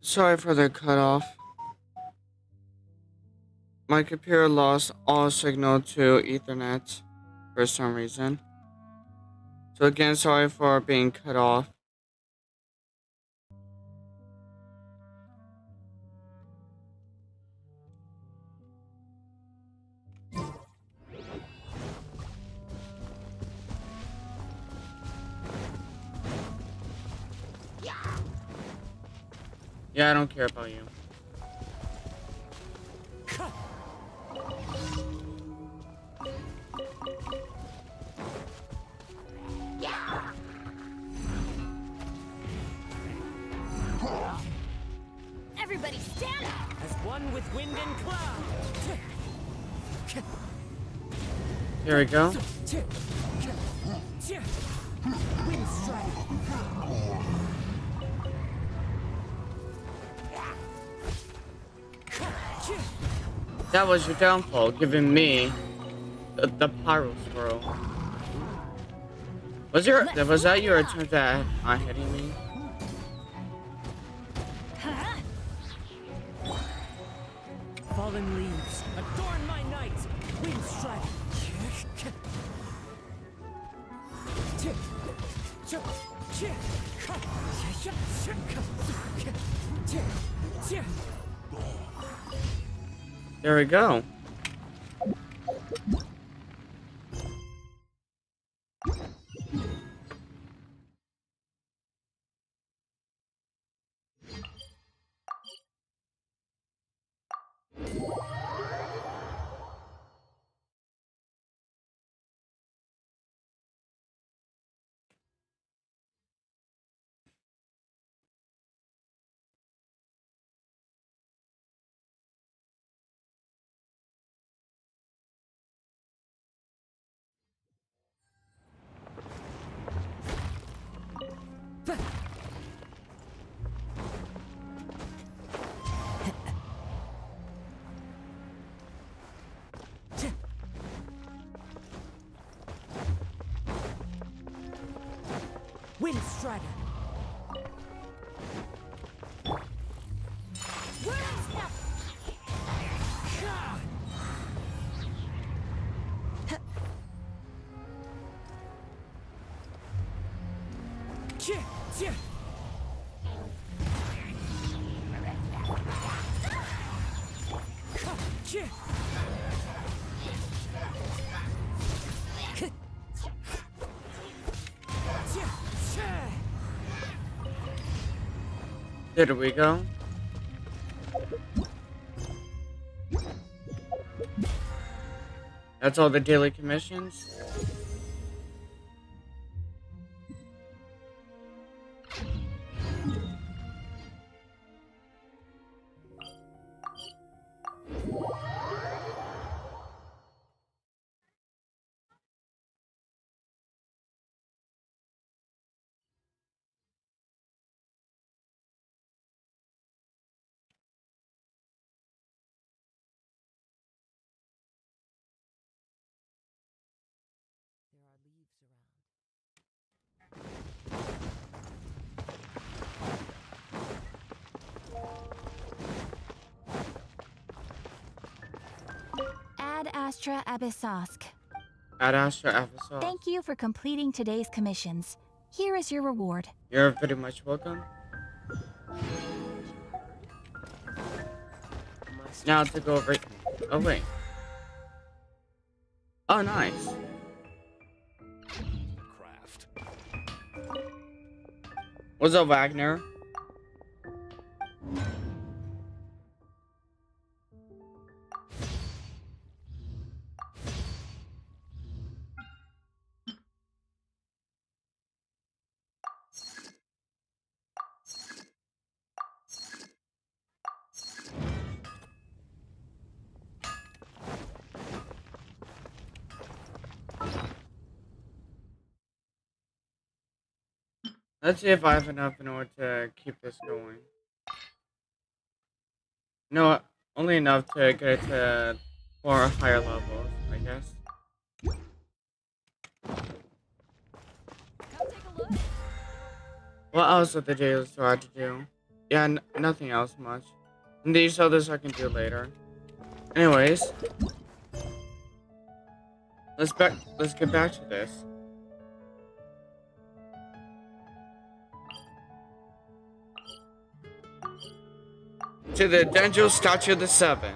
Sorry for the cutoff. My computer lost all signal to Ethernet for some reason. So again, sorry for being cut off. Yeah, I don't care about you. Everybody stand up! As one with wind and cloud. Here we go. Wind strike. That was your downfall, giving me the pyro swirl. Was that your attempt at hitting me? Fallen leaves, adorn my night. Wind strike. There we go. Wind strider. There we go. That's all the daily commissions. There are leaves around. Ad Astra Abyssosk. Ad Astra Episode. Thank you for completing today's commissions. Here is your reward. You're very much welcome. Now to go over. Oh wait. Oh nice. Craft. What's up, Wagner? Let's see if I have enough in order to keep this going. No, only enough to get it to 4 higher levels, I guess. Come take a look. What else would the daily store have to do? Yeah, nothing else much. And these others I can do later. Anyways, let's get back to this. To the Denjo Statue of the Seven.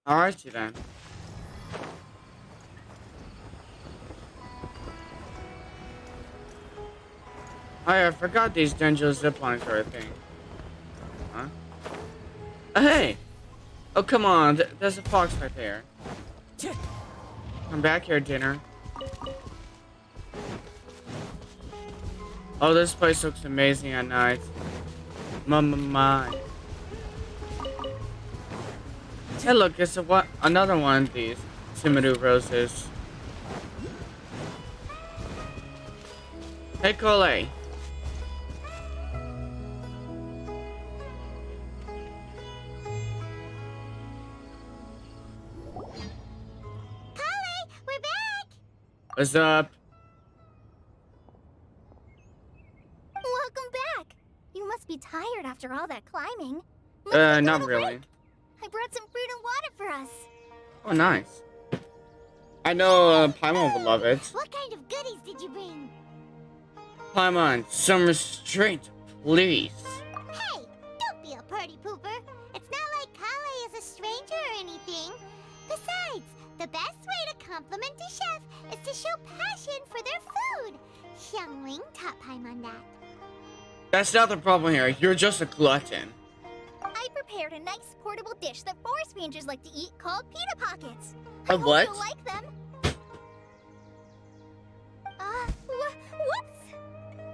Alrighty then. Oh yeah, I forgot these Denjo zip lines are a thing. Huh? Hey! Oh come on, there's a fox right there. Come back here, dinner. Oh, this place looks amazing at night. My. Hey, look, it's another one of these Sumeru roses. Hey, Cole. We're back! What's up? Welcome back! You must be tired after all that climbing. Not really. I brought some fruit and water for us. Oh, nice. I know Paimon would love it. What kind of goodies did you bring? Paimon, some restraint, please. Hey, don't be a party pooper. It's not like Kale is a stranger or anything. Besides, the best way to compliment a chef is to show passion for their food. Xiangling taught Paimon that. That's not the problem here. You're just a glutton. I prepared a nice portable dish that forest rangers like to eat called pita pockets. A I hope what? you'll like them. Whoops!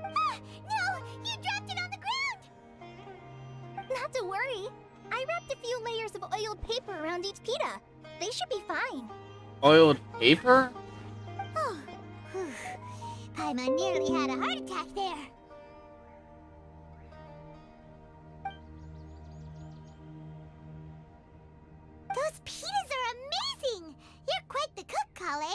Ah, no, you dropped it on the ground! Not to worry. I wrapped a few layers of oiled paper around each pita. They should be fine. Oiled paper? Oh, whew. Paimon nearly had a heart attack there. Those pitas are amazing! You're quite the cook, Kale.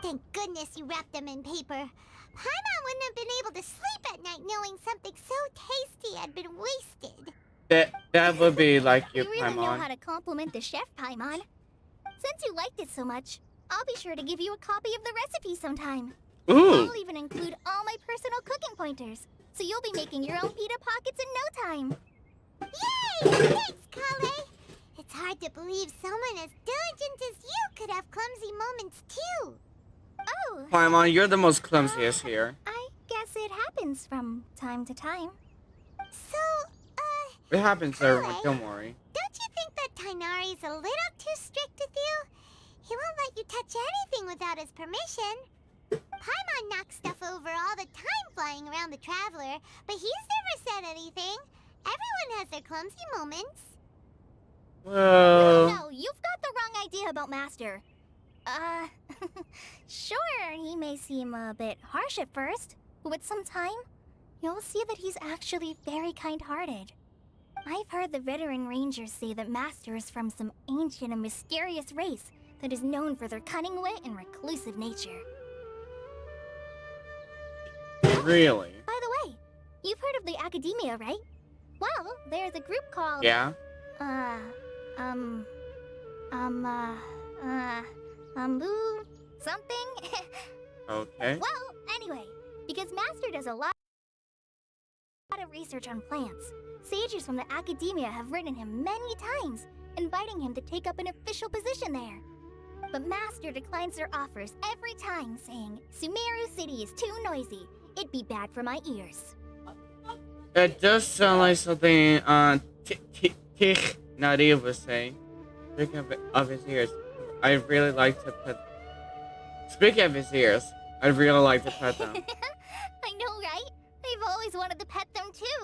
Thank goodness you wrapped them in paper. Paimon wouldn't have been able to sleep at night knowing something so tasty had been wasted. That would be like you, You really know Paimon. how to compliment the chef, Paimon. Since you liked it so much, I'll be sure to give you a copy of the recipe sometime. Ooh. I'll even include all my personal cooking pointers, so you'll be making your own pita pockets in no time. Yay! Thanks, Kale! It's hard to believe someone as diligent as you could have clumsy moments, too. Oh, Paimon, you're the most clumsiest here. I guess it happens from time to time. So, It happens to everyone, don't worry. don't you think that Tainari's a little too strict with you? He won't let you touch anything without his permission. Paimon knocks stuff over all the time flying around the Traveler, but he's never said anything. Everyone has their clumsy moments. Well, No, you've got the wrong idea about Master. Sure, he may seem a bit harsh at first, but with some time, you'll see that he's actually very kind-hearted. I've heard the veteran rangers say that Master is from some ancient and mysterious race that is known for their cunning wit and reclusive nature. really? By the way, you've heard of the Academia, right? Well, there's a group called... Yeah? Uh, um, boo, something? Okay. Well, anyway, because Master does a lot of research on plants, sages from the academia have written him many times, inviting him to take up an official position there. But Master declines their offers every time, saying, Sumeru City is too noisy. It'd be bad for my ears. It does sound like something Tich Nadia was saying. Speaking of his ears, I'd really like to pet. Speaking of his ears, I'd really like to pet them. I know, right? I've always wanted to pet them too.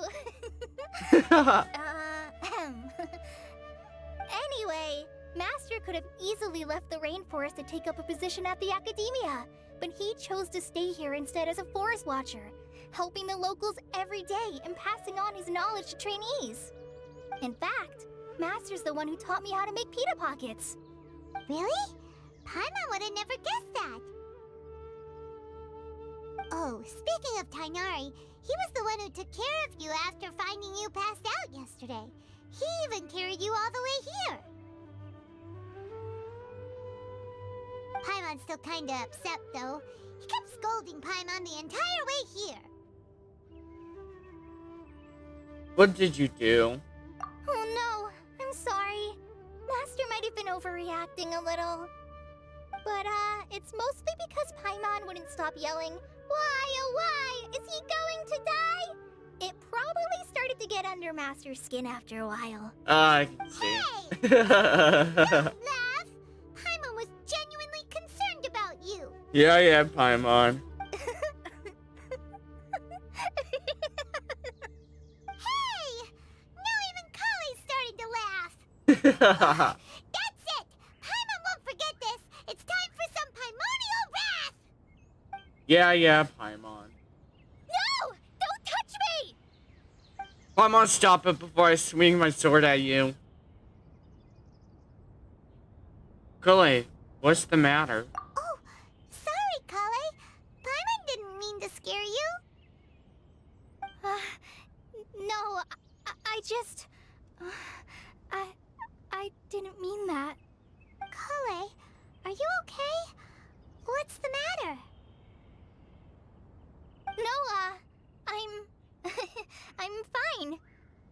Anyway, Master could have easily left the rainforest to take up a position at the academia, but he chose to stay here instead as a forest watcher, helping the locals every day and passing on his knowledge to trainees. In fact, Master's the one who taught me how to make pita pockets. Really? Paimon would have never guessed that. Oh, speaking of Tainari, he was the one who took care of you after finding you passed out yesterday. He even carried you all the way here. Paimon's still kinda upset, though. He kept scolding Paimon the entire way here. What did you do? Oh no, I'm sorry. Master might have been overreacting a little. But, it's mostly because Paimon wouldn't stop yelling, "Why, oh why, is he going to die?" It probably started to get under Master's skin after a while. I can see. Laugh! Paimon was genuinely concerned about you. Yeah, Paimon. Hey! Now even Kale's starting to laugh. That's it! Paimon won't forget this! It's time for some Paimonial wrath! yeah, Paimon. No! Don't touch me! Paimon, stop it before I swing my sword at you. Kale, what's the matter? Oh, sorry, Kale. Paimon didn't mean to scare you. No, I just... I didn't mean that. Kale, are you okay? What's the matter? No, I'm... I'm fine.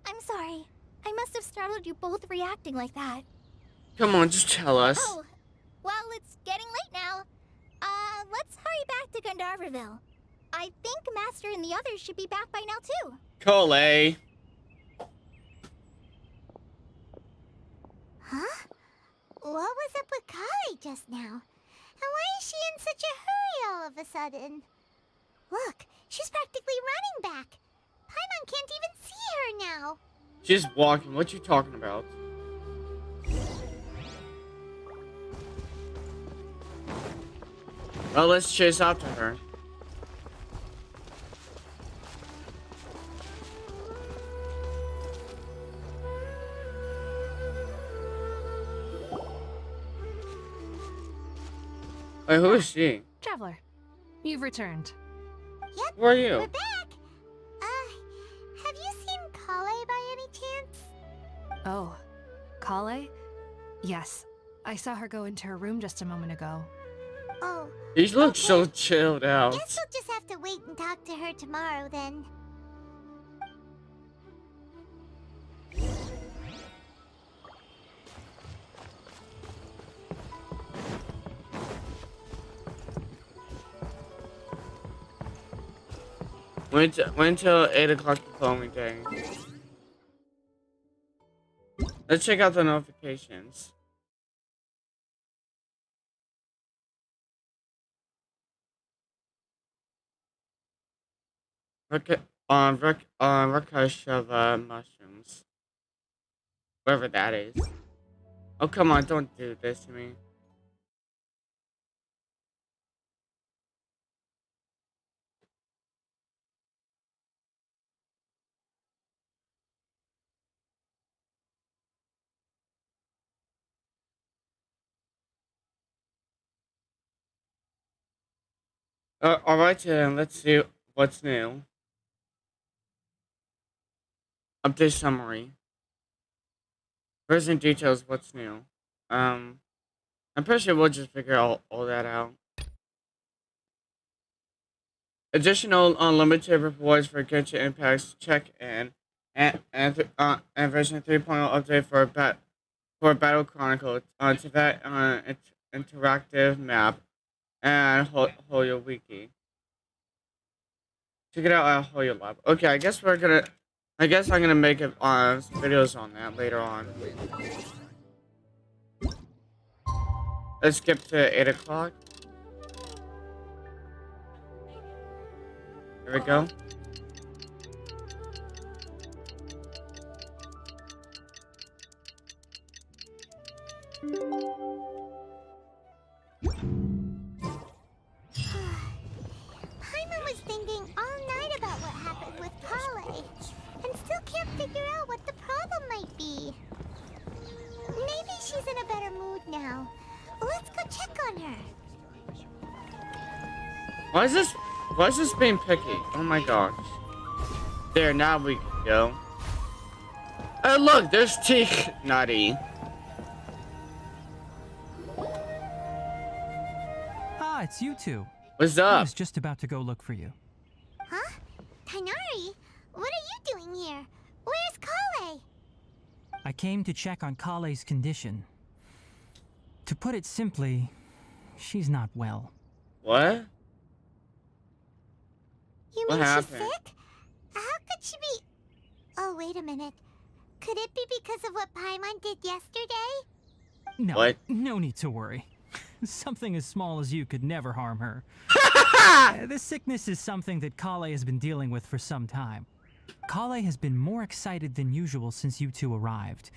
I'm sorry. I must have startled you both reacting like that. Come on, just tell us. Oh, well, it's getting late now. Let's hurry back to Gandharville. I think Master and the others should be back by now, too. Kale. Huh? What was up with Kale just now? And why is she in such a hurry all of a sudden? Look, she's practically running back. Paimon can't even see her now. She's walking. What you talking about? Well, let's chase after her. Wait, who is she? Traveler, you've returned. Yep, Who are you? we're back. Have you seen Kale by any chance? Oh, Kale? Yes, I saw her go into her room just a moment ago. Oh, You look so chilled out. guess we'll just have to wait and talk to her tomorrow then. Wait until 8 o'clock the following day. Let's check out the notifications. Rakashava mushrooms. Whatever that is. Oh, come on, don't do this to me. Alright then, let's see what's new. Update summary. Version details what's new. I'm pretty sure we'll just figure all that out. Additional unlimited rewards for Genshin Impact's check-in and version 3.0 update for Battle Chronicle to that interactive map and Hoyo Wiki. Check it out at Hoyo Lab. Okay, I guess I'm gonna make some videos on that later on. Let's skip to 8 o'clock. There we go. Paimon was thinking all night about what happened with Kale, and still can't figure out what the problem might be. Maybe she's in a better mood now. Let's go check on her. Why is this being picky? Oh my gosh. There, now we can go. Oh look, there's Teak Nutty. Ah, it's you two. What's I up? was just about to go look for you. Huh? Tainari? What are you doing here? Where's Kale? I came to check on Kale's condition. To put it simply, she's not well. What? You What mean she's happened? sick? How could she be... Oh, wait a minute. Could it be because of what Paimon did yesterday? No, What? no need to worry. Something as small as you could never harm her. This sickness is something that Kale has been dealing with for some time. Kale has been more excited than usual since you two arrived.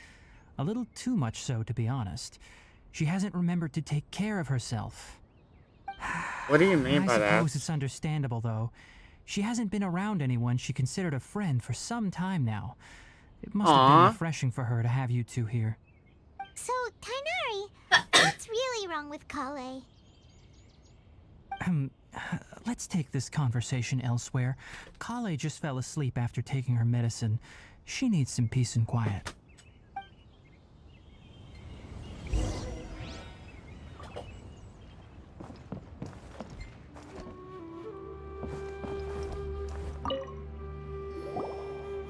A little too much so, to be honest. She hasn't remembered to take care of herself. What do you mean I by that? suppose it's understandable, though. She hasn't been around anyone she considered a friend for some time now. It must have been Aw. refreshing for her to have you two here. So, Tainari, what's really wrong with Kale? Let's take this conversation elsewhere. Kale just fell asleep after taking her medicine. She needs some peace and quiet.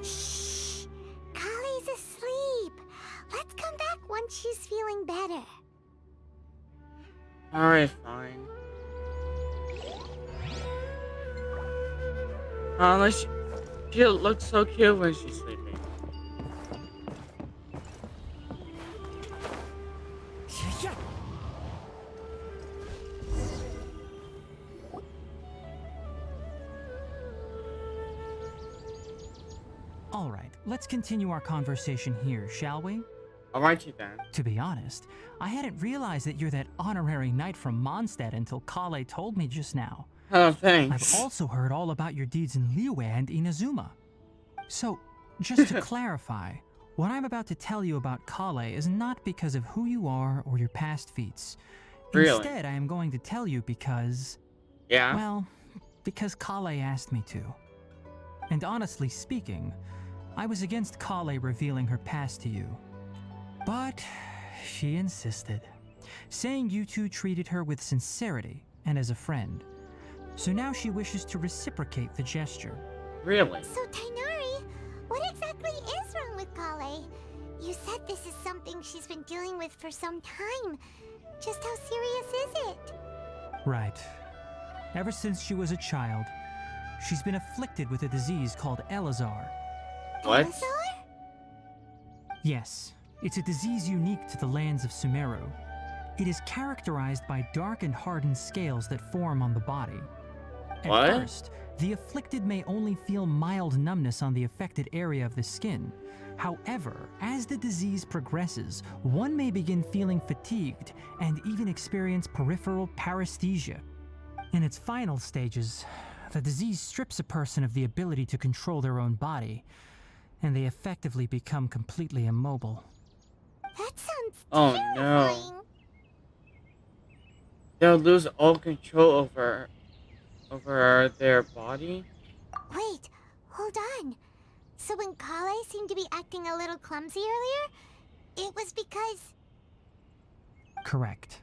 Shh! Kale's asleep. Let's come back once she's feeling better. Alright, fine. Unless she looks so cute when she's sleeping. All right, let's continue our conversation here, shall we? Alrighty then. To be honest, I hadn't realized that you're that honorary knight from Mondstadt until Kale told me just now. Oh, I've thanks. also heard all about your deeds in Liyue and Inazuma. So, just to clarify, what I'm about to tell you about Kale is not because of who you are or your past feats. Really? Instead, I am going to tell you because, Yeah? well, because Kale asked me to. And honestly speaking, I was against Kale revealing her past to you. But she insisted, saying you two treated her with sincerity and as a friend. So now she wishes to reciprocate the gesture. Really? So, Tainari, what exactly is wrong with Kale? You said this is something she's been dealing with for some time. Just how serious is it? Right. Ever since she was a child, she's been afflicted with a disease called Elazar. What? Elazar? Yes, it's a disease unique to the lands of Sumeru. It is characterized by dark and hardened scales that form on the body. At What? first, the afflicted may only feel mild numbness on the affected area of the skin. However, as the disease progresses, one may begin feeling fatigued and even experience peripheral paresthesia. In its final stages, the disease strips a person of the ability to control their own body, and they effectively become completely immobile. That sounds Oh, terrifying. no. They'll lose all control over their body? Wait, hold on. So when Kale seemed to be acting a little clumsy earlier, it was because... Correct.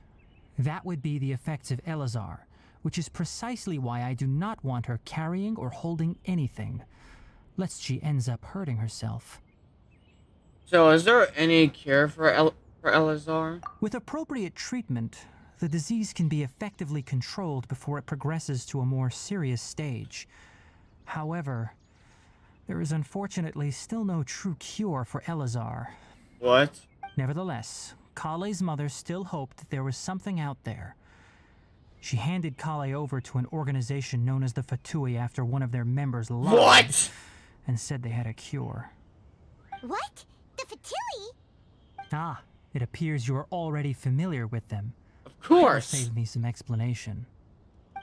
That would be the effects of Elazar, which is precisely why I do not want her carrying or holding anything, lest she ends up hurting herself. So, is there any cure for Elazar? With appropriate treatment, the disease can be effectively controlled before it progresses to a more serious stage. However, there is unfortunately still no true cure for Elazar. What? Nevertheless, Kale's mother still hoped that there was something out there. She handed Kale over to an organization known as the Fatui after one of their members lied. What? And said they had a cure. What? The Fatui? Ah, it appears you are already familiar with them. Of That course. saved me some explanation.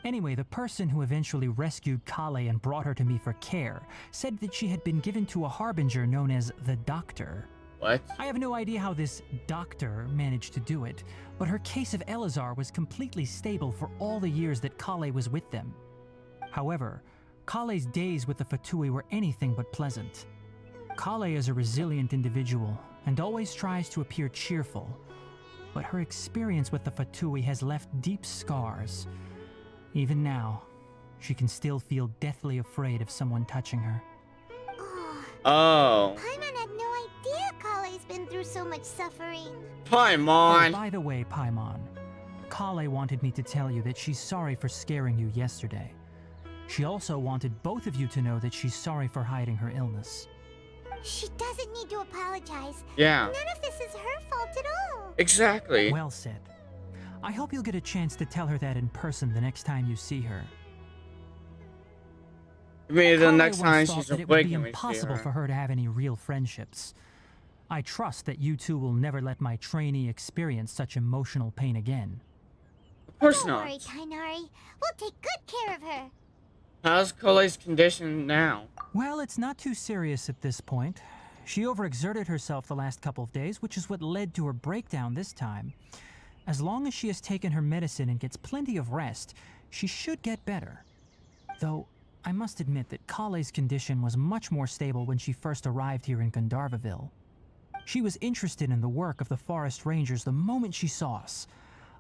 Anyway, the person who eventually rescued Kale and brought her to me for care said that she had been given to a harbinger known as the Doctor. What? I have no idea how this doctor managed to do it, but her case of Elazar was completely stable for all the years that Kale was with them. However, Kale's days with the Fatui were anything but pleasant. Kale is a resilient individual and always tries to appear cheerful, but her experience with the Fatui has left deep scars. Even now, she can still feel deathly afraid of someone touching her. Oh, Oh. Paimon had no idea Kale's been through so much suffering. Oh, Paimon. by the way, Paimon, Kale wanted me to tell you that she's sorry for scaring you yesterday. She also wanted both of you to know that she's sorry for hiding her illness. She doesn't need to apologize. Yeah. None of this is her fault at all. Exactly. Well said. I hope you'll get a chance to tell her that in person the next time you see her. Maybe the Kale next once time thought she's that it would awake be and we see impossible for her. her to have any real friendships. I trust that you two will never let my trainee experience such emotional pain again. Of course Don't not. worry, Tainari. We'll take good care of her. How's Cole's condition now? Well, it's not too serious at this point. She overexerted herself the last couple of days, which is what led to her breakdown this time. As long as she has taken her medicine and gets plenty of rest, she should get better. Though, I must admit that Kale's condition was much more stable when she first arrived here in Gandharvaville. She was interested in the work of the forest rangers the moment she saw us.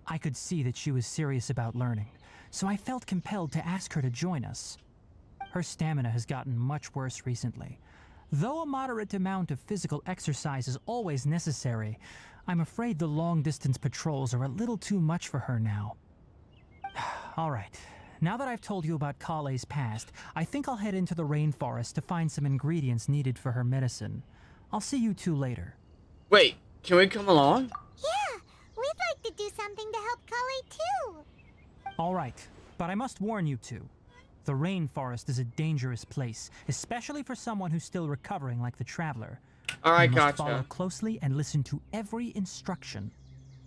I could see that she was serious about learning, so I felt compelled to ask her to join us. Her stamina has gotten much worse recently. Though a moderate amount of physical exercise is always necessary, I'm afraid the long-distance patrols are a little too much for her now. All right, now that I've told you about Kale's past, I think I'll head into the rainforest to find some ingredients needed for her medicine. I'll see you two later. Wait, can we come along? Yeah, we'd like to do something to help Kale too. All right, but I must warn you two. The rainforest is a dangerous place, especially for someone who's still recovering like the traveler. Alright, You must follow gotcha. closely and listen to every instruction.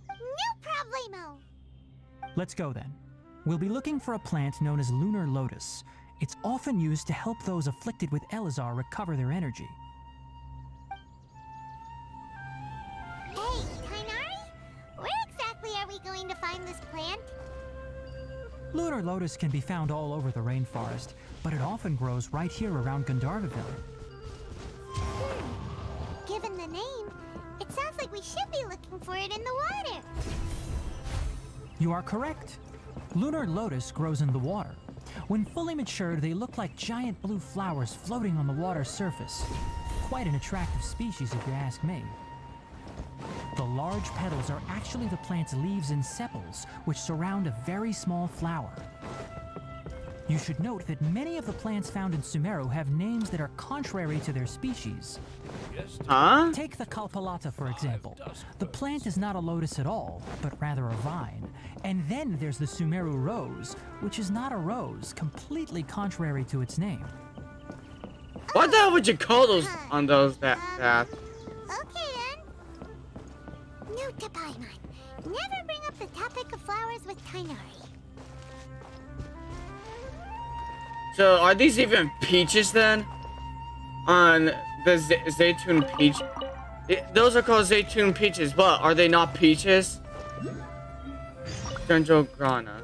No problemo. Let's go then. We'll be looking for a plant known as lunar lotus. It's often used to help those afflicted with Elazar recover their energy. Hey, Tainari? Where exactly are we going to find this plant? Lunar lotus can be found all over the rainforest, but it often grows right here around Gandharvaville. Given the name, it sounds like we should be looking for it in the water. You are correct. Lunar lotus grows in the water. When fully matured, they look like giant blue flowers floating on the water's surface. Quite an attractive species if you ask me. The large petals are actually the plant's leaves and sepals, which surround a very small flower. You should note that many of the plants found in Sumeru have names that are contrary to their species. Huh? Take the Kalpalata, for example. The plant is not a lotus at all, but rather a vine. And then there's the Sumeru rose, which is not a rose, completely contrary to its name. What the hell would you call those on those that? Okay then. Note to Paimon. Never bring up the topic of flowers with Tainari. So are these even peaches then? On the Zaytun peach? Those are called Zaytun peaches, but are they not peaches? Dendrograna.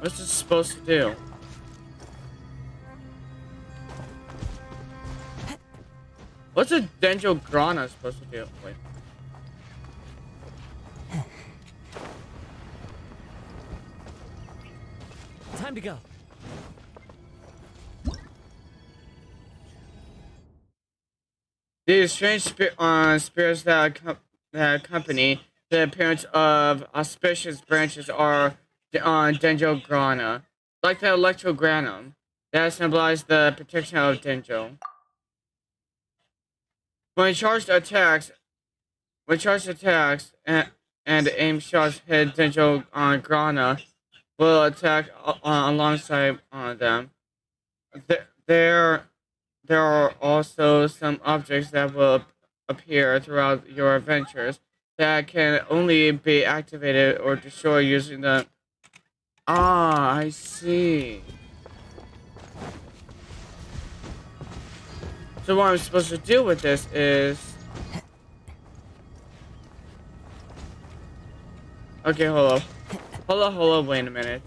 What's this supposed to do? What's a Dendrograna supposed to do? Wait. Time to go. These strange spirits that accompany the appearance of auspicious branches are Dendrograna, like the Electrogranum that symbolize the protection of Dendro. When charged attacks and aim shots hit Dendrograna will attack alongside them. Th- There there are also some objects that will appear throughout your adventures that can only be activated or destroyed using the... Ah, I see. So what I'm supposed to do with this is... Okay, hold up. Hold up, wait a minute.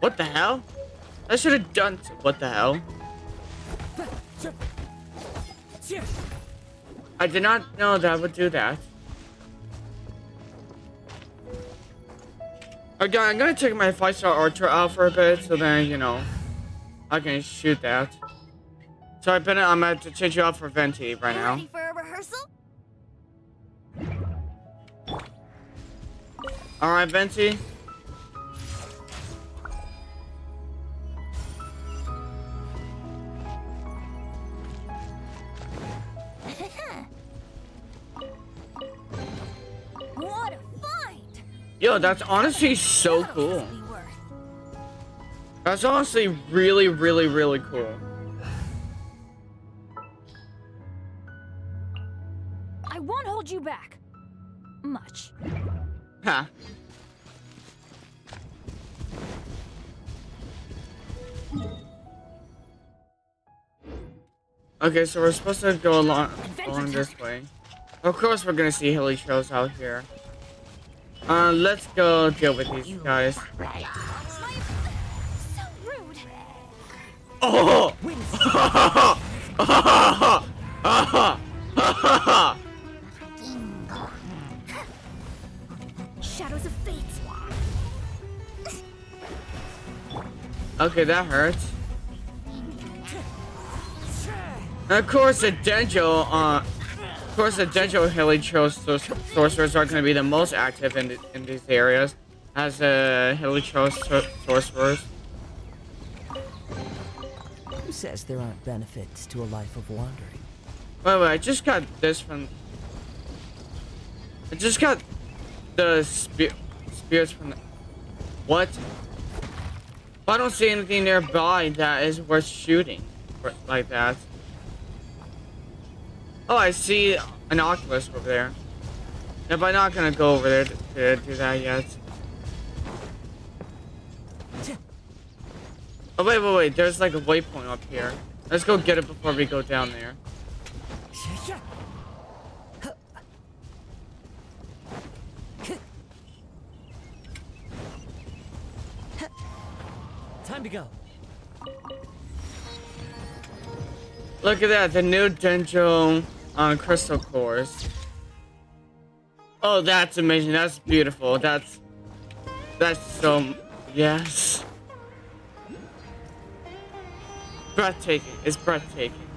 What the hell? I should have done... What the hell? I did not know that I would do that. Okay, I'm gonna take my 5-star archer out for a bit, so then, you know, I can shoot that. So I'm gonna have to change you out for Venti right now. Ready for a rehearsal? Alright, Venti. What a find! Yo, that's honestly so That'll cool. just be worth. That's honestly really, really, really cool. I won't hold you back. Much. Ha. Okay, so we're supposed to go along this way. Of course, we're gonna see hilly trails out here. Let's go deal with these guys. So rude. Oh! Shadows of fate. Okay, that hurts. And of course, the Dendro, Helichos sorcerers are going to be the most active in these areas, as Helichos sorcerers. Who says there aren't benefits to a life of wandering? Wait, I just got this from... I just got the spirits from the... What? I don't see anything nearby that is worth shooting like that. Oh, I see an Oculus over there. Yeah, but I'm not gonna go over there to do that yet. Oh, wait. There's like a waypoint up here. Let's go get it before we go down there. Time to go. Look at that, the new Dendro on crystal cores. Oh, that's amazing. That's beautiful. That's so... Yes. Breathtaking. It's breathtaking.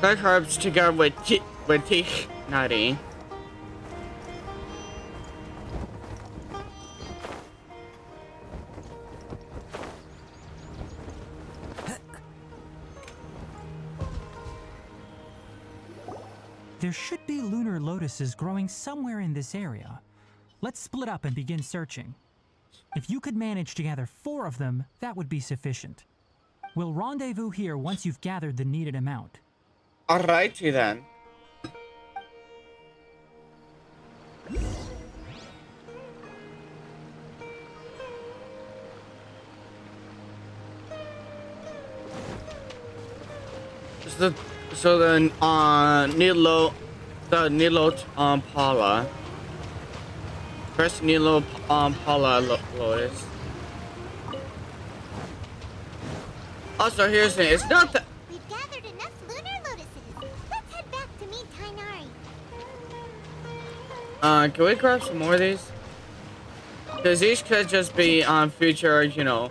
Dark herbs together with teeth nutty. There should be lunar lotuses growing somewhere in this area. Let's split up and begin searching. If you could manage to gather 4 of them, that would be sufficient. We'll rendezvous here once you've gathered the needed amount. Alrighty then. So, so the Nilo Pala. First Nilo Pala Lotus. Also, here's the thing. It's not that. We've gathered enough lunar lotuses. Let's head back to meet Tainari. Can we grab some more of these? Because these could just be future, you know,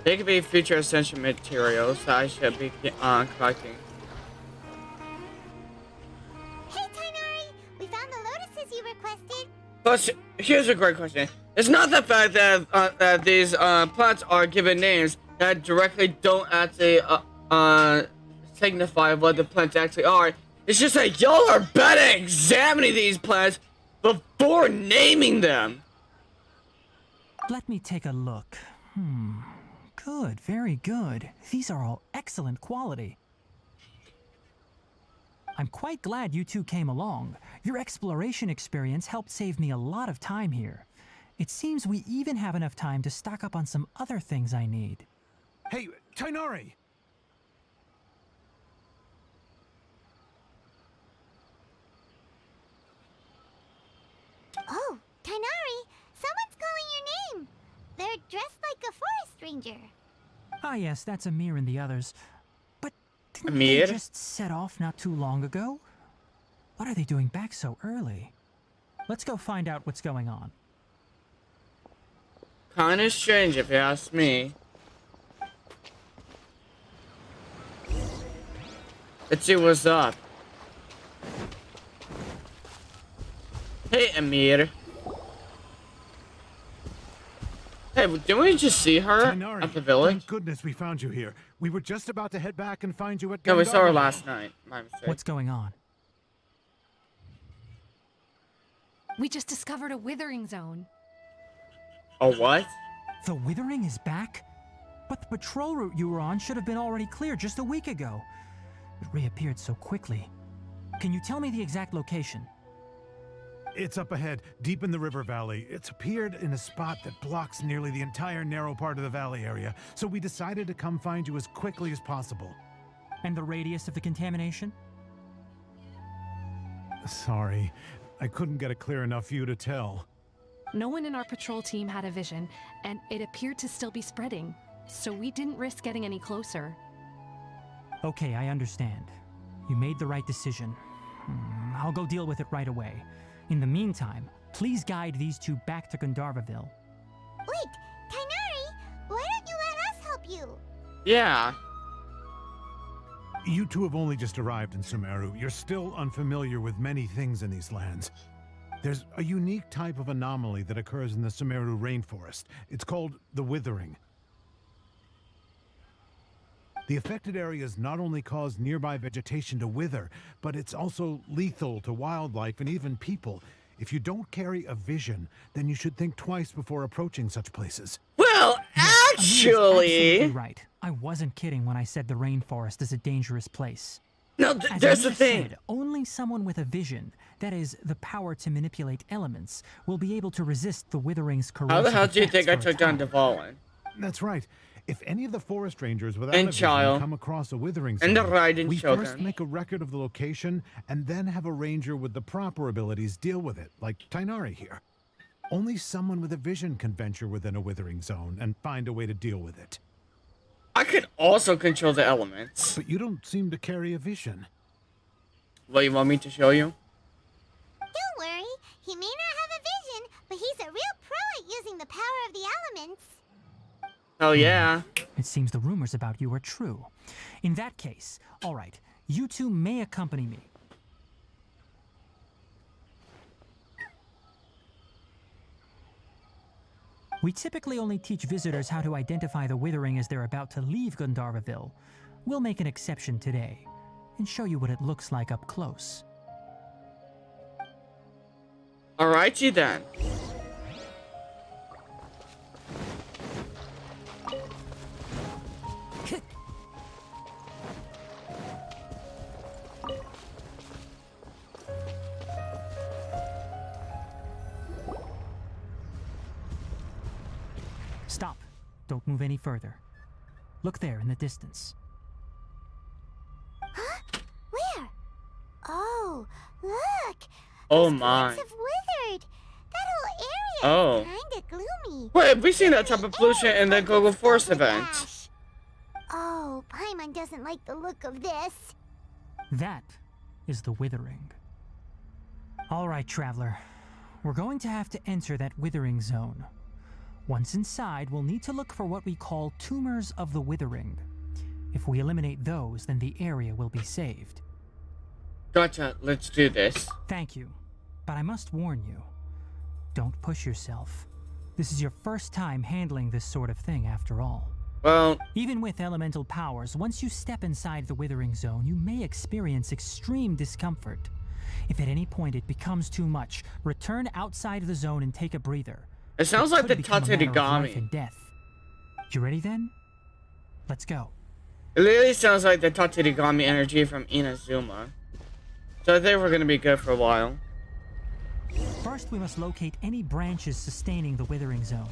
they could be future essential materials that I should be collecting. Hey, Tainari! We found the lotuses you requested. Plus, here's a great question. It's not the fact that that these plants are given names that directly don't actually signify what the plants actually are. It's just that y'all are better at examining these plants before naming them. Let me take a look. Good, very good. These are all excellent quality. I'm quite glad you two came along. Your exploration experience helped save me a lot of time here. It seems we even have enough time to stock up on some other things I need. Hey, Tainari! Oh, Tainari! Someone's calling your name! They're dressed like a forest ranger. Ah yes, that's Amir and the others. But didn't Amir? they just set off not too long ago? What are they doing back so early? Let's go find out what's going on. Kinda strange if you ask me. Let's see what's up. Hey, Amir. Hey, didn't we just see her Tainari, at the village? thank goodness we found you here. We were just about to head back and find you at No, we saw her Gandharva. last night. My mistake. What's going on? We just discovered a withering zone. Oh, what? The Withering is back? But the patrol route you were on should have been already cleared just a week ago. It reappeared so quickly. Can you tell me the exact location? It's up ahead, deep in the river valley. It's appeared in a spot that blocks nearly the entire narrow part of the valley area, so we decided to come find you as quickly as possible. And the radius of the contamination? Sorry, I couldn't get a clear enough view to tell. No one in our patrol team had a vision, and it appeared to still be spreading. So we didn't risk getting any closer. Okay, I understand. You made the right decision. I'll go deal with it right away. In the meantime, please guide these two back to Gandharvaville. Wait, Tainari! Why don't you let us help you? Yeah. You two have only just arrived in Sumeru. You're still unfamiliar with many things in these lands. There's a unique type of anomaly that occurs in the Sumeru rainforest. It's called the Withering. The affected areas not only cause nearby vegetation to wither, but it's also lethal to wildlife and even people. If you don't carry a vision, then you should think twice before approaching such places. Well, Amir's absolutely actually, right. I wasn't kidding when I said the rainforest is a dangerous place. no. As There's the Amir thing. said, only someone with a vision, that is, the power to manipulate elements, will be able to resist the Withering's corrosive How the hell do you think I effects for a took down time. Dvalin? That's right. If any of the forest rangers without And a vision child. come across a withering And the zone, riding we children. first make a record of the location and then have a ranger with the proper abilities deal with it, like Tainari here. Only someone with a vision can venture within a withering zone and find a way to deal with it. I could also control the elements. But you don't seem to carry a vision. What, you want me to show you? Don't worry, he may not have a vision, but he's a real pro at using the power of the elements. Oh yeah. It seems the rumors about you are true. In that case, all right, you two may accompany me. We typically only teach visitors how to identify the Withering as they're about to leave Gandharvaville. We'll make an exception today and show you what it looks like up close. Alrighty then. Stop. Don't move any further. Look there in the distance. Huh? Oh These my. plants have withered. That whole area Oh. is kinda gloomy. Wait, we've seen that type of pollution in the Global Forest Filled with event. ash. Oh, Paimon doesn't like the look of this. That is the withering. All right, traveler. We're going to have to enter that withering zone. Once inside, we'll need to look for what we call tumors of the withering. If we eliminate those, then the area will be saved. Gotcha, let's do this. Thank you. But I must warn you, don't push yourself. This is your first time handling this sort of thing after all. Well, Even with elemental powers, once you step inside the withering zone, you may experience extreme discomfort. If at any point it becomes too much, return outside the zone and take a breather. it sounds like could the become a matter of life Tatsugami. and death. You ready then? Let's go. It literally sounds like the Tatsugami energy from Inazuma. So I think we're gonna be good for a while. First, we must locate any branches sustaining the withering zone.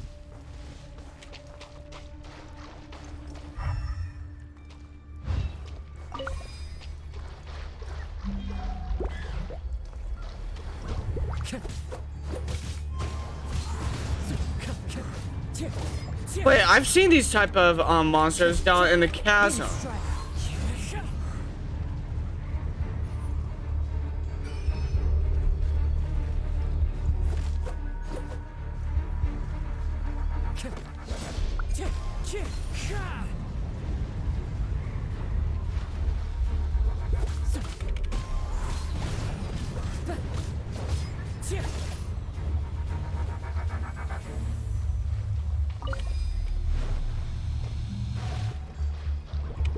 Wait, I've seen these type of monsters down in the chasm.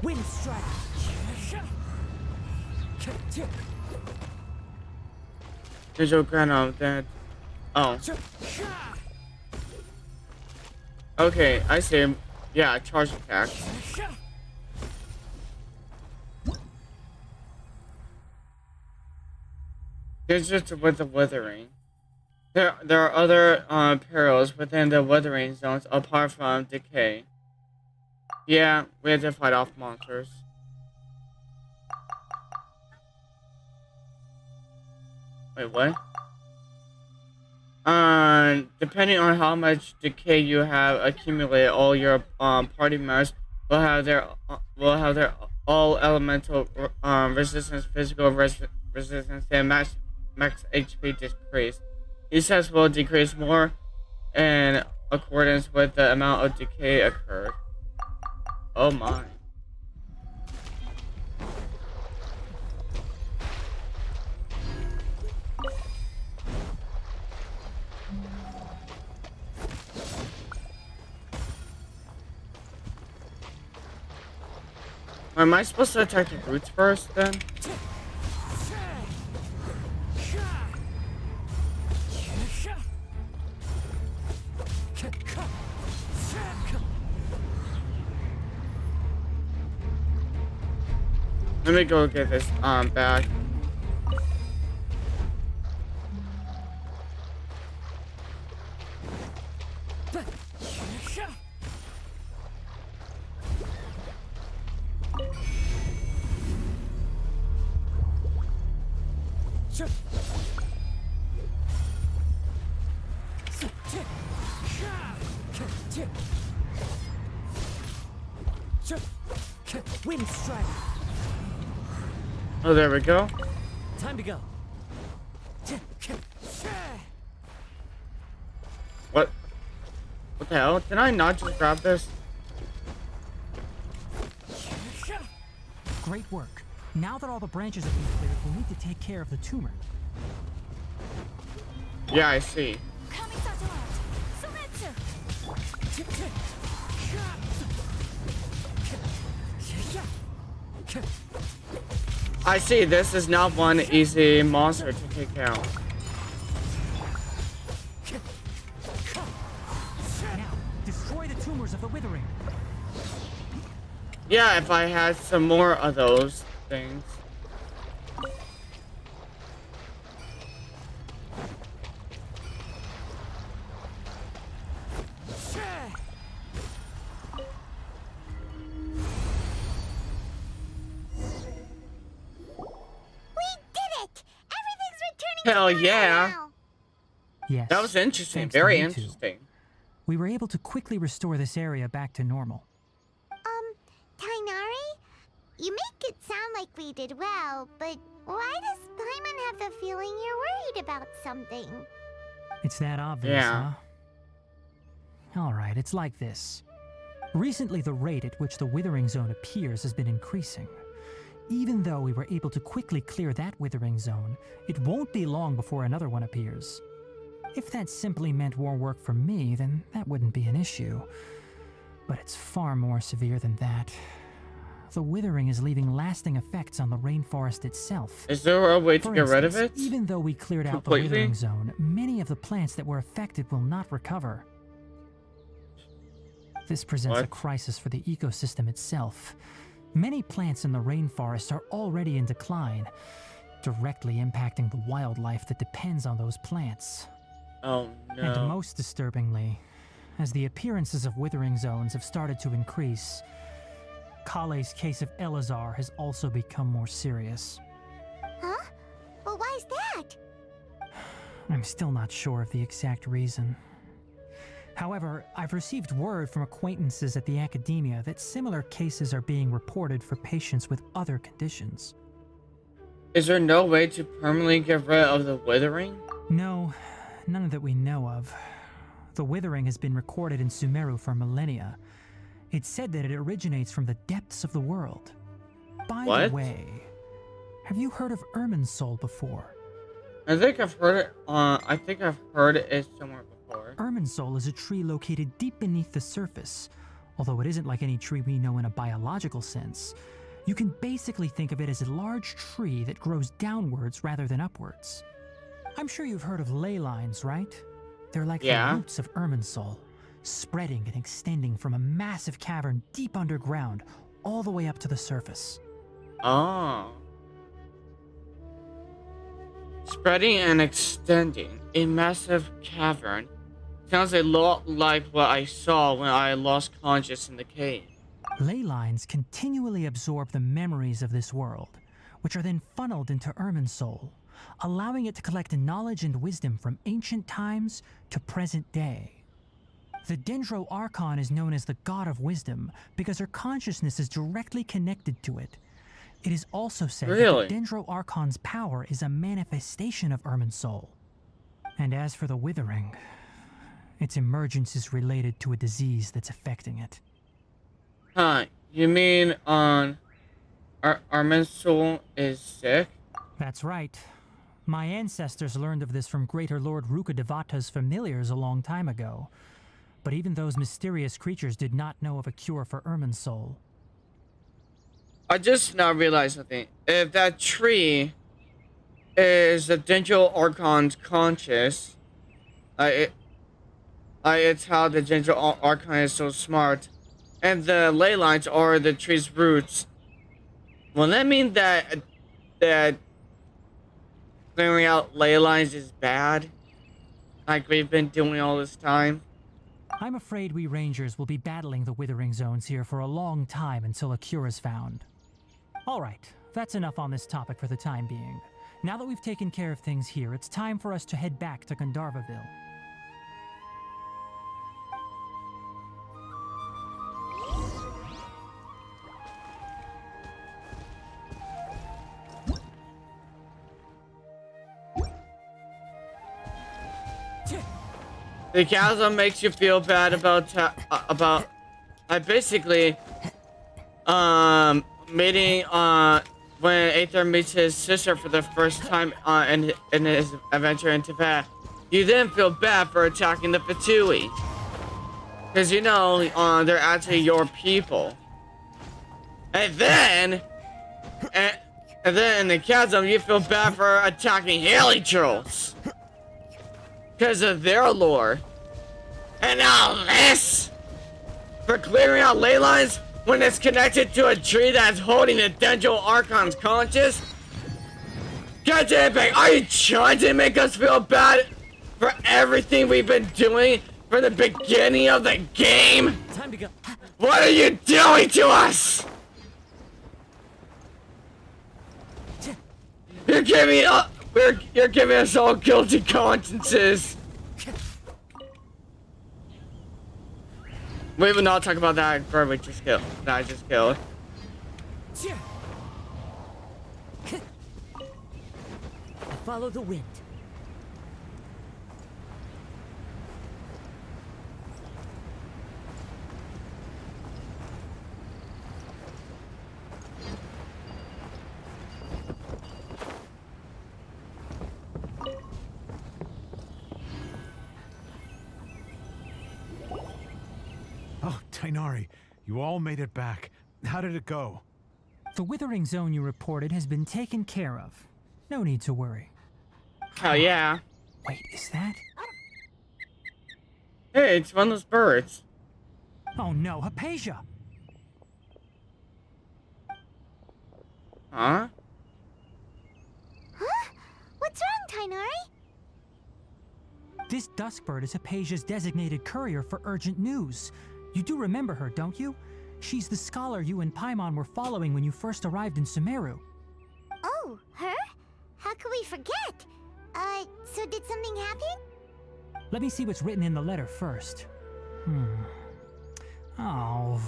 Wind strike. There's your grandma that. Oh. Okay, I see. Yeah, charge attacks. It's just with the withering. There are other perils within the withering zones apart from decay. Yeah, we have to fight off monsters. Wait, what? Depending on how much decay you have accumulated, all your party members will have their all elemental resistance, physical resistance, and max HP decrease. These stats will decrease more in accordance with the amount of decay occurred. Oh my. Am I supposed to attack the roots first then? Let me go get this back. Wind strike. Oh, there we go. Time to go. What? What the hell? Can I not just grab this? Great work. Now that all the branches have been cleared, we'll need to take care of the tumor. Yeah, I see. I see. This is not one easy monster to take out. Now, destroy the tumors of the withering. Yeah, if I had some more of those things. We did it! Everything's returning Hell going on yeah. now? Yes. That was interesting. thanks to Very you two. interesting. We were able to quickly restore this area back to normal. Tainari? You make it sound like we did well, but why does Paimon have the feeling you're worried about something? It's that obvious, Yeah. huh? Alright, it's like this. Recently, the rate at which the Withering Zone appears has been increasing. Even though we were able to quickly clear that Withering Zone, it won't be long before another one appears. If that simply meant more work for me, then that wouldn't be an issue. But it's far more severe than that. The Withering is leaving lasting effects on the rainforest itself. Is there a way to For get rid of instance, it? even though we cleared out the completely? Withering Zone, many of the plants that were affected will not recover. This presents a What? crisis for the ecosystem itself. Many plants in the rainforest are already in decline, directly impacting the wildlife that depends on those plants. Oh And no. most disturbingly, as the appearances of Withering Zones have started to increase, Kale's case of Elazar has also become more serious. Huh? Well, why's that? I'm still not sure of the exact reason. However, I've received word from acquaintances at the academia that similar cases are being reported for patients with other conditions. Is there no way to permanently get rid of the withering? No, none that we know of. The Withering has been recorded in Sumeru for millennia. It's said that it originates from the depths of the world. By What? the way, have you heard of Irminsul before? I think I've heard it. I think I've heard it somewhere before. Irminsul is a tree located deep beneath the surface. Although it isn't like any tree we know in a biological sense, you can basically think of it as a large tree that grows downwards rather than upwards. I'm sure you've heard of ley lines, right? They're like Yeah. the roots of Irminsul, spreading and extending from a massive cavern deep underground all the way up to the surface. Oh. Spreading and extending. A massive cavern. Sounds a lot like what I saw when I lost conscious in the cave. Ley lines continually absorb the memories of this world, which are then funneled into Irminsul, allowing it to collect knowledge and wisdom from ancient times to present day. The Dendro Archon is known as the God of Wisdom because her consciousness is directly connected to it. It is also said Really? that the Dendro Archon's power is a manifestation of Irminsul. And as for the Withering, its emergence is related to a disease that's affecting it. Huh, you mean Arminsul is sick? That's right. My ancestors learned of this from Greater Lord Rukadevata's familiars a long time ago. But even those mysterious creatures did not know of a cure for Irminsul. I just now realized something. If that tree is the Dendro Archon's conscious, it's how the Dendro Archon is so smart, and the ley lines are the tree's roots. Will that mean that clearing out ley lines is bad, like we've been doing all this time? I'm afraid we Rangers will be battling the Withering Zones here for a long time until a cure is found. Alright, that's enough on this topic for the time being. Now that we've taken care of things here, it's time for us to head back to Gandharvaville. The chasm makes you feel bad about I basically meeting when Aether meets his sister for the first time in his adventure in Tibet. You then feel bad for attacking the Fatui, because you know they're actually your people. And then in the chasm you feel bad for attacking Helitrolls because of their lore. And now this for clearing out ley lines when it's connected to a tree that's holding the Dendro Archon's conscious? Genshin Impact, are you trying to make us feel bad for everything we've been doing from the beginning of the game? Time to go. What are you doing to us? You're giving You're giving us all guilty consciences. We will not talk about that girl we just killed. That I just killed. Follow the wind. Oh, Tainari, you all made it back. How did it go? The withering zone you reported has been taken care of. No need to worry. Hell yeah. Wait, is that? Hey, it's one of those birds. Oh no, Hypatia! Huh? Huh? What's wrong, Tainari? This Duskbird is Hypatia's designated courier for urgent news. You do remember her, don't you? She's the scholar you and Paimon were following when you first arrived in Sumeru. Oh, her? How could we forget? So did something happen? Let me see what's written in the letter first. Oh.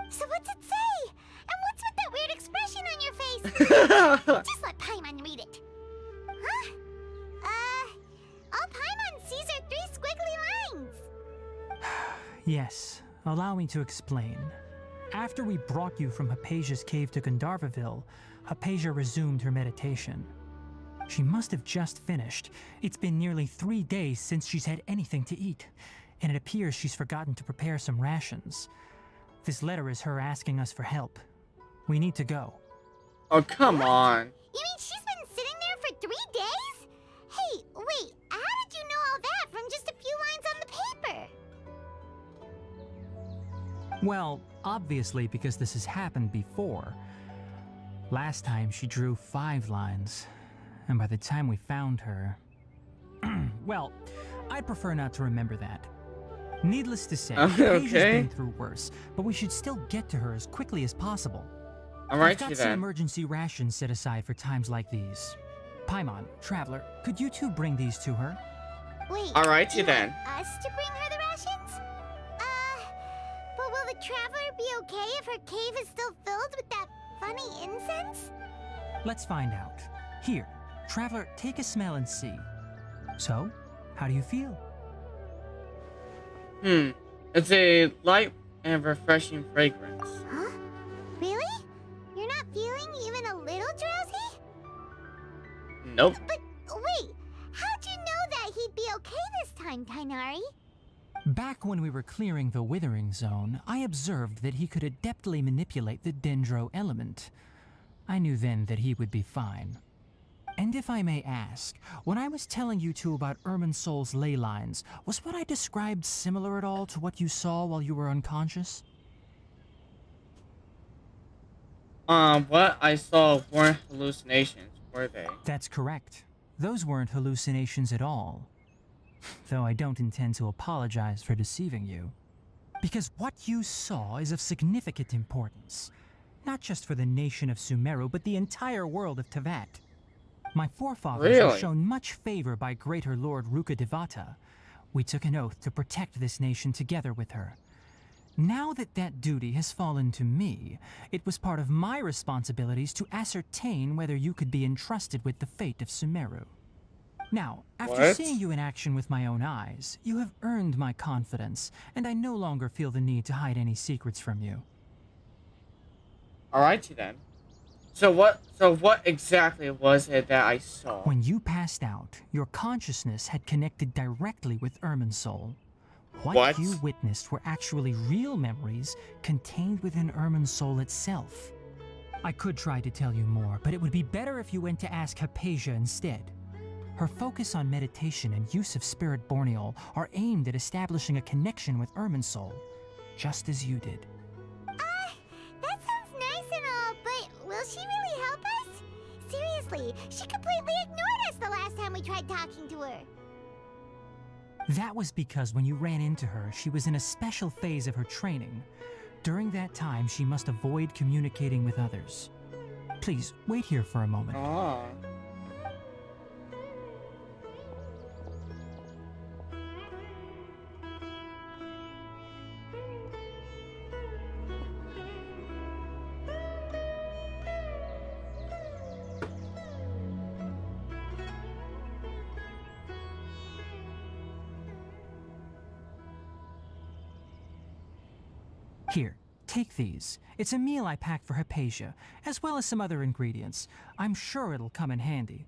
So what's it say? And what's with that weird expression on your face? Just let Paimon read it. Huh? All Paimon sees are 3 squiggly lines. Yes, allow me to explain. After we brought you from Hypatia's cave to Gandharvaville, Hypatia resumed her meditation. She must have just finished. It's been nearly 3 days since she's had anything to eat, and it appears she's forgotten to prepare some rations. This letter is her asking us for help. We need to go. Oh, come on. You mean she's been sitting there for 3 days? Hey, wait, how did you know all that from just a few lines on the paper? Well, obviously because this has happened before. Last time she drew 5 lines, and by the time we found her... well, I'd prefer not to remember that. Needless to say, Hypatia's been through worse, but we should still get to her as quickly as possible. Alright, I've got some emergency rations set aside for times like these. Paimon, Traveler, could you two bring these to her? Wait, Alright, you then. want us to bring her the rations? But will the Traveler be okay if her cave is still filled with that funny incense? Let's find out. Here, Traveler, take a smell and see. So, how do you feel? It's a light and refreshing fragrance. Huh? Really? You're not feeling even a little drowsy? Nope. But wait, how'd you know that he'd be okay this time, Tainari? Back when we were clearing the Withering Zone, I observed that he could adeptly manipulate the Dendro element. I knew then that he would be fine. And if I may ask, when I was telling you two about Irminsol's ley lines, was what I described similar at all to what you saw while you were unconscious? What I saw weren't hallucinations, were they? That's correct. Those weren't hallucinations at all. Though I don't intend to apologize for deceiving you. Because what you saw is of significant importance. Not just for the nation of Sumeru, but the entire world of Tevat. My forefathers were shown much favor by Greater Lord Rukkhadevata. We took an oath to protect this nation together with her. Now that that duty has fallen to me, it was part of my responsibilities to ascertain whether you could be entrusted with the fate of Sumeru. Now, after seeing you in action with my own eyes, you have earned my confidence, and I no longer feel the need to hide any secrets from you. Alrighty then. So what exactly was it that I saw? When you passed out, your consciousness had connected directly with Irminsul. What you witnessed were actually real memories contained within Irminsul itself. I could try to tell you more, but it would be better if you went to ask Hypatia instead. Her focus on meditation and use of Spirit Borneol are aimed at establishing a connection with Irminsul, just as you did. That sounds nice and all, but will she really help us? Seriously, she completely ignored us the last time we tried talking to her. That was because when you ran into her, she was in a special phase of her training. During that time, she must avoid communicating with others. Please, wait here for a moment. Here, take these. It's a meal I packed for Hypatia, as well as some other ingredients. I'm sure it'll come in handy.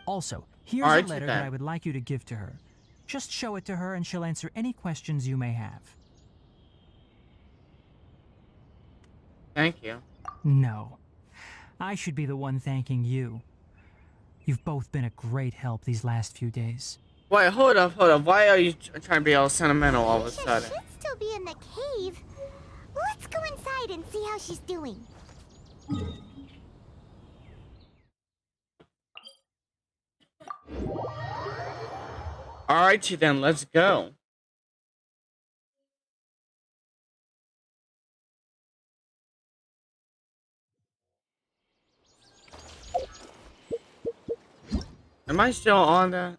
Also, here's a Alright, letter then. that I would like you to give to her. Just show it to her and she'll answer any questions you may have. Thank you. No. I should be the one thanking you. You've both been a great help these last few days. Wait, hold up. Why are you trying to be all sentimental all of a Aisha sudden? should still be in the cave. Let's go inside and see how she's doing. Alrighty then, let's go. Am I still on that?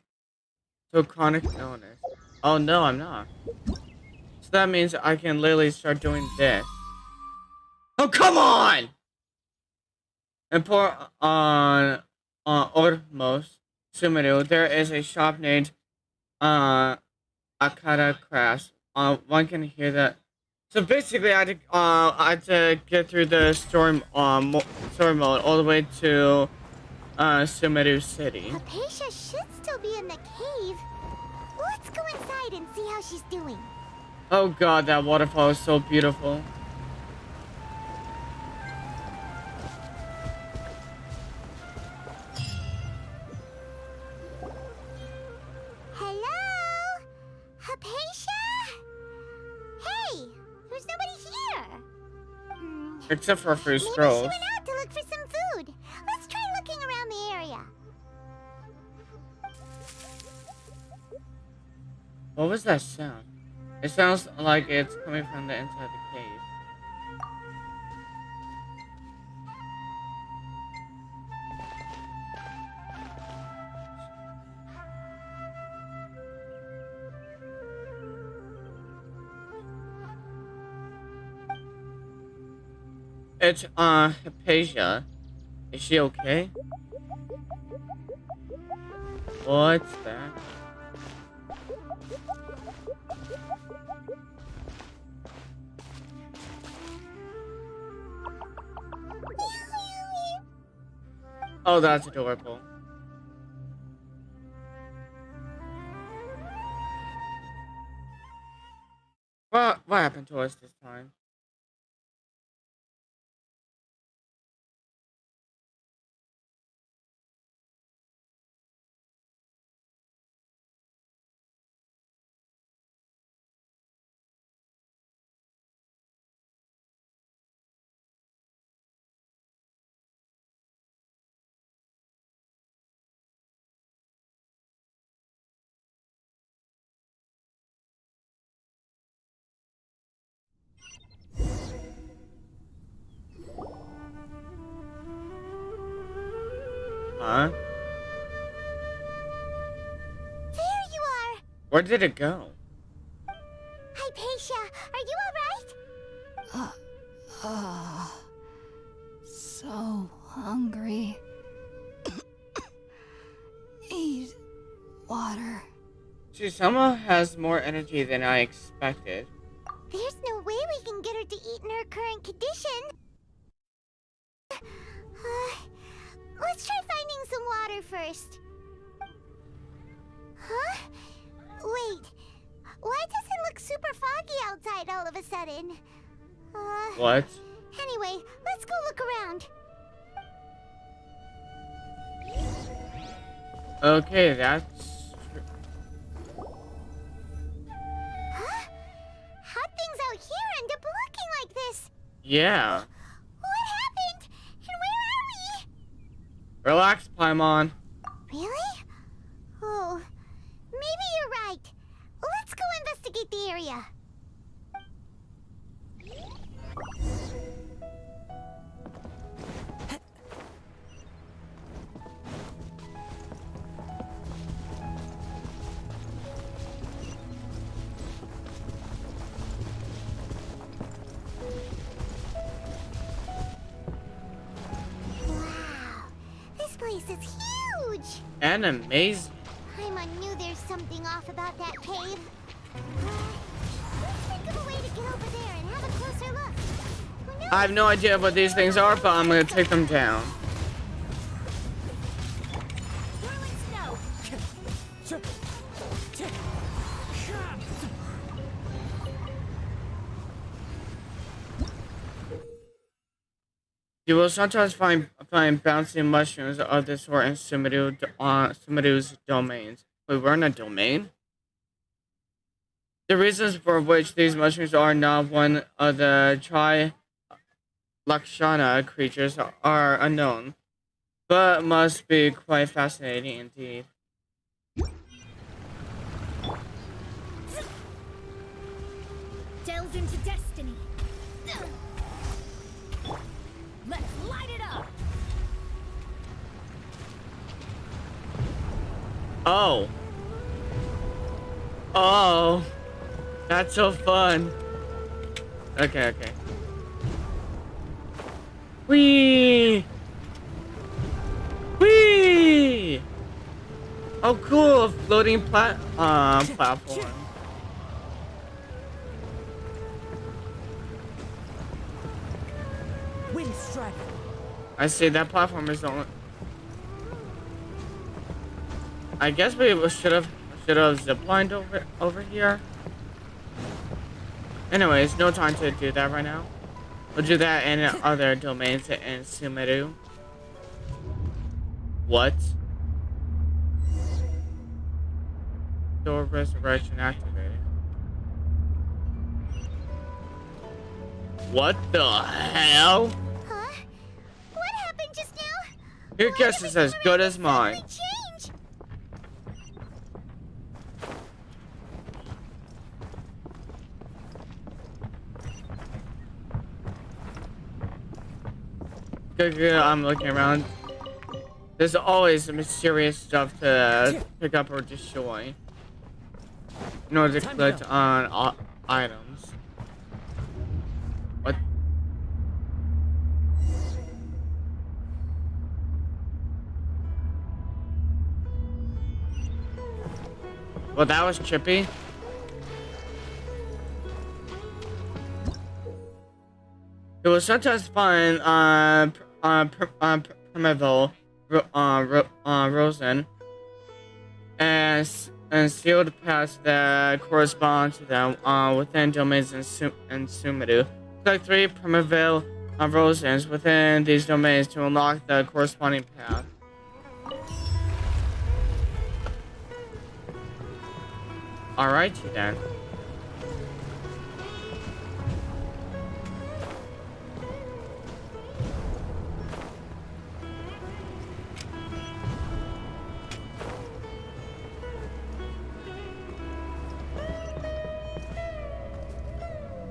So chronic illness. Oh no, I'm not. So that means I can literally start doing this. Oh come on! And pour on Ormos Sumeru, there is a shop named Akata Crafts. One can hear that. So basically, I had to get through the story mode all the way to Sumeru City. Hypatia should still be in the cave. Let's go inside and see how she's doing. Oh god, that waterfall is so beautiful. Hello? Hypatia? Hey, there's nobody here. Except for Maybe Strolls. she went out to look for some food. Let's try looking around the area. What was that sound? It sounds like it's coming from the inside the cave. It's Hypatia. Is she okay? What's that? Oh, that's adorable. What happened to us this time? Huh? There you are. Where did it go? Hypatia, are you alright? So hungry. Need water. She somehow has more energy than I expected. There's no way we can get her to eat in her current condition. Let's try finding some water first. Huh? Wait. Why does it look super foggy outside all of a sudden? What? Anyway, let's go look around. Okay, that's... Huh? How'd things out here end up looking like this? Yeah. What happened? And where are we? Relax, Paimon. Really? Oh, maybe you're right. Let's go investigate the area. Wow, this place is huge. And amazing. Paimon knew there's something off about that cave. Let's think of a way to get over there and have a closer look. I have no idea what these things are, but I'm gonna take them down. You will sometimes find bouncing mushrooms of this sort in Sumeru's domains. Wait, we're in a domain? The reasons for which these mushrooms are not one of the Lakshana creatures are unknown, but must be quite fascinating indeed. Delve into destiny. Let's light it up. Oh. Oh. That's so fun. Okay. Whee! Whee! Oh, cool! Floating platform. Wind strike. I see that platform is only. I guess we should have ziplined over here. Anyways, no time to do that right now. We'll do that in other domains in Sumeru. What? Door resurrection activated. What the hell? Huh? What happened just now? Your guess is as good as mine. Change. Good, I'm looking around. There's always some mysterious stuff to pick up or destroy in order to collect on items. What? Well, that was trippy. You will sometimes find Primeval Rosen and sealed paths that correspond to them within domains in Sumeru. Collect 3 Primeval Rosens within these domains to unlock the corresponding path. Alrighty then.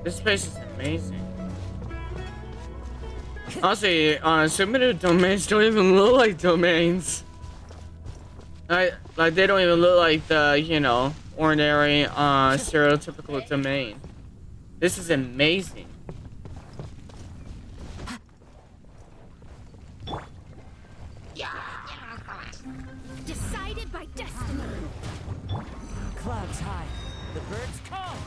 This place is amazing. Honestly, Sumeru domains don't even look like domains. Like they don't even look like the, you know, ordinary, stereotypical domain. This is amazing. Decided by destiny. Clouds high. The birds come.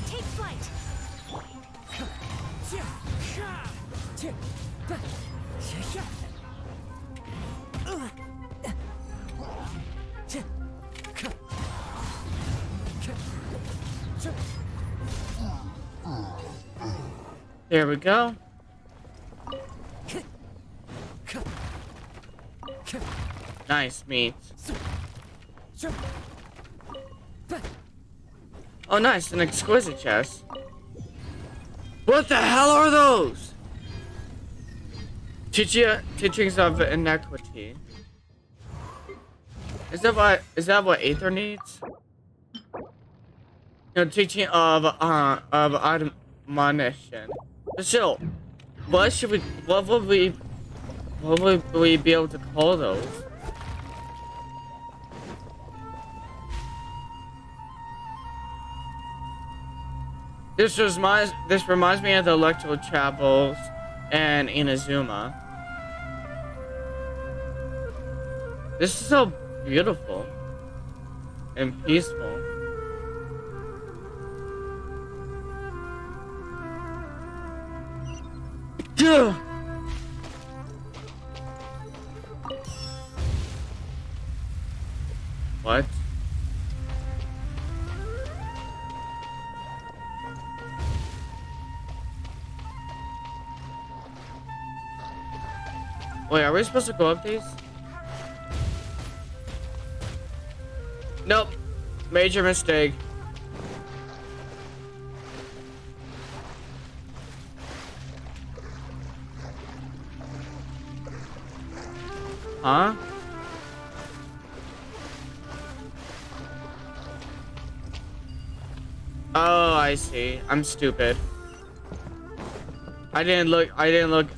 Take flight. There we go. Nice meat. Oh, nice, an exquisite chest. What the hell are those? Teachings of inequity. Is that what Aether needs? No, teaching of admonition. But still, what would we be able to call those? This reminds me of the electrical chapels and Inazuma. This is so beautiful and peaceful. Duh! What? Wait, are we supposed to go up these? Nope. Major mistake. Huh? Oh, I see. I'm stupid. I didn't look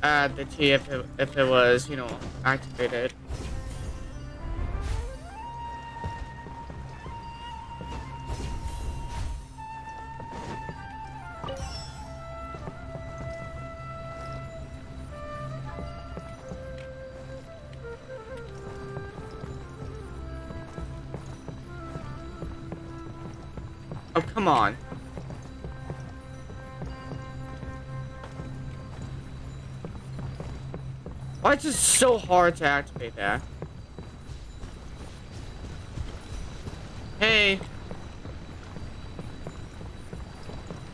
at the T if it was, you know, activated. Oh, come on. Why is it so hard to activate that? Hey.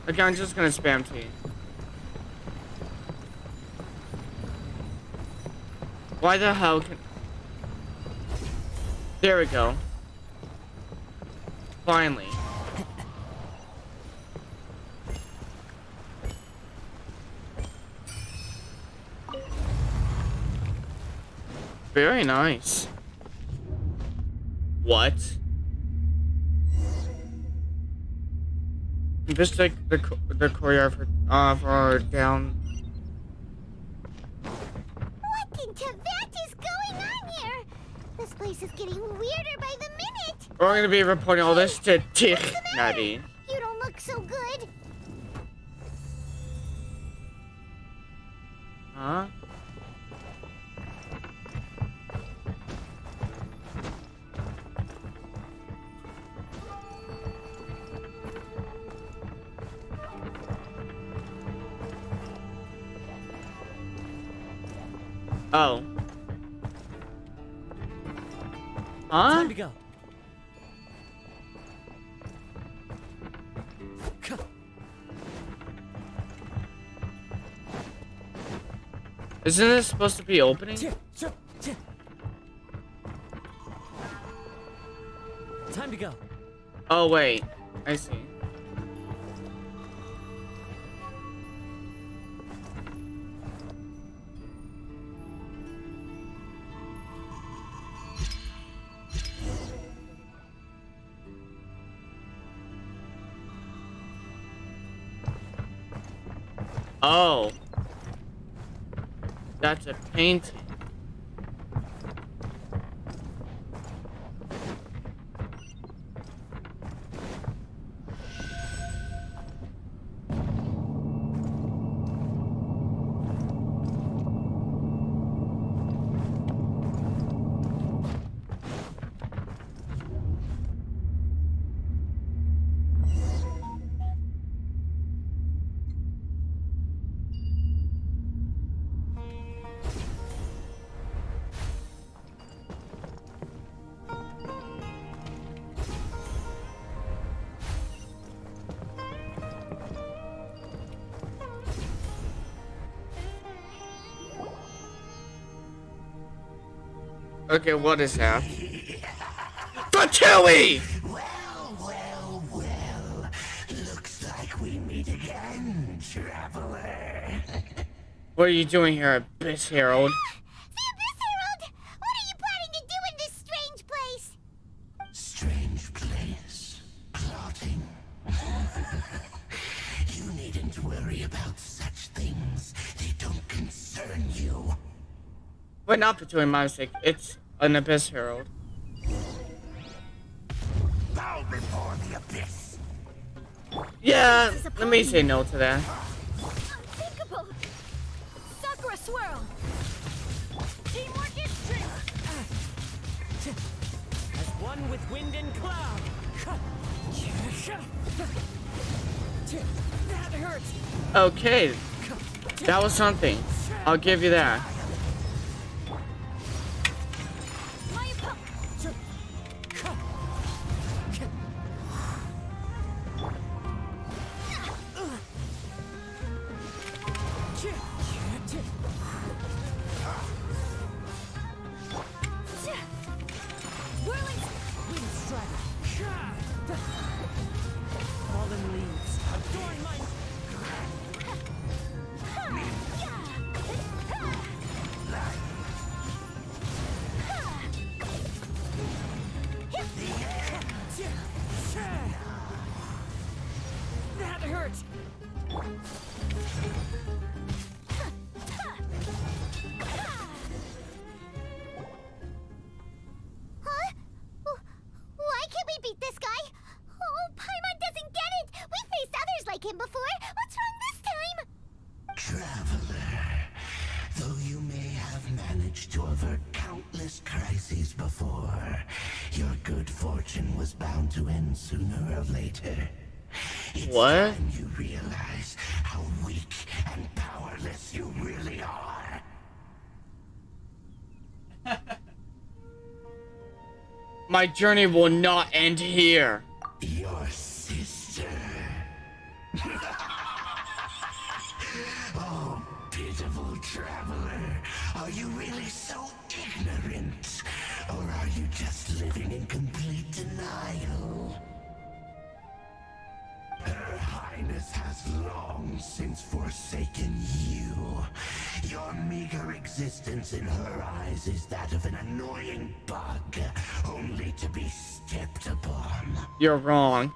Okay, I'm just gonna spam T. Why the hell can... There we go. Finally. Very nice. What? Just like the choreographer for down. What in Tibet is going on here? This place is getting weirder by the minute. We're gonna be reporting all this to Tich, Natty. You don't look so good. Huh? Oh. Huh? Time to go. Isn't this supposed to be opening? Time to go. Oh wait, I see. Oh. That's a painting. Okay, what is that? Fatui! Well. Looks like we meet again, traveler. What are you doing here, Abyss Herald? The Abyss Herald! What are you planning to do in this strange place? Strange place. Plotting. You needn't worry about such things. They don't concern you. But not Fatui, my mistake. It's an Abyss Herald. Bow before the abyss. Yeah, let me say no to that. Unthinkable! Sakura swirl! Teamwork is strength! one with wind and cloud. That hurts. Okay, that was something. I'll give you that. Fallen leaves. Adorn my... That hurts. Huh? Why can't we beat this guy? Oh, Paimon doesn't get it! We faced others like him before! What's wrong this time? Traveler, though you may have managed to avert countless crises before, your good fortune was bound to end sooner or later. It's What? time you realize how weak and powerless you really are. My journey will not end here. Your sister. Oh, pitiful traveler. Are you really so ignorant? Or are you just living in complete denial? Her Highness has long since forsaken you. Your meager existence in her eyes is that of an annoying bug, only to be stepped upon. You're wrong.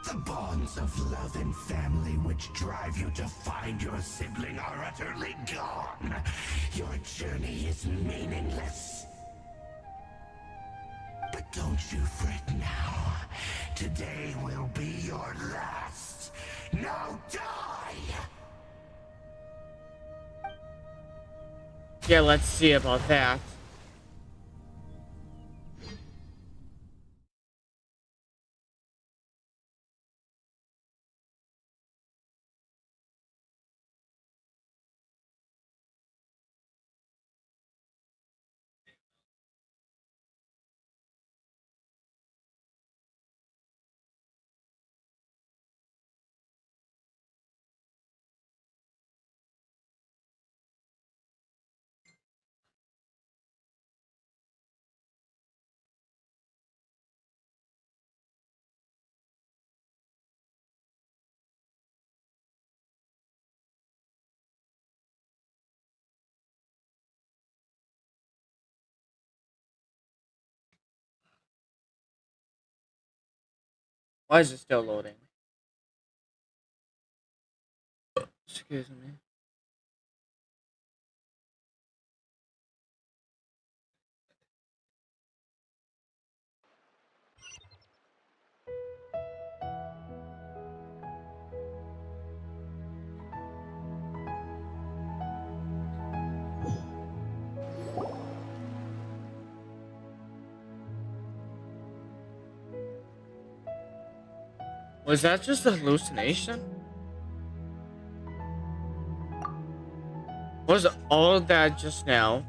The bonds of love and family which drive you to find your sibling are utterly gone. Your journey is meaningless. But don't you fret now. Today will be your last. Now die! Yeah, let's see about that. Why is it still loading? Excuse me. Was that just a hallucination? Was all that just now?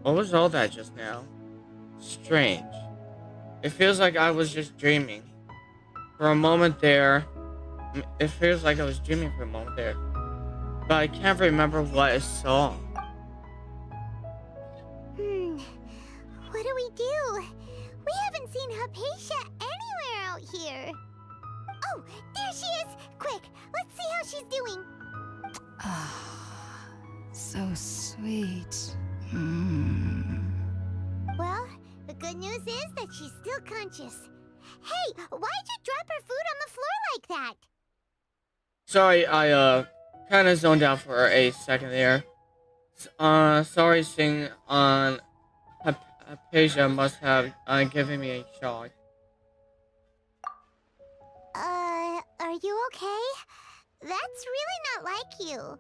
What was all that just now? Strange. It feels like I was just dreaming. For a moment there, it feels like I was dreaming for a moment there. But I can't remember what I saw. What do we do? We haven't seen Hypatia anywhere out here. Oh, there she is! Quick, let's see how she's doing. Ah, so sweet. Well, the good news is that she's still conscious. Hey, why'd you drop her food on the floor like that? Sorry, I kind of zoned out for a second there. Sorry, seeing on Hypatia must have given me a shock. Are you okay? That's really not like you.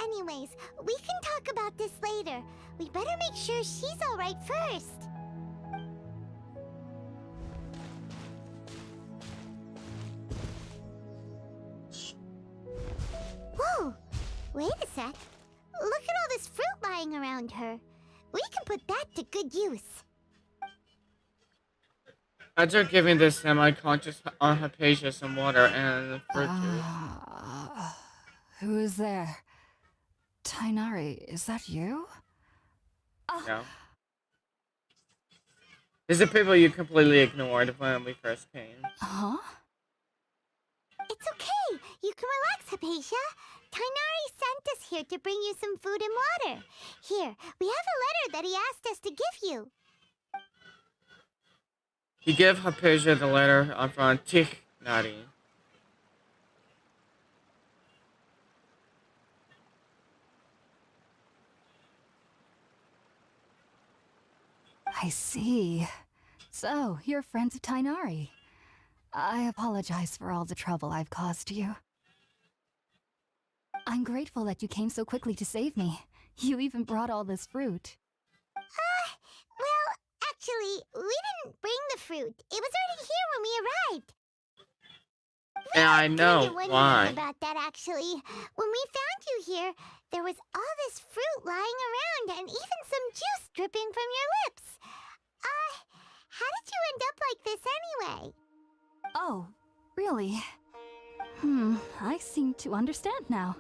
Anyways, we can talk about this later. We better make sure she's alright first. Wait a sec. Look at all this fruit lying around her. We can put that to good use. After giving this semi-conscious Hypatia some water and fruit juice. Who is there? Tainari, is that you? No. These are people you completely ignored when we first came. Huh? It's okay. You can relax, Hypatia. Tainari sent us here to bring you some food and water. Here, we have a letter that he asked us to give you. He gave Hypatia the letter from Tichnari. I see. So, you're friends of Tainari. I apologize for all the trouble I've caused you. I'm grateful that you came so quickly to save me. You even brought all this fruit. Well, actually, we didn't bring the fruit. It was already here when we arrived. And I know why. About that, actually. When we found you here, there was all this fruit lying around and even some juice dripping from your lips. How did you end up like this anyway? Oh, really? I seem to understand now.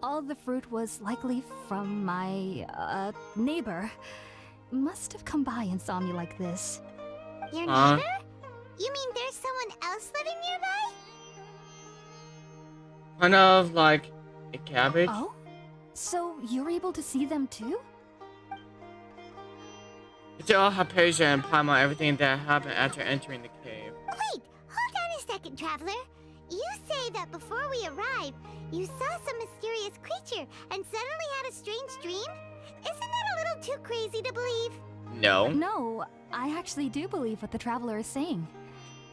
All the fruit was likely from my, neighbor. Must have come by and saw me like this. Your neighbor? You mean there's someone else living nearby? Kind of like a cabbage. Oh? So you're able to see them too? Tell Hypatia and Paimon everything that happened after entering the cave. Wait, hold on a second, Traveler. You say that before we arrived, you saw some mysterious creature and suddenly had a strange dream? Isn't that a little too crazy to believe? No. No, I actually do believe what the Traveler is saying.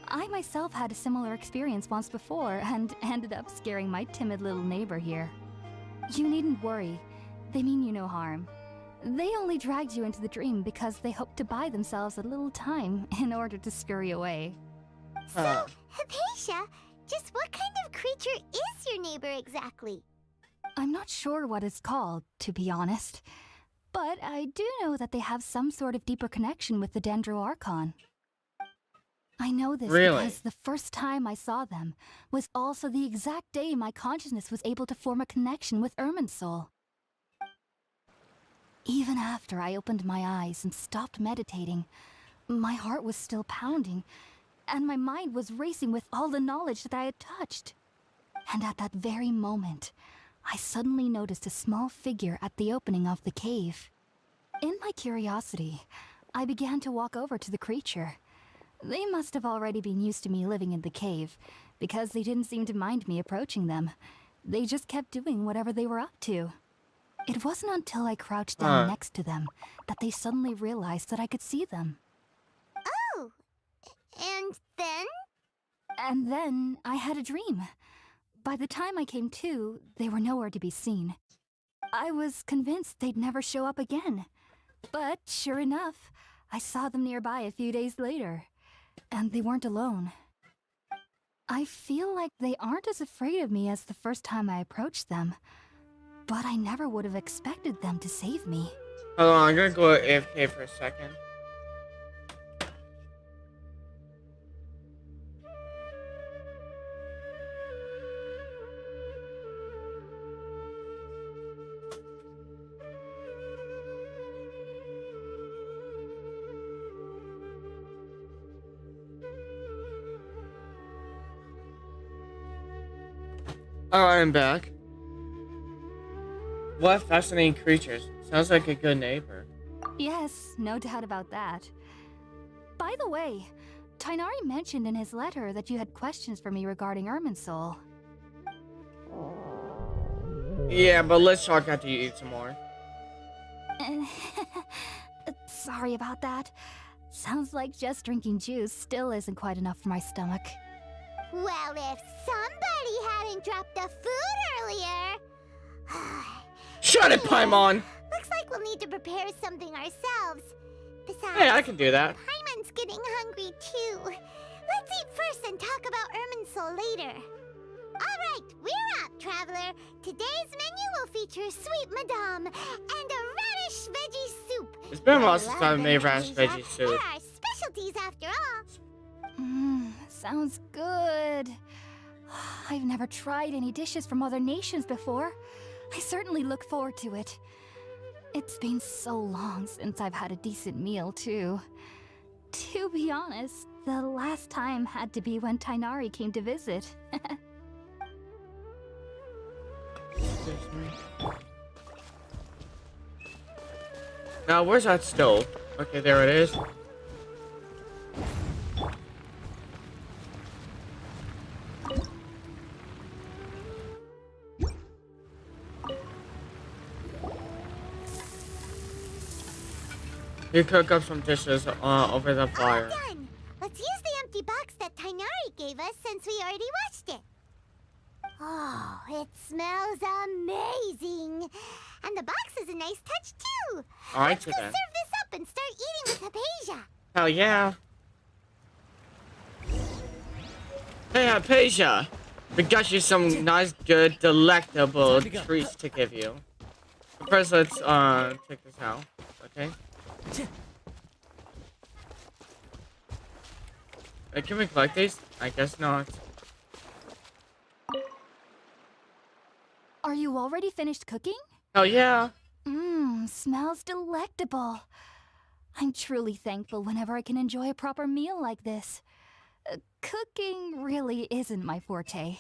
I myself had a similar experience once before and ended up scaring my timid little neighbor here. You needn't worry. They mean you no harm. They only dragged you into the dream because they hoped to buy themselves a little time in order to scurry away. So, Hypatia, just what kind of creature is your neighbor exactly? I'm not sure what it's called, to be honest. But I do know that they have some sort of deeper connection with the Dendro Archon. I know this because the first time I saw them was also the exact day my consciousness was able to form a connection with Irminsul. Even after I opened my eyes and stopped meditating, my heart was still pounding, and my mind was racing with all the knowledge that I had touched. And at that very moment, I suddenly noticed a small figure at the opening of the cave. In my curiosity, I began to walk over to the creature. They must have already been used to me living in the cave, because they didn't seem to mind me approaching them. They just kept doing whatever they were up to. It wasn't until I crouched down next to them that they suddenly realized that I could see them. Oh! And then? And then I had a dream. By the time I came to, they were nowhere to be seen. I was convinced they'd never show up again. But sure enough, I saw them nearby a few days later. And they weren't alone. I feel like they aren't as afraid of me as the first time I approached them. But I never would have expected them to save me. Hold on, I'm gonna go AFK for a second. Alright, I'm back. What fascinating creatures. Sounds like a good neighbor. Yes, no doubt about that. By the way, Tainari mentioned in his letter that you had questions for me regarding Irminsul. Yeah, but let's talk after you eat some more. Sorry about that. Sounds like just drinking juice still isn't quite enough for my stomach. Well, if somebody hadn't dropped the food earlier... Shut it, Paimon! Looks like we'll need to prepare something ourselves. Besides, Hey, I can do that. Paimon's getting hungry too. Let's eat first and talk about Irminsul later. Alright, we're up, Traveler. there. Today's menu will feature sweet madame and a radish veggie soup. It's been a while I since love I've them, made radish Asia. veggie soup. They're our specialties after all. Sounds good. I've never tried any dishes from other nations before. I certainly look forward to it. It's been so long since I've had a decent meal, too. To be honest, the last time had to be when Tainari came to visit. Now, where's that stove? Okay, there it is. You cook up some dishes over the fire. All done. Let's use the empty box that Tainari gave us since we already washed it. Oh, it smells amazing. And the box is a nice touch, too. Alright, Let's go serve this up and start eating with Hypatia. Hell yeah. Hey, Hypatia. We got you some nice, good, delectable treats to give you. But first, let's check this out. Okay. Can we collect these? I guess not. Are you already finished cooking? Oh yeah. Smells delectable. I'm truly thankful whenever I can enjoy a proper meal like this. Cooking really isn't my forte.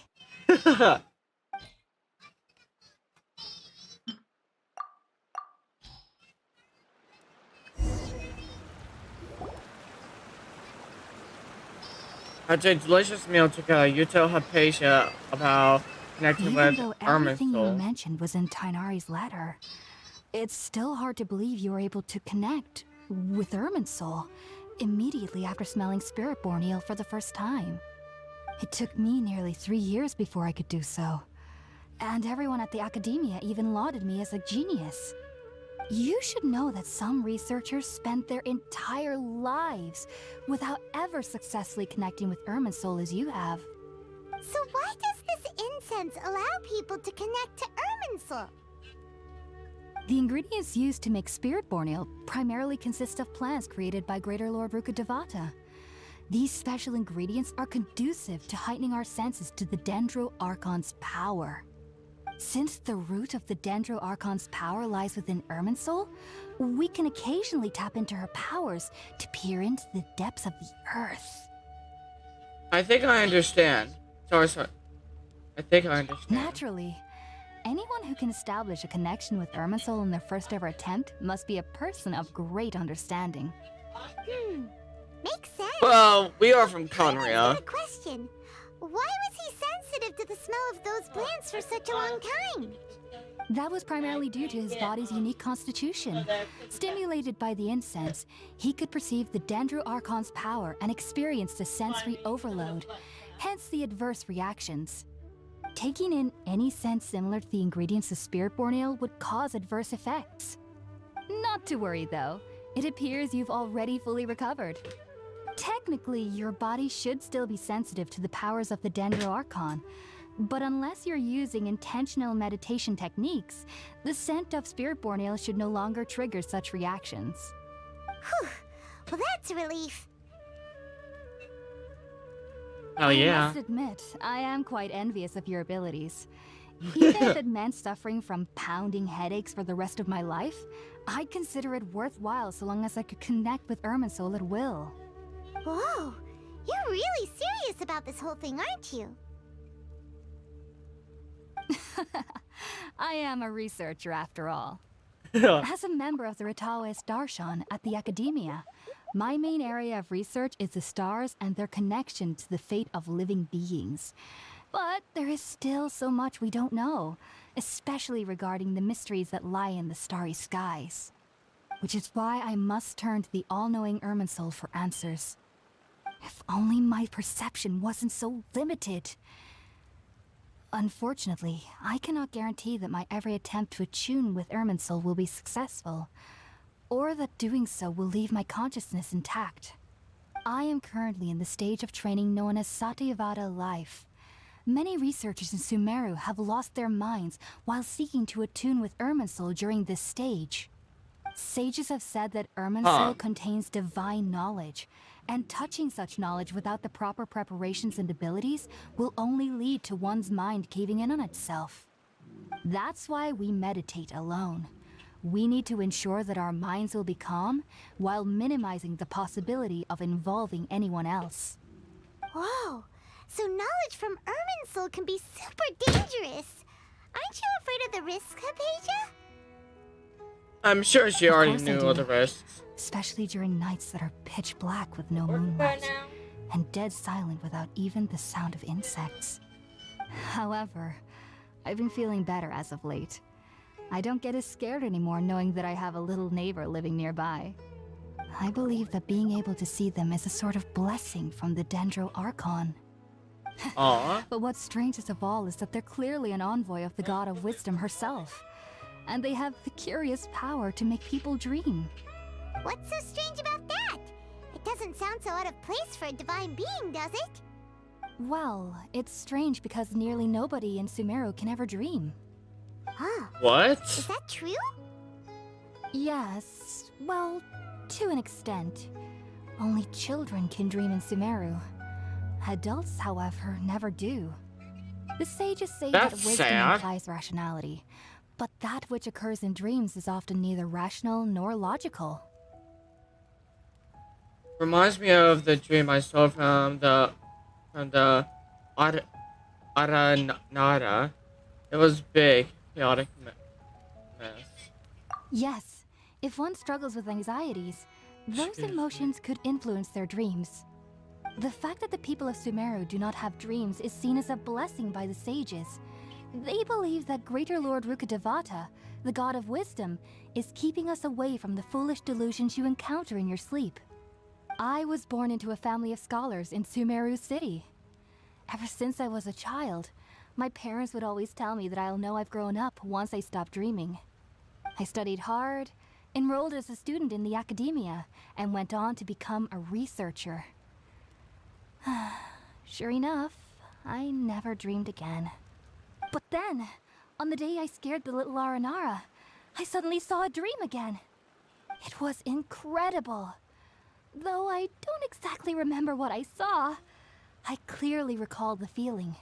After a delicious meal together, you tell Hypatia about connecting Even with though everything you Irminsul. mentioned was in Tainari's letter, it's still hard to believe you were able to connect with Irminsul immediately after smelling Spiritborn eel for the first time. It took me nearly 3 years before I could do so. And everyone at the academia even lauded me as a genius. You should know that some researchers spent their entire lives without ever successfully connecting with Irminsul as you have. So why does this incense allow people to connect to Irminsul? The ingredients used to make Spiritborn ale primarily consist of plants created by Greater Lord Rukkhadevata. These special ingredients are conducive to heightening our senses to the Dendro Archon's power. Since the root of the Dendro Archon's power lies within Irminsul, we can occasionally tap into her powers to peer into the depths of the earth. I think I understand. Sorry. I think I understand. Naturally, anyone who can establish a connection with Irminsul in their first ever attempt must be a person of great understanding. Makes sense. Well, we are from I've Conria. got a question. Why was he sensitive to the smell of those plants for such a long time? That was primarily due to his body's unique constitution. Stimulated by the incense, he could perceive the Dendro Archon's power and experienced a sensory overload, hence the adverse reactions. Taking in any scent similar to the ingredients of Spiritborn ale would cause adverse effects. Not to worry though, it appears you've already fully recovered. Technically, your body should still be sensitive to the powers of the Dendro Archon, but unless you're using intentional meditation techniques, the scent of Spiritborn ale should no longer trigger such reactions. Whew. Well, that's a relief. Oh I yeah. must admit, I am quite envious of your abilities. Even if it meant suffering from pounding headaches for the rest of my life, I'd consider it worthwhile so long as I could connect with Irminsul at will. Whoa, you're really serious about this whole thing, aren't you? I am a researcher after all. As a member of the Ritawes Darshan at the Academia, my main area of research is the stars and their connection to the fate of living beings. But there is still so much we don't know, especially regarding the mysteries that lie in the starry skies. Which is why I must turn to the all-knowing Irminsul for answers. If only my perception wasn't so limited. Unfortunately, I cannot guarantee that my every attempt to attune with Irminsul will be successful, or that doing so will leave my consciousness intact. I am currently in the stage of training known as Satyavada life, Many researchers in Sumeru have lost their minds while seeking to attune with Irminsul during this stage. Sages have said that Irminsul contains divine knowledge, and touching such knowledge without the proper preparations and abilities will only lead to one's mind caving in on itself. That's why we meditate alone. We need to ensure that our minds will be calm while minimizing the possibility of involving anyone else. Whoa! So knowledge from Irminsul can be super dangerous. Aren't you afraid of the risks, Hypatia? I'm sure she Of already course I knew do. all the risks. Especially during nights that are pitch black with no moonlight, and dead silent without even the sound of insects. However, I've been feeling better as of late. I don't get as scared anymore knowing that I have a little neighbor living nearby. I believe that being able to see them is a sort of blessing from the Dendro Archon. Aw. But what's strangest of all is that they're clearly an envoy of the God of Wisdom herself. And they have the curious power to make people dream. What's so strange about that? It doesn't sound so out of place for a divine being, does it? Well, it's strange because nearly nobody in Sumeru can ever dream. Huh. What? Is that true? Yes, well, to an extent. Only children can dream in Sumeru. Adults, however, never do. The sages say that That's wisdom sad. implies rationality, but that which occurs in dreams is often neither rational nor logical. Reminds me of the dream I saw from the Aranara. It was big, chaotic mess. Yes, if one struggles with anxieties, those emotions could influence their dreams. The fact that the people of Sumeru do not have dreams is seen as a blessing by the sages. They believe that Greater Lord Rukkhadevata, the god of wisdom, is keeping us away from the foolish delusions you encounter in your sleep. I was born into a family of scholars in Sumeru City. Ever since I was a child, my parents would always tell me that I'll know I've grown up once I stop dreaming. I studied hard, enrolled as a student in the academia, and went on to become a researcher. Sure enough, I never dreamed again. But then, on the day I scared the little Aranara, I suddenly saw a dream again. It was incredible. Though I don't exactly remember what I saw, I clearly recall the feeling.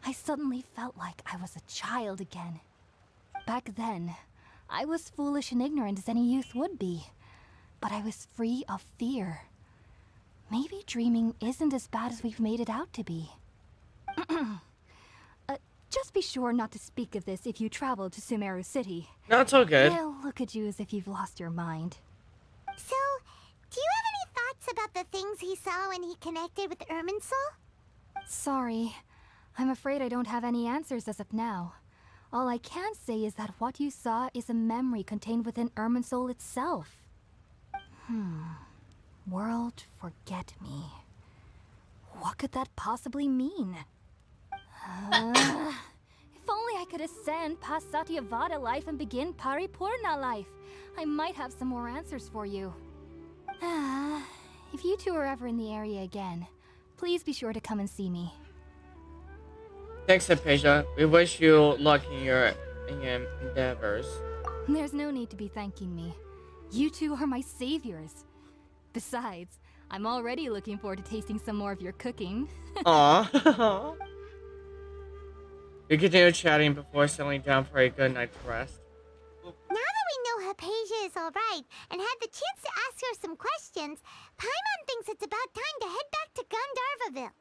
I suddenly felt like I was a child again. Back then, I was foolish and ignorant as any youth would be, but I was free of fear. Maybe dreaming isn't as bad as we've made it out to be. Just be sure not to speak of this if you travel to Sumeru City. No, it's all good. They'll look at you as if you've lost your mind. So, do you have any thoughts about the things he saw when he connected with Irminsul? Sorry. I'm afraid I don't have any answers as of now. All I can say is that what you saw is a memory contained within Irminsul itself. World forget me. What could that possibly mean? If only I could ascend past Satyavada life and begin Paripurna life. I might have some more answers for you. If you two are ever in the area again, please be sure to come and see me. Thanks, Hypatia. We wish you luck in your endeavors. There's no need to be thanking me. You two are my saviors. Besides, I'm already looking forward to tasting some more of your cooking. Aww. We continue chatting before settling down for a good night's rest. Now that we know Hypatia is alright and had the chance to ask her some questions, Paimon thinks it's about time to head back to Gandharvaville.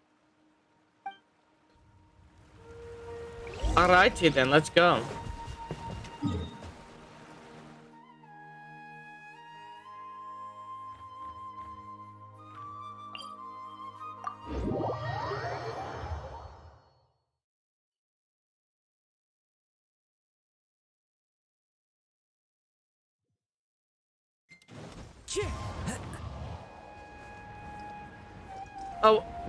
Alrighty then, let's go.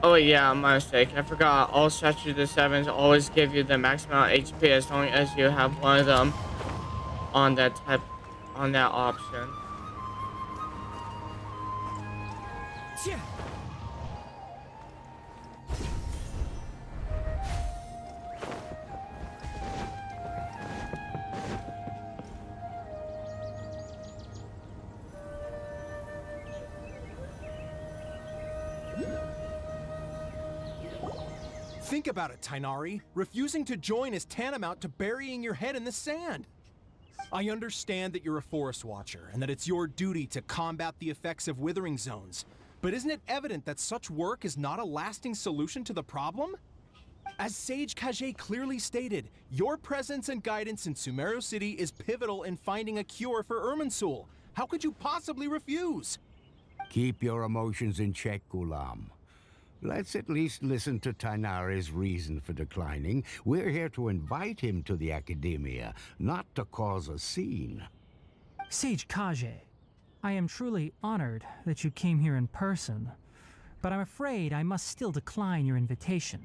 Oh yeah, my mistake. I forgot. All statues of the sevens always give you the maximum HP as long as you have one of them on that option. Think about it, Tainari. Refusing to join is tantamount to burying your head in the sand. I understand that you're a forest watcher and that it's your duty to combat the effects of withering zones. But isn't it evident that such work is not a lasting solution to the problem? As Sage Kage clearly stated, your presence and guidance in Sumeru City is pivotal in finding a cure for Irminsul. How could you possibly refuse? Keep your emotions in check, Gulam. Let's at least listen to Tainari's reason for declining. We're here to invite him to the Academia, not to cause a scene. Sage Kage, I am truly honored that you came here in person, but I'm afraid I must still decline your invitation.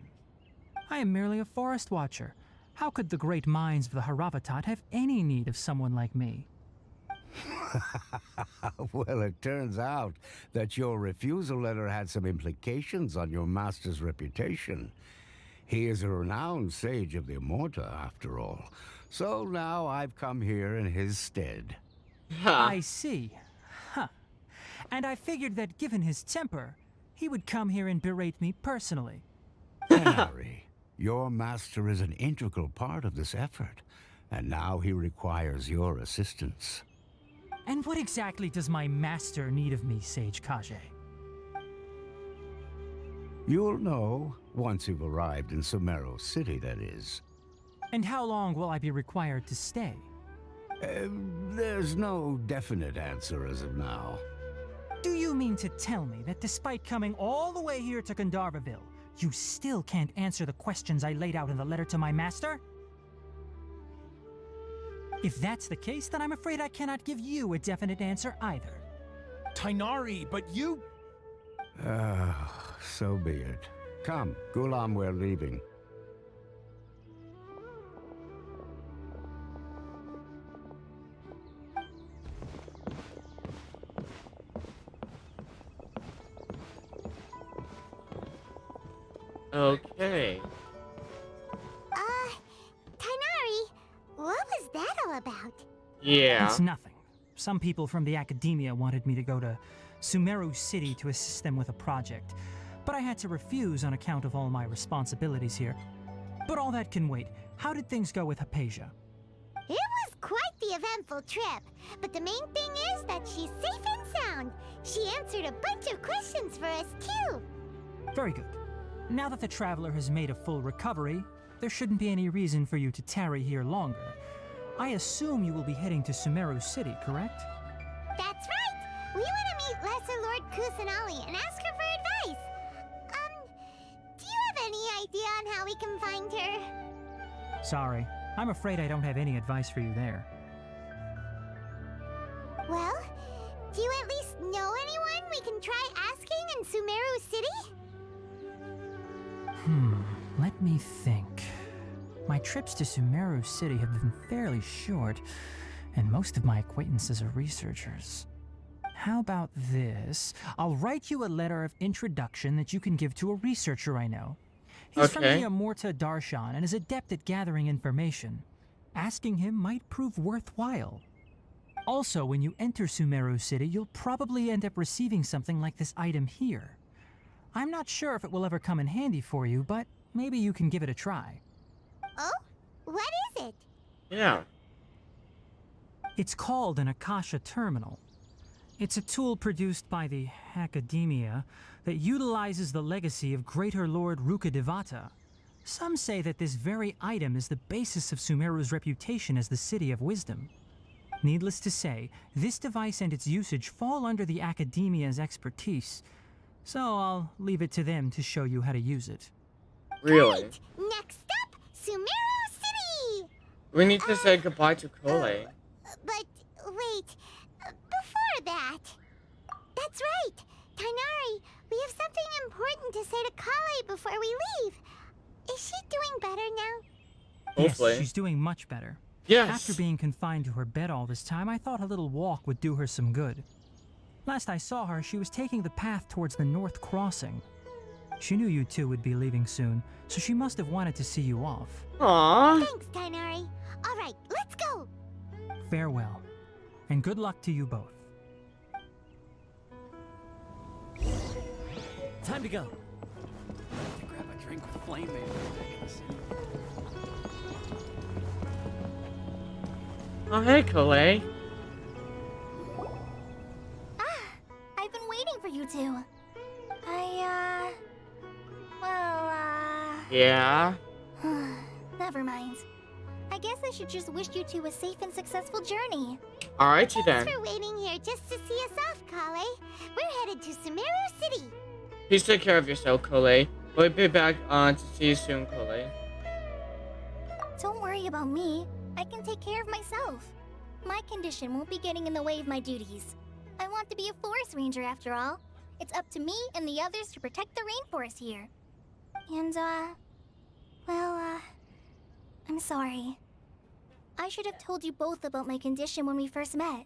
I am merely a forest watcher. How could the great minds of the Haravatat have any need of someone like me? Well, it turns out that your refusal letter had some implications on your master's reputation. He is a renowned sage of the Immorta, after all. So now I've come here in his stead. I see. Huh. And I figured that given his temper, he would come here and berate me personally. Harry, your master is an integral part of this effort, and now he requires your assistance. And what exactly does my master need of me, Sage Kage? You'll know once you've arrived in Sumeru City, that is. And how long will I be required to stay? There's no definite answer as of now. Do you mean to tell me that despite coming all the way here to Gandharvaville, you still can't answer the questions I laid out in the letter to my master? If that's the case, then I'm afraid I cannot give you a definite answer either. Tainari, but you... So be it. Come, Gulam, we're leaving. Okay. Tainari, what was that all about? Yeah. It's nothing. Some people from the Academia wanted me to go to Sumeru City to assist them with a project, but I had to refuse on account of all my responsibilities here. But all that can wait. How did things go with Hypatia? It was quite the eventful trip, but the main thing is that she's safe and sound. She answered a bunch of questions for us, too. Very good. Now that the traveler has made a full recovery, there shouldn't be any reason for you to tarry here longer. I assume you will be heading to Sumeru City, correct? That's right! We want to meet Lesser Lord Kusanali and ask her for advice. Do you have any idea on how we can find her? Sorry, I'm afraid I don't have any advice for you there. Well, do you at least know anyone we can try asking in Sumeru City? Let me think. My trips to Sumeru City have been fairly short, and most of my acquaintances are researchers. How about this? I'll write you a letter of introduction that you can give to a researcher I know. He's from the Immorta Darshan and is adept at gathering information. Asking him might prove worthwhile. Also, when you enter Sumeru City, you'll probably end up receiving something like this item here. I'm not sure if it will ever come in handy for you, but maybe you can give it a try. Oh? What is it? Yeah. It's called an Akasha Terminal. It's a tool produced by the Academia that utilizes the legacy of Greater Lord Rukkhadevata. Some say that this very item is the basis of Sumeru's reputation as the City of Wisdom. Needless to say, this device and its usage fall under the Academia's expertise, so I'll leave it to them to show you how to use it. Really? Great. Next up, Sumeru City! We need to say goodbye to Kole. But wait, before that... That's right! Tainari, we have something important to say to Kale before we leave. Is she doing better now? Hopefully. Yes, she's doing much better. Yes. After being confined to her bed all this time, I thought a little walk would do her some good. Last I saw her, she was taking the path towards the North Crossing. She knew you two would be leaving soon, so she must have wanted to see you off. Aww. Thanks, Tainari. All right, let's go. Farewell, and good luck to you both. Time to go. I have to grab a drink with playmate. Oh, hey, Colette. I've been waiting for you two. Yeah? Never mind. I guess I should just wish you two a safe and successful journey. Alrighty then. Thanks for waiting here just to see us off, Kale. We're headed to Sumeru City. Please take care of yourself, Colette. We'll be back on to see you soon, Colette. Don't worry about me. I can take care of myself. My condition won't be getting in the way of my duties. I want to be a forest ranger after all. It's up to me and the others to protect the rainforest here. And, I'm sorry. I should have told you both about my condition when we first met.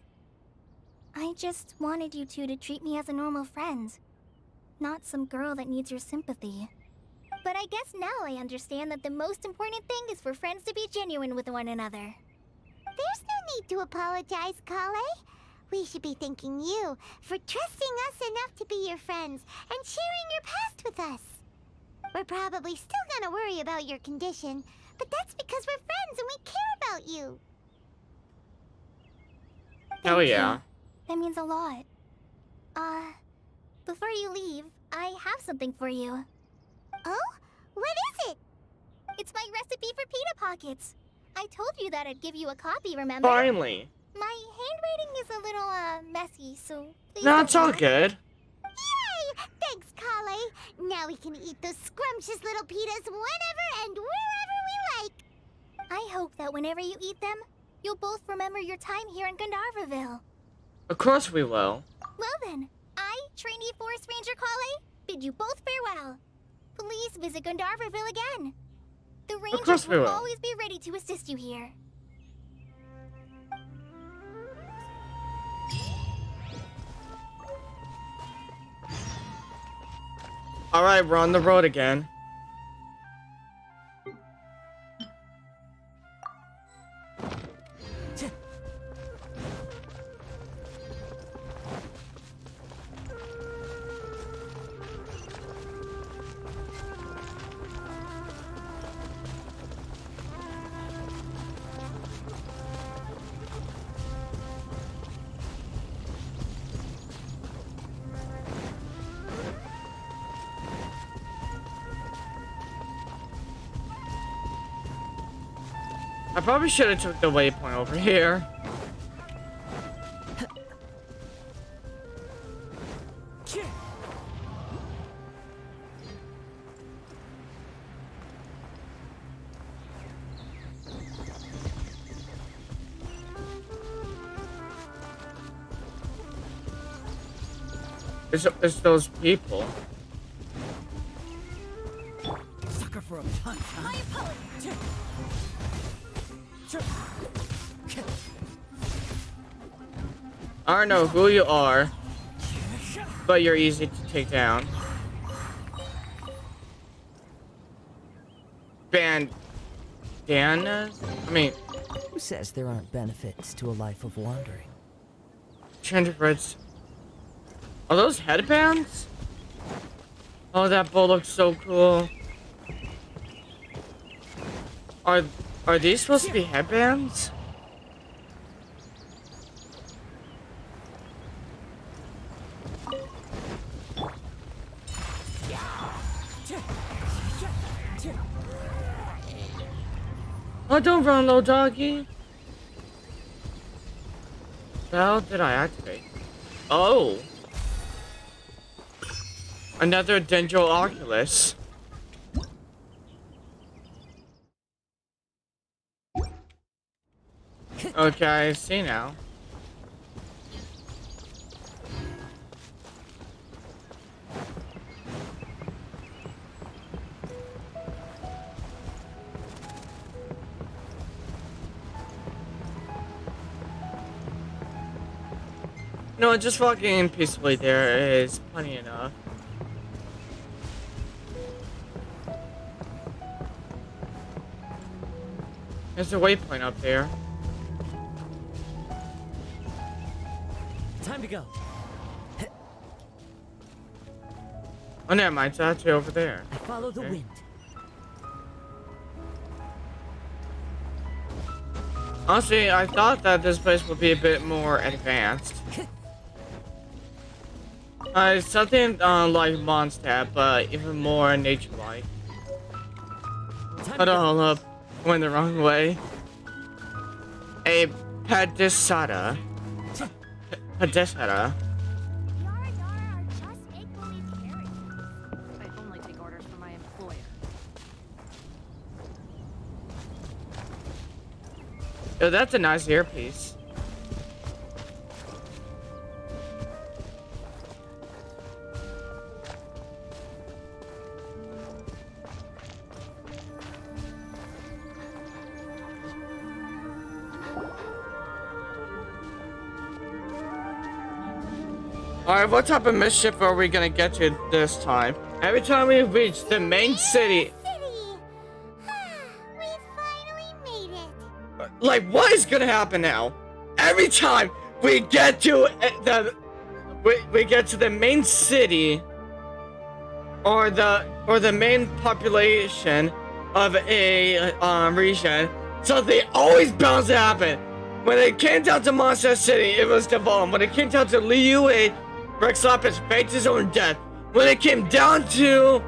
I just wanted you two to treat me as a normal friend, not some girl that needs your sympathy. But I guess now I understand that the most important thing is for friends to be genuine with one another. There's no need to apologize, Kale. We should be thanking you for trusting us enough to be your friends and sharing your past with us. We're probably still gonna worry about your condition, but that's because we're friends and we care about you. Hell yeah. That means a lot. Before you leave, I have something for you. Oh? What is it? It's my recipe for pita pockets. I told you that I'd give you a copy, remember? Finally. My handwriting is a little, messy, so please No, don't it's all mind. good. Yay! Thanks, Kale. Now we can eat those scrumptious little pitas whenever and wherever we like. I hope that whenever you eat them, you'll both remember your time here in Gandharvaville. Of course we will. Well then, I, trainee Forest Ranger Kale, bid you both farewell. Please visit Gandharvaville again. The course Rangers we will will. always be ready to assist you here. Alright, we're on the road again. I probably should have took the waypoint over here. It's those people. Sucker for a punch, huh? My apologies. I don't know who you are, but you're easy to take down. Bandanas? I mean, Who says there aren't benefits to a life of wandering? gingerbreads. Are those headbands? Oh, that bow looks so cool. Are these supposed to be headbands? Oh, don't run, little doggy. The hell did I activate? Oh. Another Dendro Oculus. Okay, I see now. No, just walking peacefully there is plenty enough. There's a waypoint up there. Time to go. Oh, never mind. It's actually over there. I follow the Okay. wind. Honestly, I thought that this place would be a bit more advanced. Something like Mondstadt, but even more nature-like. Hold up. Went the wrong way. A Padisada. Padisada. I only take orders from my employer. Oh, that's a nice earpiece. Alright, what type of mischief are we gonna get to this time? Every time we reach the main city. We finally made it. Like, what is gonna happen now? Every time we get to we get to the main city or the main population of a region, something always bound to happen. When it came down to Monster City, it was Devon. When it came down to Liyue, Rex Lapis faked his own death. When it came down to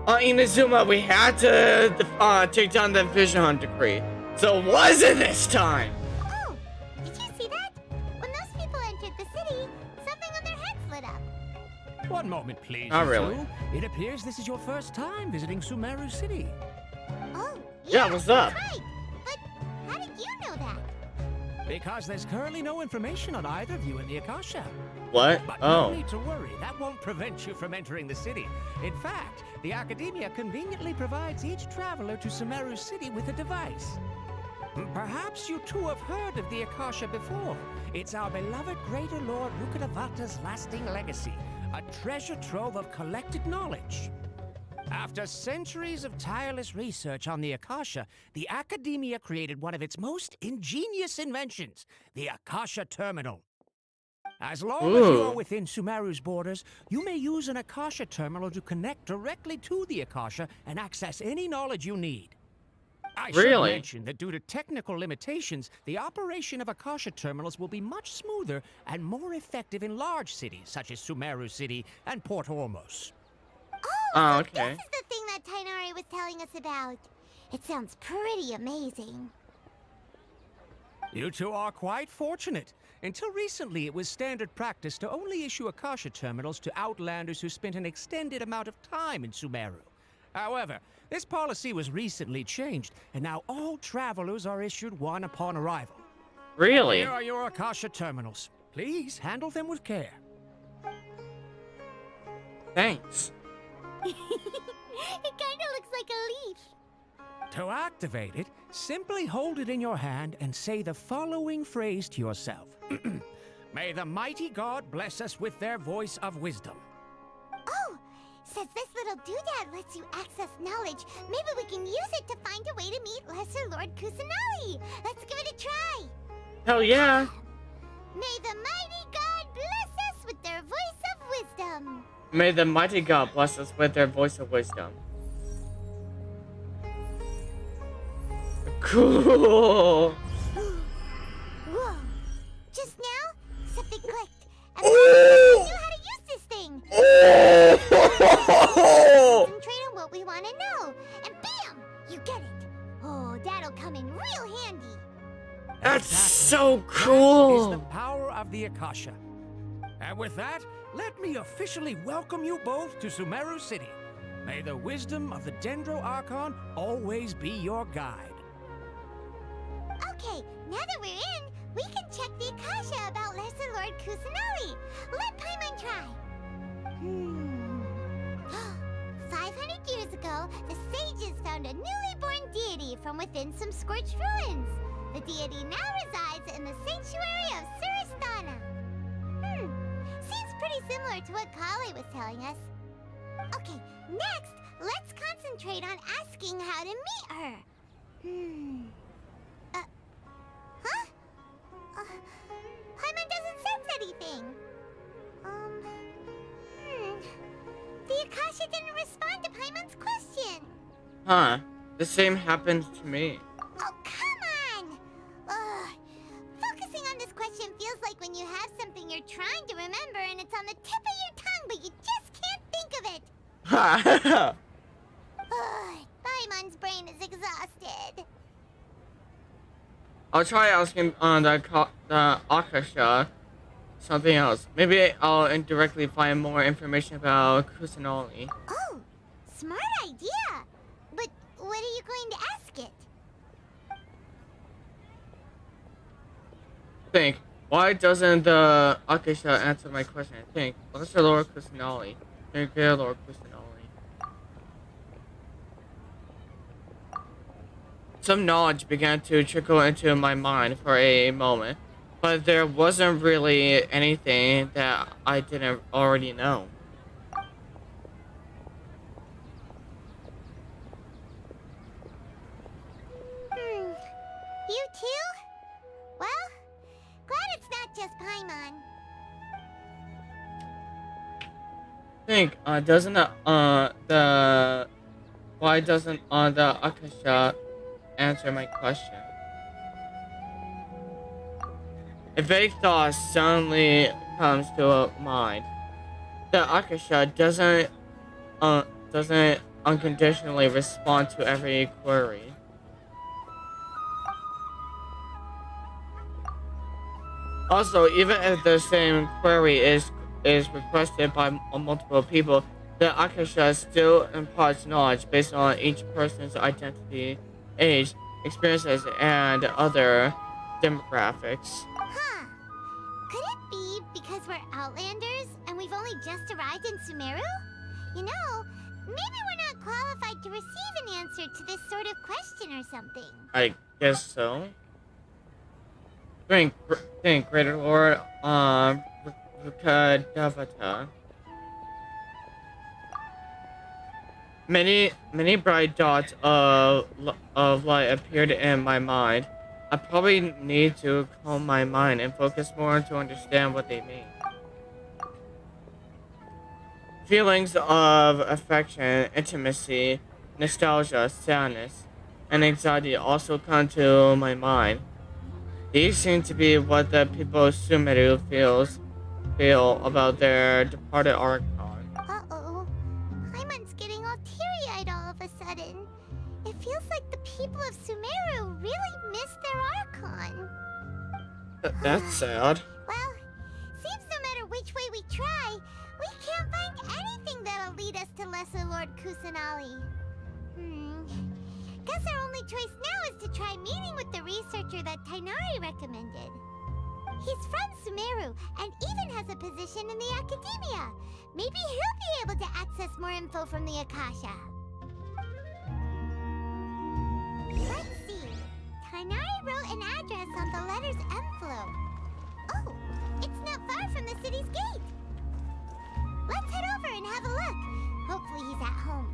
Inazuma, we had to take down the Vision Hunt decree. So was it this time? Oh, did you see that? When those people entered the city, something on their heads lit up. One moment, please. Not you really. two. It appears this is your first time visiting Sumeru City. Oh, Yeah, what's up? Right. But how did you know that? Because there's currently no information on either of you in the Akasha. What? But Oh. no need to worry, that won't prevent you from entering the city. In fact, the Academia conveniently provides each traveler to Sumeru City with a device. Perhaps you two have heard of the Akasha before. It's our beloved Greater Lord Rukkhadevata's lasting legacy, a treasure trove of collected knowledge. After centuries of tireless research on the Akasha, the Academia created one of its most ingenious inventions, the Akasha Terminal. As long as you are within Sumeru's borders, you may use an Akasha Terminal to connect directly to the Akasha and access any knowledge you need. I should Really? mention that due to technical limitations, the operation of Akasha Terminals will be much smoother and more effective in large cities such as Sumeru City and Port Ormos. Oh, okay. This is the thing that Tainari was telling us about. It sounds pretty amazing. You two are quite fortunate. Until recently, it was standard practice to only issue Akasha terminals to outlanders who spent an extended amount of time in Sumeru. However, this policy was recently changed, and now all travelers are issued one upon arrival. Really? Here are your Akasha terminals. Please handle them with care. Thanks. It kinda looks like a leaf. To activate it, simply hold it in your hand and say the following phrase to yourself. May the mighty God bless us with their voice of wisdom. Oh, since this little doodad lets you access knowledge, maybe we can use it to find a way to meet Lesser Lord Kusanagi. Let's give it a try. Hell yeah. May the mighty God bless us with their voice of wisdom. May the mighty God bless us with their voice of wisdom. Cool. Whoa. Just now, something clicked. And I knew how to use this thing. Concentrate on what we want to know. And bam! You get it. Oh, that'll come in real handy. That's so That cool. is the power of the Akasha. And with that, let me officially welcome you both to Sumeru City. May the wisdom of the Dendro Archon always be your guide. Okay, now that we're in, we can check the Akasha about Lesser Lord Kusanagi. Let Paimon try. 500 years ago, the sages found a newly born deity from within some scorched ruins. The deity now resides in the sanctuary of Suristana. Seems pretty similar to what Kali was telling us. Okay, next, let's concentrate on asking how to meet her. Paimon doesn't sense anything. The Akasha didn't respond to Paimon's question. Huh. The same happened to me. Oh, come on! Ugh, Paimon's brain is exhausted. I'll try asking the Akasha something else. Maybe I'll indirectly find more information about Kusanoli. Oh, smart idea. But what are you going to ask it? Think, why doesn't the Akasha answer my question? Think, what's the Lord Kusanoli? Think, Lord Kusanoli. Some knowledge began to trickle into my mind for a moment, but there wasn't really anything that I didn't already know. You too? Well, glad it's not just Paimon. Think, doesn't why doesn't the Akasha answer my question? A vague thought suddenly comes to mind. The Akasha doesn't unconditionally respond to every query. Also, even if the same query is requested by multiple people, the Akasha still imparts knowledge based on each person's identity, age, experiences, and other demographics. Huh. Could it be because we're Outlanders and we've only just arrived in Sumeru? You know, maybe we're not qualified to receive an answer to this sort of question or something. I guess so. Think, Greater Lord, Rukadavata. Many bright dots of light appeared in my mind. I probably need to calm my mind and focus more to understand what they mean. Feelings of affection, intimacy, nostalgia, sadness, and anxiety also come to my mind. These seem to be what the people of Sumeru feel about their departed Archon. Uh-oh. Paimon's getting all teary-eyed all of a sudden. It feels like the people of Sumeru really miss their Archon. That's sad. Well, seems no matter which way we try, we can't find anything that'll lead us to Lesser Lord Kusanali. Guess our only choice now is to try meeting with the researcher that Tainari recommended. He's from Sumeru and even has a position in the Academia. Maybe he'll be able to access more info from the Akasha. Let's see. Tainari wrote an address on the letter's envelope. Oh, it's not far from the city's gate. Let's head over and have a look. Hopefully he's at home.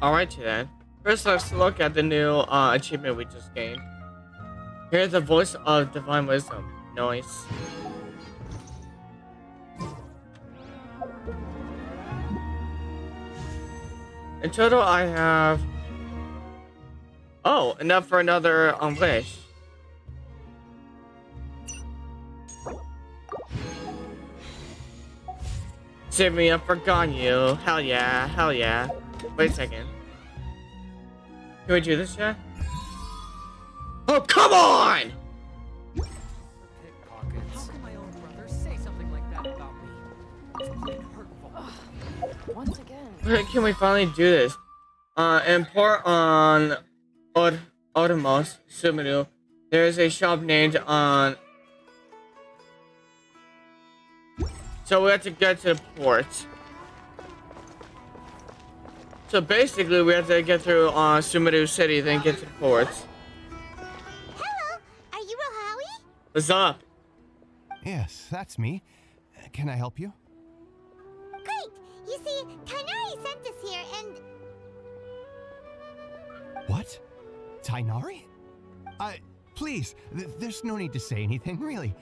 Alright then. First, let's look at the new achievement we just gained. Here's the voice of divine wisdom. Nice. In total, I have... Oh, enough for another wish. Save me, I've forgotten you. Hell yeah, hell yeah. Wait a second. Can we do this yet? Oh, come on! How can my own brother say something like that about me? It's hurtful. Once again. Can we finally do this? In port on Otomos, Sumeru, there is a shop named on... So we have to get to the port. So basically, we have to get through Sumeru City, then get to the port. Hello, are you Rohawi? What's up? Yes, that's me. Can I help you? Great! You see, Tainari sent us here and... What? Tainari? Please, there's no need to say anything, really.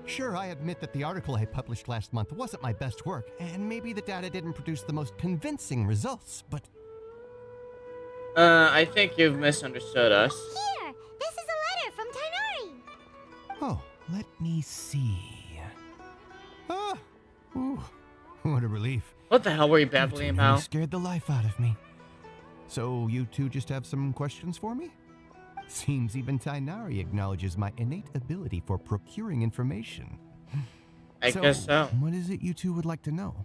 Sure, I admit that the article I published last month wasn't my best work, and maybe the data didn't produce the most convincing results, but... I think you've misunderstood us. Here! This is a letter from Tainari! Oh, let me see... Ah! Ooh, What a relief. What the hell were you You babbling two about? nearly scared the life out of me. So you two just have some questions for me? Seems even Tainari acknowledges my innate ability for procuring information. I guess so. What is it you two would like to know?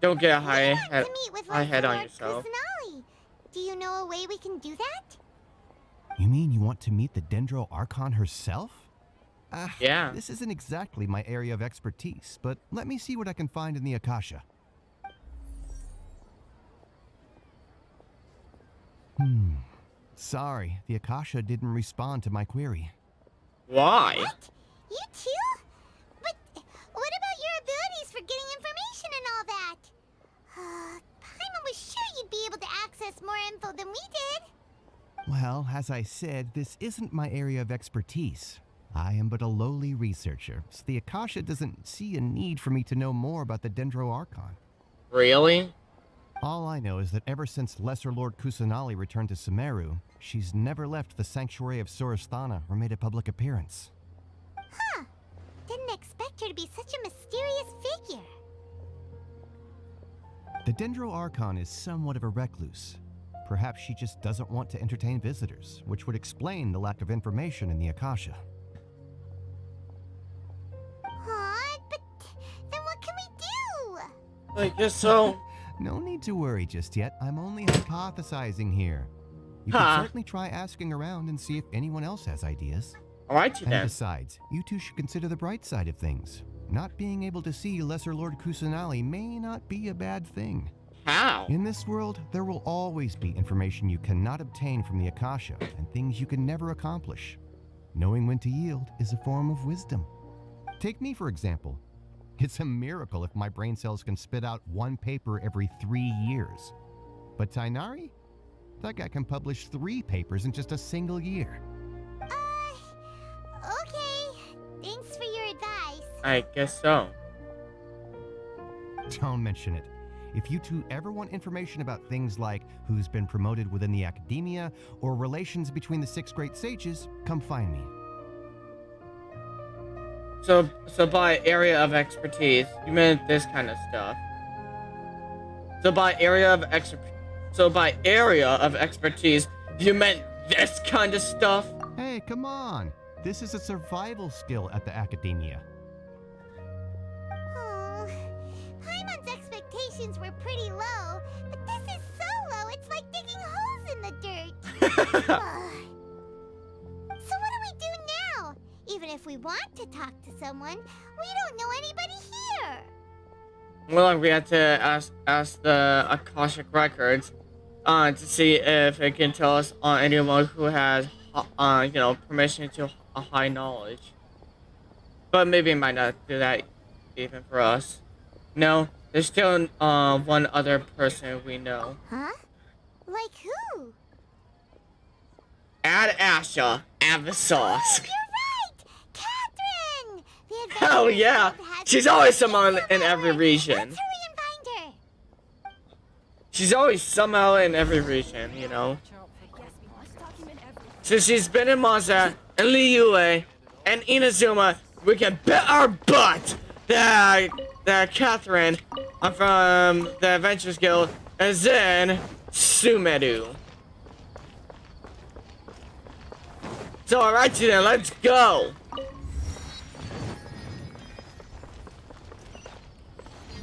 Don't get a high head, To meet with high head on Lord yourself. Kusanali. Do you know a way we can do that? You mean you want to meet the Dendro Archon herself? Yeah. This isn't exactly my area of expertise, but let me see what I can find in the Akasha. Sorry, the Akasha didn't respond to my query. Why? What? You too? But what about your abilities for getting information and all that? Paimon was sure you'd be able to access more info than we did. Well, as I said, this isn't my area of expertise. I am but a lowly researcher, so the Akasha doesn't see a need for me to know more about the Dendro Archon. Really? All I know is that ever since Lesser Lord Kusanali returned to Sumeru, she's never left the Sanctuary of Sorasthana or made a public appearance. Huh. Didn't expect her to be such a mysterious figure. The Dendro Archon is somewhat of a recluse. Perhaps she just doesn't want to entertain visitors, which would explain the lack of information in the Akasha. But then what can we do? I guess so. No need to worry just yet. I'm only hypothesizing here. You can certainly try asking around and see if anyone else has ideas. Alright, And then. besides, you two should consider the bright side of things. Not being able to see Lesser Lord Kusanali may not be a bad thing. How? In this world, there will always be information you cannot obtain from the Akasha and things you can never accomplish. Knowing when to yield is a form of wisdom. Take me, for example. It's a miracle if my brain cells can spit out one paper every 3 years. But Tainari? That guy can publish 3 papers in just a single year. Okay. Thanks for your advice. I guess so. Don't mention it. If you two ever want information about things like who's been promoted within the academia or relations between the 6 great sages, come find me. So by area of expertise, you meant this kind of stuff. So by area of expertise, you meant this kind of stuff? Hey, come on. This is a survival skill at the academia. Oh, Paimon's expectations were pretty low, but this is so low, it's like digging holes in the dirt. So what do we do now? Even if we want to talk to someone, we don't know anybody here. Well, we have to ask the Akashic Records to see if it can tell us on anyone who has permission to a high knowledge. But maybe it might not do that even for us. No, there's still one other person we know. Huh? Like who? Ad Asha Avisosk. You're right! Catherine! The Hell yeah! Adventurers Guild has She's always someone in every region. Let's hurry and find her. She's always somehow in every region, you know. Since she's been in Monza and Liyue and Inazuma, we can bet our butt that Catherine from the Adventurers Guild is in Sumeru. So alright then, let's go!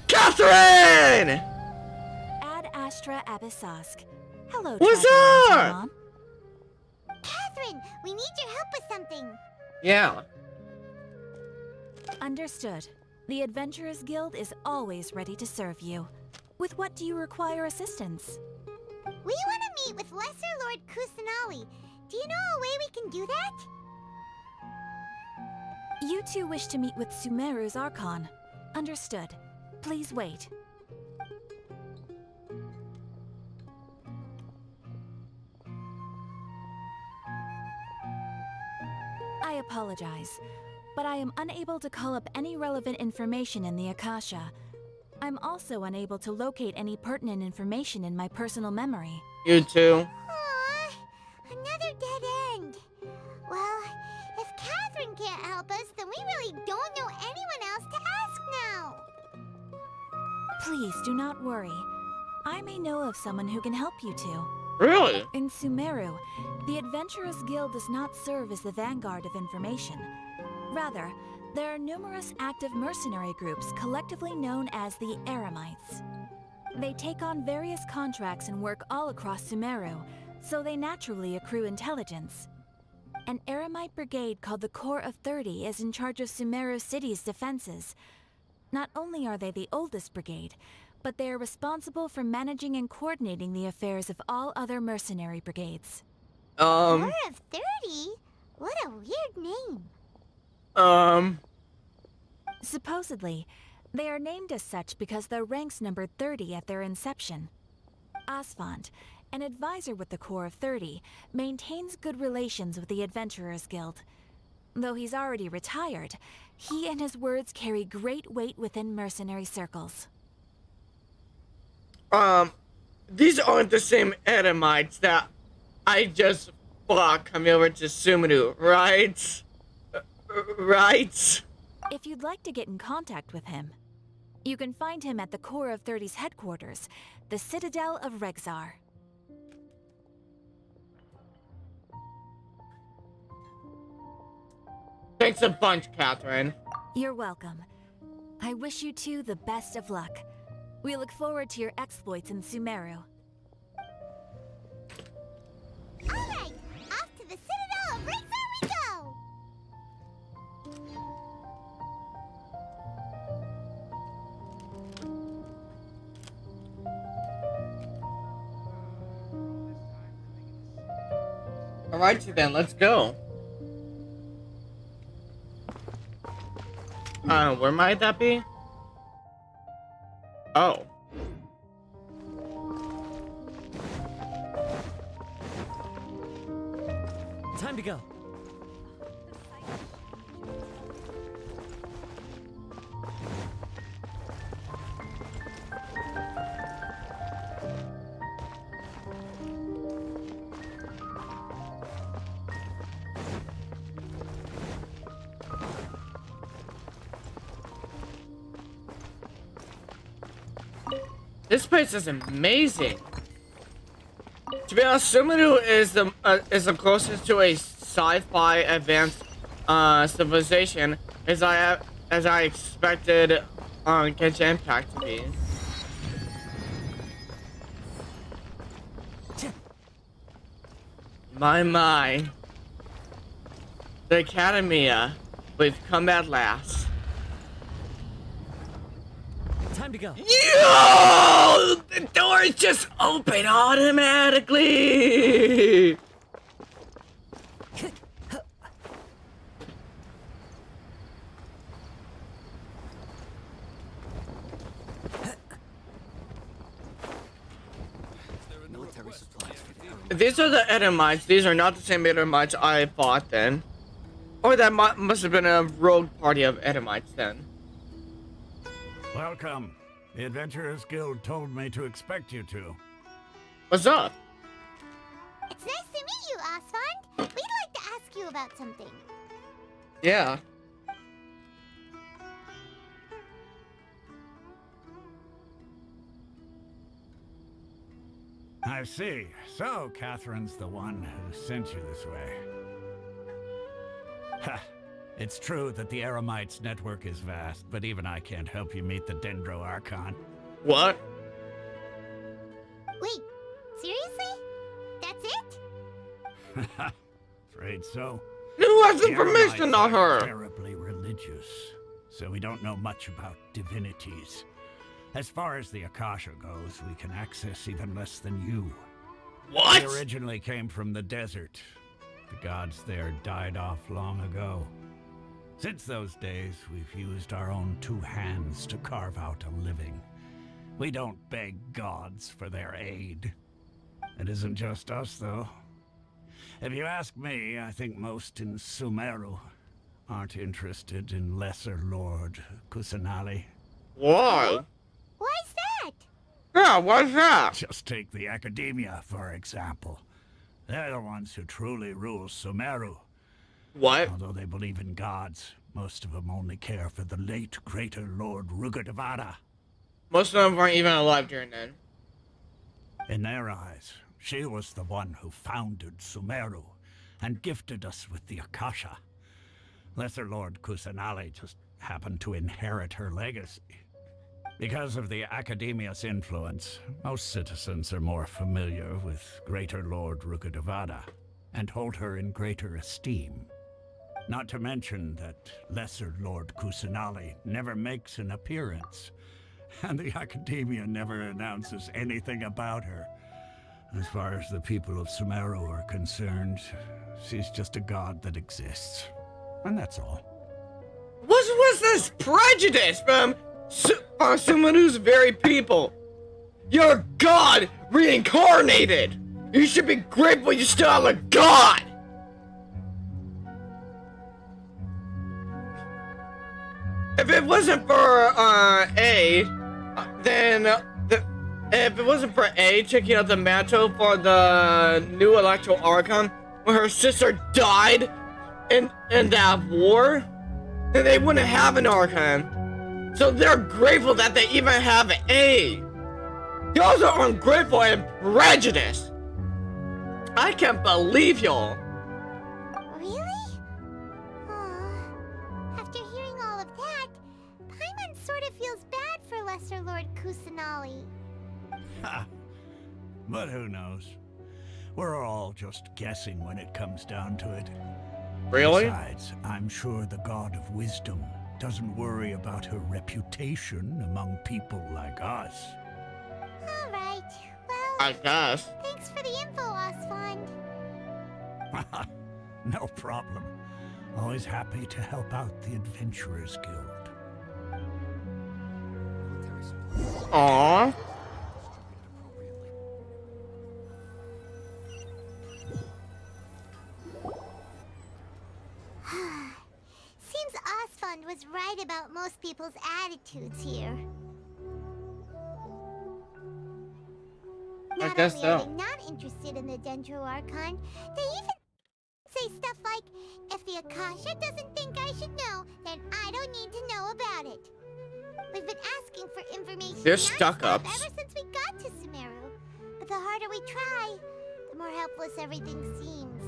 Catherine! Ad Astra Abysosk. Hello, What's traveler up? Mom. Catherine, we need your help with something. Yeah. Understood. The Adventurers Guild is always ready to serve you. With what do you require assistance? We want to meet with Lesser Lord Kusanali. Do you know a way we can do that? You two wish to meet with Sumeru's Archon. Understood. Please wait. I apologize, but I am unable to call up any relevant information in the Akasha. I'm also unable to locate any pertinent information in my personal memory. You too. Aww, another dead end. Well, if Catherine can't help us, then we really don't know anyone else to ask now. Please do not worry. I may know of someone who can help you two. Really? In Sumeru, the Adventurers Guild does not serve as the vanguard of information. Rather, there are numerous active mercenary groups collectively known as the Eremites. They take on various contracts and work all across Sumeru, so they naturally accrue intelligence. An Eremite brigade called the Corps of 30 is in charge of Sumeru City's defenses. Not only are they the oldest brigade, but they are responsible for managing and coordinating the affairs of all other mercenary brigades. Corps of 30? What a weird name. Supposedly, they are named as such because their ranks numbered 30 at their inception. Asfand, an advisor with the Corps of 30, maintains good relations with the Adventurers Guild. Though he's already retired, he and his words carry great weight within mercenary circles. These aren't the same Edomites that I just fought coming over to Sumeru, right? Right? If you'd like to get in contact with him, you can find him at the Corps of 30's headquarters, the Citadel of Rexar. Thanks a bunch, Catherine. You're welcome. I wish you two the best of luck. We look forward to your exploits in Sumeru. Alright, off to the Citadel of Rexar we go! Alrighty then, let's go. Where might that be? Oh. Time to go. This place is amazing. To be honest, Sumeru is the closest to a sci-fi advanced civilization as I expected Genshin Impact to be. My. The Academia, we've come at last. Time to go. Yo! The doors just open automatically! These are the Edomites. These are not the same Edomites I fought then. Or that must have been a rogue party of Edomites then. Welcome. The Adventurers Guild told me to expect you two. What's up? It's nice to meet you, Asfand. We'd like to ask you about something. Yeah. I see. So, Catherine's the one who sent you this way. Ha! It's true that the Eremites' network is vast, but even I can't help you meet the Dendro Archon. What? Wait, seriously? That's it? Afraid so. Who has the The permission, Eremites not are her? terribly religious, so we don't know much about divinities. As far as the Akasha goes, we can access even less than you. What? We originally came from the desert. The gods there died off long ago. Since those days, we've used our own two hands to carve out a living. We don't beg gods for their aid. It isn't just us, though. If you ask me, I think most in Sumeru aren't interested in Lesser Lord Kusanali. Why? Why's that? Yeah, why's that? Just take the Academia, for example. They're the ones who truly rule Sumeru. What? Although they believe in gods, most of them only care for the late Greater Lord Rugadavada. Most of them weren't even alive during then. In their eyes, she was the one who founded Sumeru and gifted us with the Akasha. Lesser Lord Kusanali just happened to inherit her legacy. Because of the Academia's influence, most citizens are more familiar with Greater Lord Rukkhadevada and hold her in greater esteem. Not to mention that Lesser Lord Kusanali never makes an appearance, and the Academia never announces anything about her. As far as the people of Sumeru are concerned, she's just a god that exists. And that's all. What was this prejudice from Sumeru's very people? You're a god reincarnated! You should be grateful you still have a god! If it wasn't for, if it wasn't for A checking out the mantle for the new Electro Archon when her sister died in that war, then they wouldn't have an Archon. So they're grateful that they even have A. Y'all are ungrateful and prejudiced. I can't believe y'all. Really? After hearing all of that, Paimon sort of feels bad for Lesser Lord Kusanali. Ha! But who knows? We're all just guessing when it comes down to it. Really? Besides, I'm sure the God of Wisdom doesn't worry about her reputation among people like us. Alright, well... I guess. Thanks for the info, Osfond. No problem. Always happy to help out the Adventurers Guild. Aww. Seems Osfond was right about most people's attitudes here. I guess Not only are so. they not interested in the Dendro Archon, they even say stuff like, if the Akasha doesn't think I should know, then I don't need to know about it. We've been asking for information They're nonstop stuck-ups. ever since we got to Sumeru. But the harder we try, the more helpless everything seems.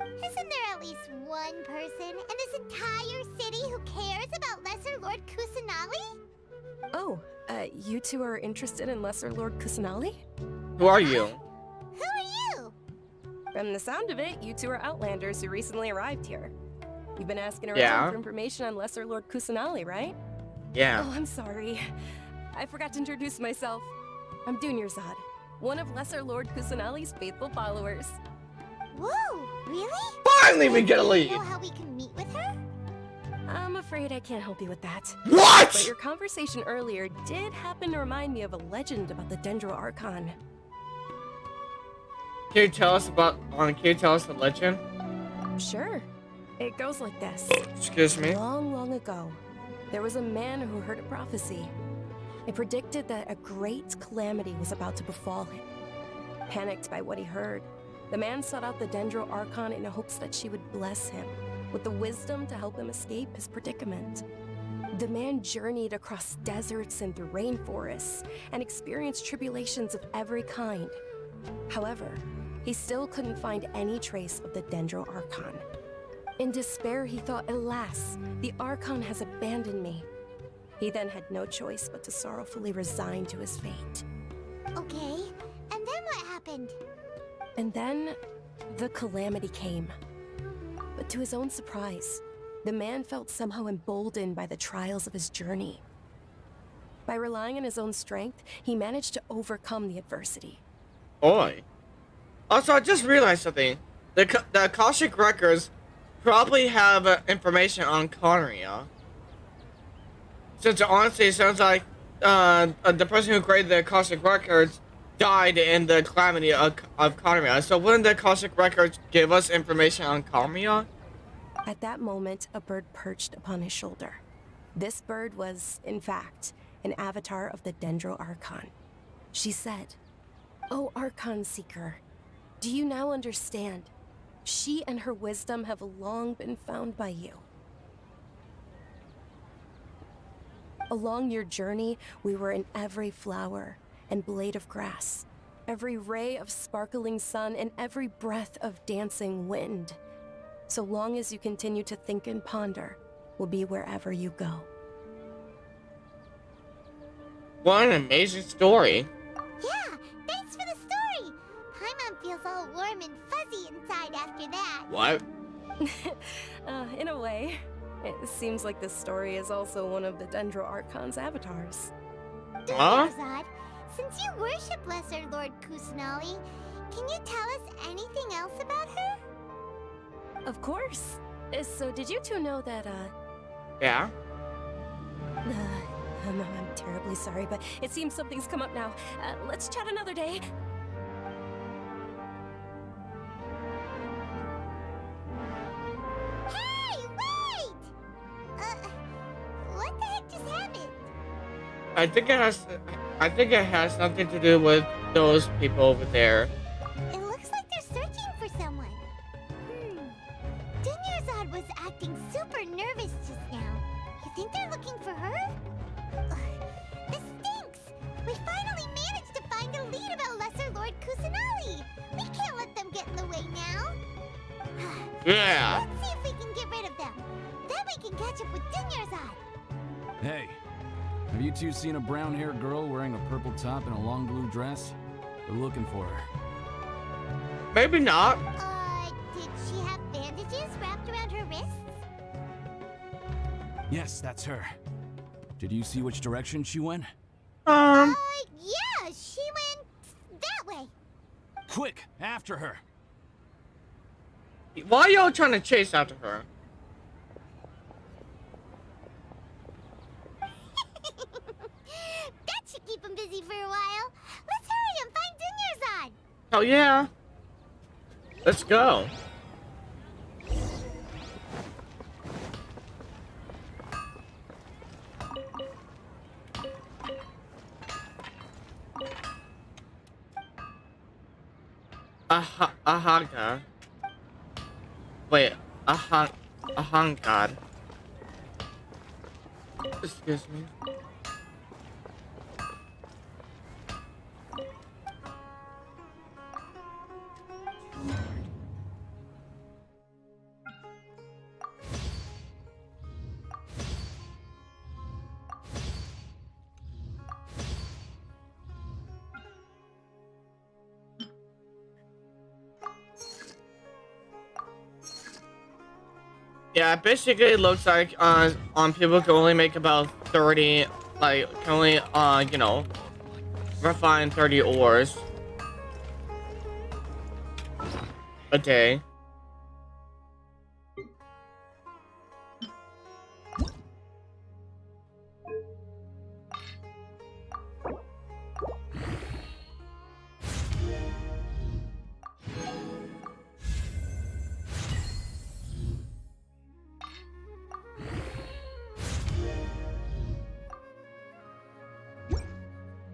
Isn't there at least one person in this entire city who cares about Lesser Lord Kusanali? Oh, you two are interested in Lesser Lord Kusanali? Who are you? Who are you? From the sound of it, you two are Outlanders who recently arrived here. You've been asking around Yeah. for information on Lesser Lord Kusanali, right? Yeah. Oh, I'm sorry. I forgot to introduce myself. I'm Dunyarzad, one of Lesser Lord Kusanali's faithful followers. Whoa, really? Finally we get a Do lead. you know how we can meet with her? I'm afraid I can't help you with that. What? But your conversation earlier did happen to remind me of a legend about the Dendro Archon. Can you tell us the legend? Sure. It goes like this. Excuse me? Long, long ago, there was a man who heard a prophecy. It predicted that a great calamity was about to befall him. Panicked by what he heard, the man sought out the Dendro Archon in hopes that she would bless him with the wisdom to help him escape his predicament. The man journeyed across deserts and through rainforests and experienced tribulations of every kind. However, he still couldn't find any trace of the Dendro Archon. In despair, he thought, alas, the Archon has abandoned me. He then had no choice but to sorrowfully resign to his fate. Okay, and then what happened? And then, the calamity came. But to his own surprise, the man felt somehow emboldened by the trials of his journey. By relying on his own strength, he managed to overcome the adversity. Oi. Also, I just realized something. The Akashic Records probably have information on Conria. Since honestly, it sounds like the person who created the Akashic Records died in the calamity of Conria. So wouldn't the Akashic Records give us information on Conria? At that moment, a bird perched upon his shoulder. This bird was, in fact, an avatar of the Dendro Archon. She said, "O Archon Seeker, do you now understand? She and her wisdom have long been found by you." Along your journey, we were in every flower and blade of grass, every ray of sparkling sun, and every breath of dancing wind. So long as you continue to think and ponder, we'll be wherever you go. What an amazing story. Yeah, thanks for the story. Paimon feels all warm and fuzzy inside after that. What? In a way. It seems like this story is also one of the Dendro Archon's avatars. Huh? Zod, since you worship Lesser Lord Kusanali, can you tell us anything else about her? Of course. So did you two know that, Yeah? I'm terribly sorry, but it seems something's come up now. Let's chat another day. Hey, wait! What the heck just happened? I think it has something to do with those people over there. It looks like they're searching for someone. Dunyarzad was acting super nervous just now. You think they're looking for her? This stinks! We finally managed to find a lead about Lesser Lord Kusanali! We can't let them get in the way now! Yeah! Let's see if we can get rid of them. Then we can catch up with Dunyarzad. Hey, have you two seen a brown-haired girl wearing a purple top and a long blue dress? We're looking for her. Maybe not. Did she have bandages wrapped around her wrists? Yes, that's her. Did you see which direction she went? Yeah, she went that way. Quick, after her. Why are y'all trying to chase after her? That should keep him busy for a while. Let's hurry and find Dunyarzad. Oh yeah. Let's go. Ahanga. Wait, Ahangad. Excuse me. Yeah, basically it looks like people can only make about 30, like can only you know, refine 30 ores a day.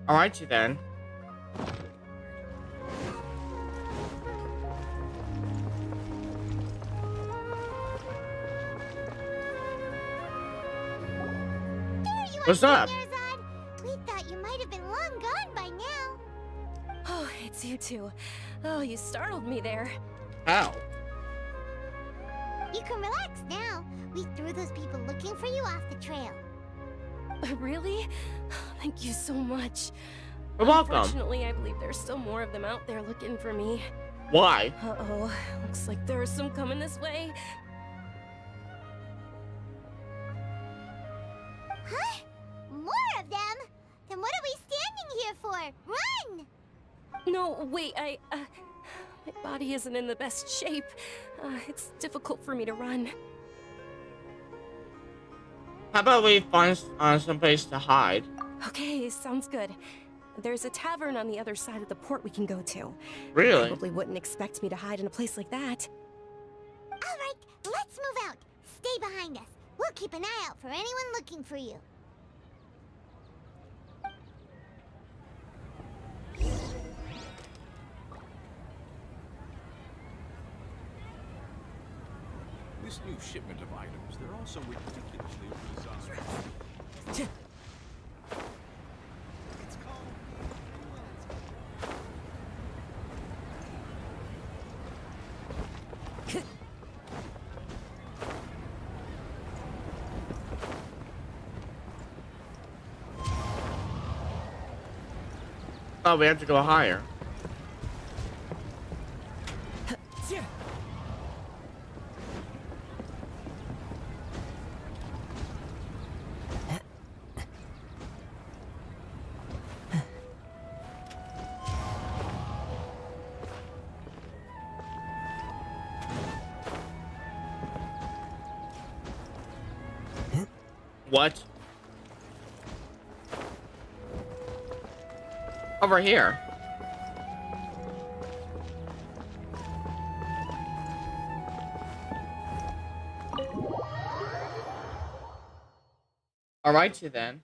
Alrighty then. What's up? We thought you might have been long gone by now. Oh, it's you two. Oh, you startled me there. How? You can relax now. We threw those people looking for you off the trail. Really? Thank you so much. You're welcome. Unfortunately, I believe there's still more of them out there looking for me. Why? Uh-oh. Looks like there are some coming this way. Huh? More of them? Then what are we standing here for? Run! No, wait, my body isn't in the best shape. It's difficult for me to run. How about we find some place to hide? Okay, sounds good. There's a tavern on the other side of the port we can go to. Really? Probably wouldn't expect me to hide in a place like that. All right, let's move out. Stay behind us. We'll keep an eye out for anyone looking for you. This new shipment of items, they're also ridiculously overdesigned. Oh, we have to go higher. What? Over here. Alrighty then.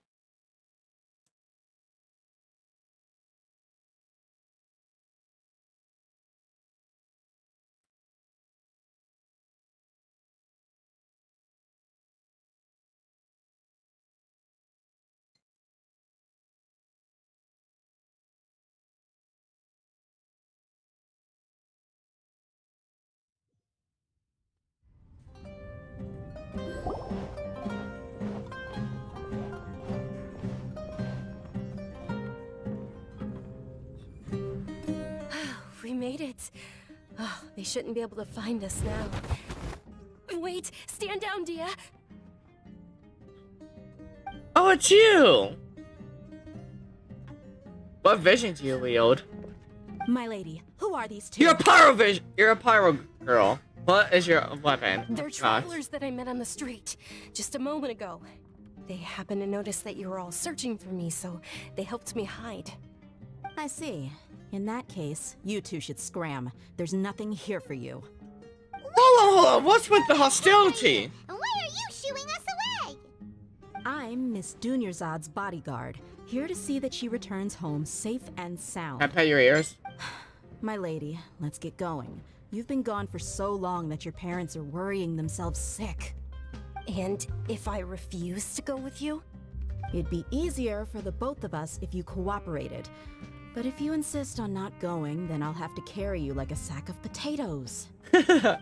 We made it. Oh, they shouldn't be able to find us now. Wait, stand down, Dia. Oh, it's you! What vision do you wield? My lady, who are these two? You're a pyro vision. You're a pyro girl. What is your weapon? They're travelers that I met on the street just a moment ago. They happened to notice that you were all searching for me, so they helped me hide. I see. In that case, you two should scram. There's nothing here for you. Hold on. What's with the hostility? And why are you shooing us away? I'm Miss Dunyarzad's bodyguard, here to see that she returns home safe and sound. Can I pet your ears? My lady, let's get going. You've been gone for so long that your parents are worrying themselves sick. And if I refuse to go with you? It'd be easier for the both of us if you cooperated. But if you insist on not going, then I'll have to carry you like a sack of potatoes. Hey! Dunyarzad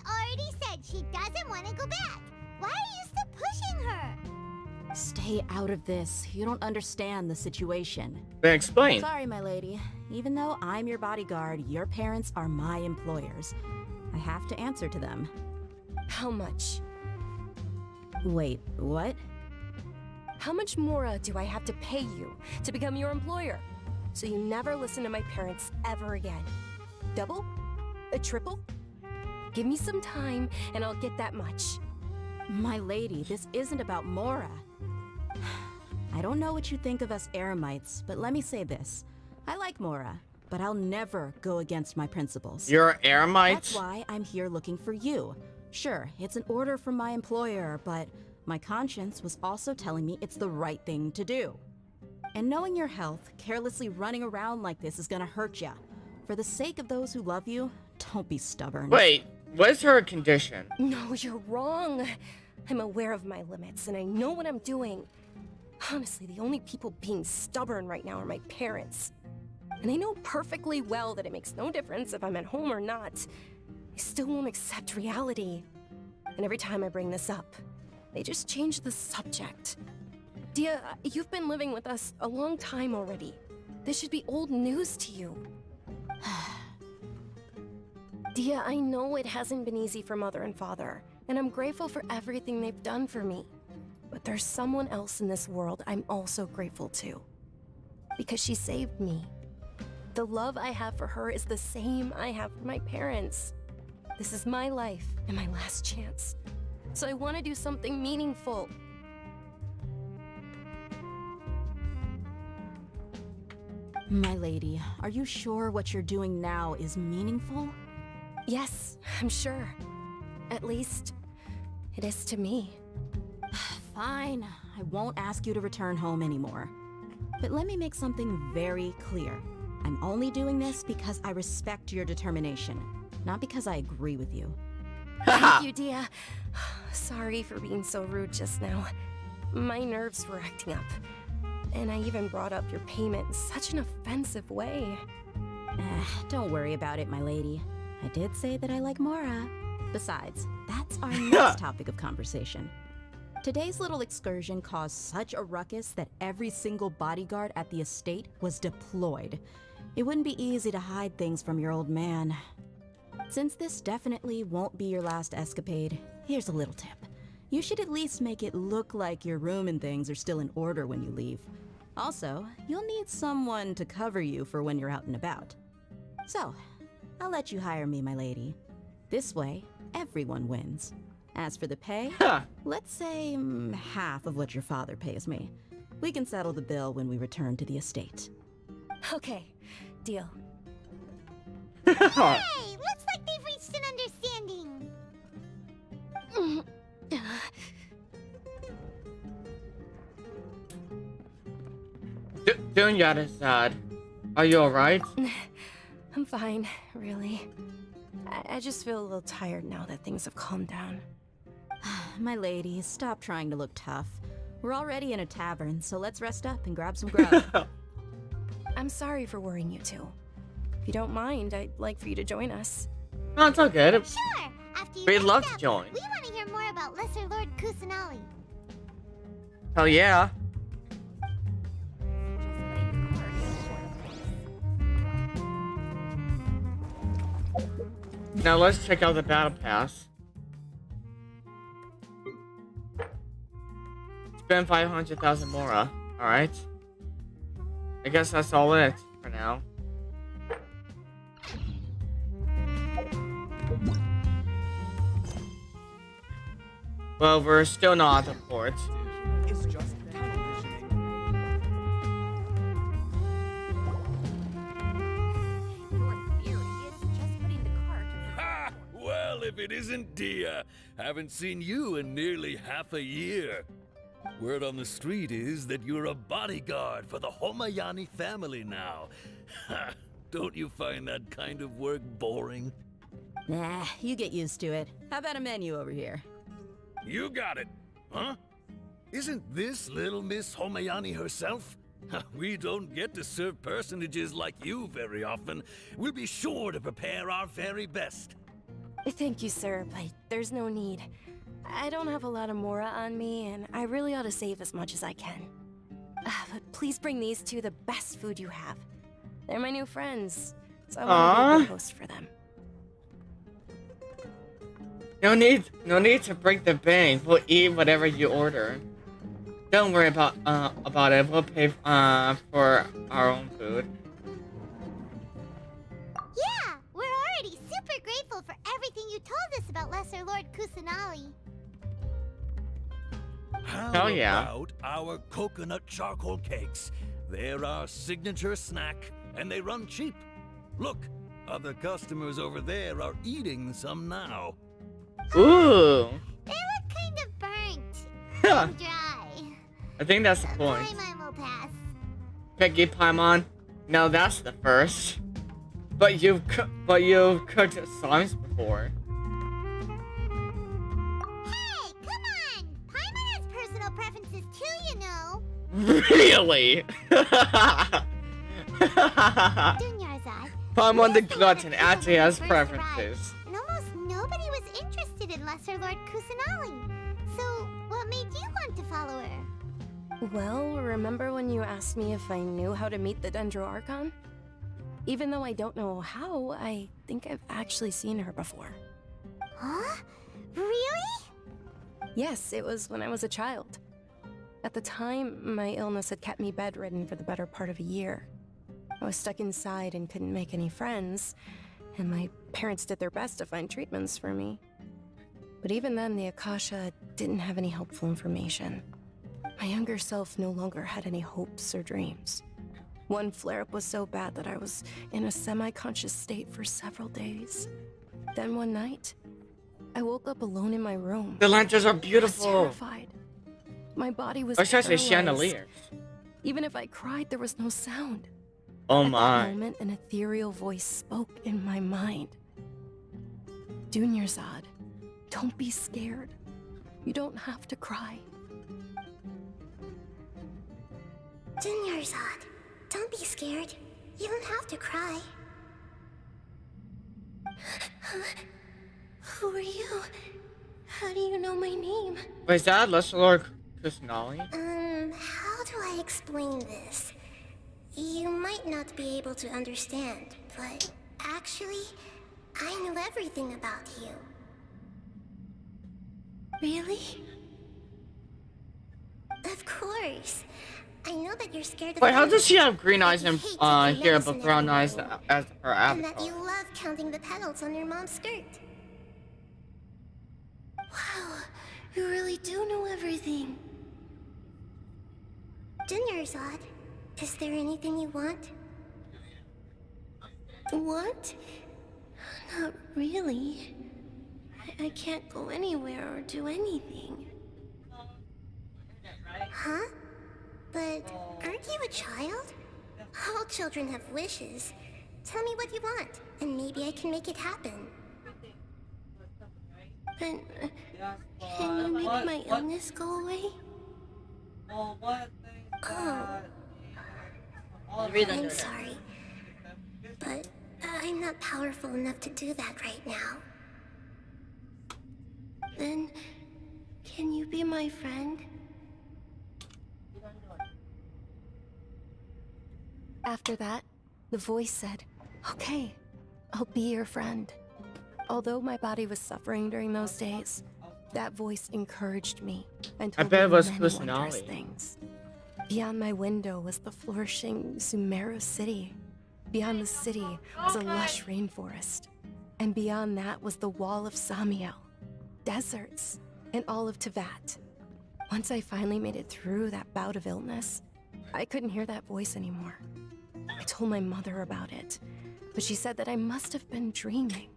already said she doesn't want to go back. Why are you still pushing her? Stay out of this. You don't understand the situation. Then explain. Sorry, my lady. Even though I'm your bodyguard, your parents are my employers. I have to answer to them. How much? Wait, what? How much more do I have to pay you to become your employer? So you never listen to my parents ever again. Double? A triple? Give me some time and I'll get that much. My lady, this isn't about Mora. I don't know what you think of us Eremites, but let me say this. I like Mora, but I'll never go against my principles. You're an Eremite? That's why I'm here looking for you. Sure, it's an order from my employer, but my conscience was also telling me it's the right thing to do. And knowing your health, carelessly running around like this is gonna hurt ya. For the sake of those who love you, don't be stubborn. Wait, what's her condition? No, you're wrong. I'm aware of my limits and I know what I'm doing. Honestly, the only people being stubborn right now are my parents. And they know perfectly well that it makes no difference if I'm at home or not. They still won't accept reality. And every time I bring this up, they just change the subject. Dia, you've been living with us a long time already. This should be old news to you. Dia, I know it hasn't been easy for Mother and Father, and I'm grateful for everything they've done for me. But there's someone else in this world I'm also grateful to. Because she saved me. The love I have for her is the same I have for my parents. This is my life and my last chance. So I want to do something meaningful. My lady, are you sure what you're doing now is meaningful? Yes, I'm sure. At least, it is to me. Fine, I won't ask you to return home anymore. But let me make something very clear. I'm only doing this because I respect your determination, not because I agree with you. Thank you, Dia. Sorry for being so rude just now. My nerves were acting up. And I even brought up your payment in such an offensive way. Don't worry about it, my lady. I did say that I like Mora. Besides, that's our next topic of conversation. Today's little excursion caused such a ruckus that every single bodyguard at the estate was deployed. It wouldn't be easy to hide things from your old man. Since this definitely won't be your last escapade, here's a little tip. You should at least make it look like your room and things are still in order when you leave. Also, you'll need someone to cover you for when you're out and about. So, I'll let you hire me, my lady. This way, everyone wins. As for the pay, let's say half of what your father pays me. We can settle the bill when we return to the estate. Okay, deal. Hey, looks like they've reached an understanding. Dunyar-san, are you alright? I'm fine, really. I just feel a little tired now that things have calmed down. My lady, stop trying to look tough. We're already in a tavern, so let's rest up and grab some grub. I'm sorry for worrying you two. If you don't mind, I'd like for you to join us. No, it's all good. Sure. After you We'd rest love up, to join. We want to hear more about Lesser Lord Kusanali. Hell yeah. Now let's check out the battle pass. Spend 500,000 Mora. Alright. I guess that's all it for now. Well, we're still not at the port. It's just Ha! Well, if it isn't Dia. Haven't seen you in nearly half a year. Word on the street is that you're a bodyguard for the Homayani family now. Ha! Don't you find that kind of work boring? Nah, you get used to it. How about a menu over here? You got it. Huh? Isn't this little Miss Homayani herself? We don't get to serve personages like you very often. We'll be sure to prepare our very best. Thank you, sir, but there's no need. I don't have a lot of Mora on me, and I really ought to save as much as I can. But please bring these two the best food you have. They're my new friends, so I want to be a good host for them. No need to break the bank. We'll eat whatever you order. Don't worry about it. We'll pay for our own food. Yeah, we're already super grateful for everything you told us about Lesser Lord Kusanali. How yeah. about our coconut charcoal cakes? They're our signature snack, and they run cheap. Look, other customers over there are eating some now. Ooh. They look kind of burnt Huh. and dry. I think that's the point. Paimon will pass. Peggy Paimon. Now that's the first. But you've cooked slimes before. Hey, come on! Paimon has personal preferences too, you know. Really? Dunyarzad. Paimon the Glutton actually has preferences. And almost nobody was interested in Lesser Lord Kusanali. So, what made you want to follow her? Well, remember when you asked me if I knew how to meet the Dendro Archon? Even though I don't know how, I think I've actually seen her before. Huh? Really? Yes, it was when I was a child. At the time, my illness had kept me bedridden for the better part of a year. I was stuck inside and couldn't make any friends, and my parents did their best to find treatments for me. But even then, the Akasha didn't have any helpful information. My younger self no longer had any hopes or dreams. One flare-up was so bad that I was in a semi-conscious state for several days. Then one night, I woke up alone in my room. The lanterns are beautiful. I was terrified. My body was Especially paralyzed. chandeliers. Even if I cried, there was no sound. Oh At my. that moment, an ethereal voice spoke in my mind. Dunyarzad, don't be scared. You don't have to cry. Dunyarzad, don't be scared. You don't have to cry. Who are you? How do you know my name? Wait, is that Lesser Lord Kusanali? How do I explain this? You might not be able to understand, but actually, I know everything about you. Really? Of course. I know that you're scared of Wait, how does heights, she have green eyes that and you hate taking here, medicine but brown every eyes morning, as her and that avatar? you love counting the petals on your mom's skirt. Wow, you really do know everything. Dinnerzad, is there anything you want? What? Not really. I can't go anywhere or do anything. Huh? But aren't you a child? All children have wishes. Tell me what you want, and maybe I can make it happen. But can you make my illness go away? Oh. I'm sorry. But I'm not powerful enough to do that right now. Then, can you be my friend? After that, the voice said, "Okay, I'll be your friend." Although my body was suffering during those days, that voice encouraged me and I told bet it me was many wondrous Kusanali. things. Beyond my window was the flourishing Sumeru city. Beyond the city was a lush rainforest. And beyond that was the wall of Samiel, deserts, and all of Tevat. Once I finally made it through that bout of illness, I couldn't hear that voice anymore. I told my mother about it, but she said that I must have been dreaming.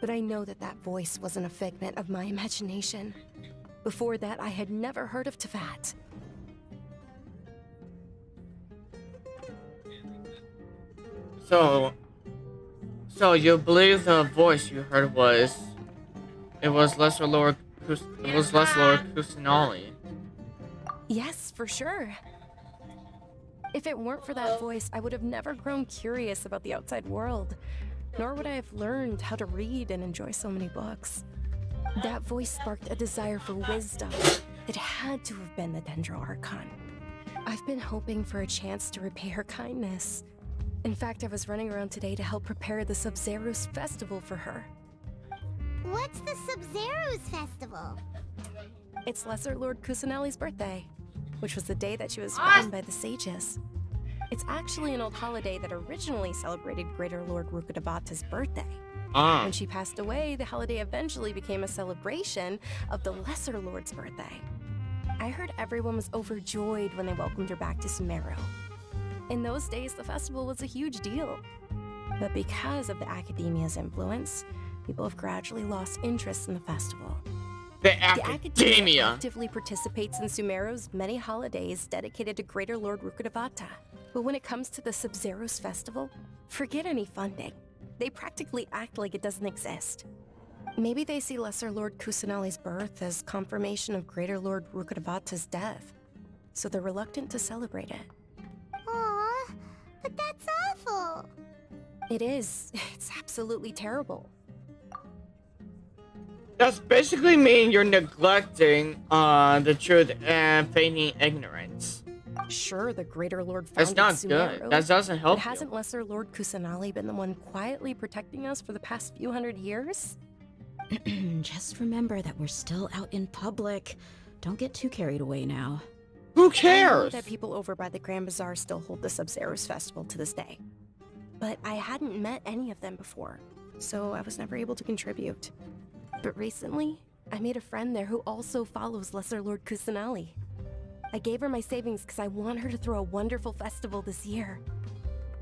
But I know that that voice wasn't a figment of my imagination. Before that, I had never heard of Tevat. So you believe the voice you heard was Lesser Lord Kusanali? Yes, for sure. If it weren't for that voice, I would have never grown curious about the outside world, nor would I have learned how to read and enjoy so many books. That voice sparked a desire for wisdom. It had to have been the Dendro Archon. I've been hoping for a chance to repay her kindness. In fact, I was running around today to help prepare the Sub-Zerus festival for her. What's the Sub-Zerus festival? It's Lesser Lord Kusanali's birthday, which was the day that she was found by the sages. It's actually an old holiday that originally celebrated Greater Lord Rukkhadevata's birthday. When she passed away, the holiday eventually became a celebration of the Lesser Lord's birthday. I heard everyone was overjoyed when they welcomed her back to Sumeru. In those days, the festival was a huge deal. But because of the Academia's influence, people have gradually lost interest in the festival. The Academia Academia! actively participates in Sumeru's many holidays dedicated to Greater Lord Rukkhadevata. But when it comes to the Sub-Zerus festival, forget any funding. They practically act like it doesn't exist. Maybe they see Lesser Lord Kusanali's birth as confirmation of Greater Lord Rukkhadevata's death, so they're reluctant to celebrate it. Aw, but that's awful. It is. It's absolutely terrible. That's basically mean you're neglecting the truth and feigning ignorance. Sure, the Greater Lord That's founded not Sumeru, good. That doesn't help but hasn't Lesser Lord Kusanali been the one quietly protecting us for the past few hundred years? Just remember that we're still out in public. Don't get too carried away now. Who I know cares? that people over by the Grand Bazaar still hold the Sub-Zerus festival to this day. But I hadn't met any of them before, so I was never able to contribute. But recently, I made a friend there who also follows Lesser Lord Kusanali. I gave her my savings because I want her to throw a wonderful festival this year.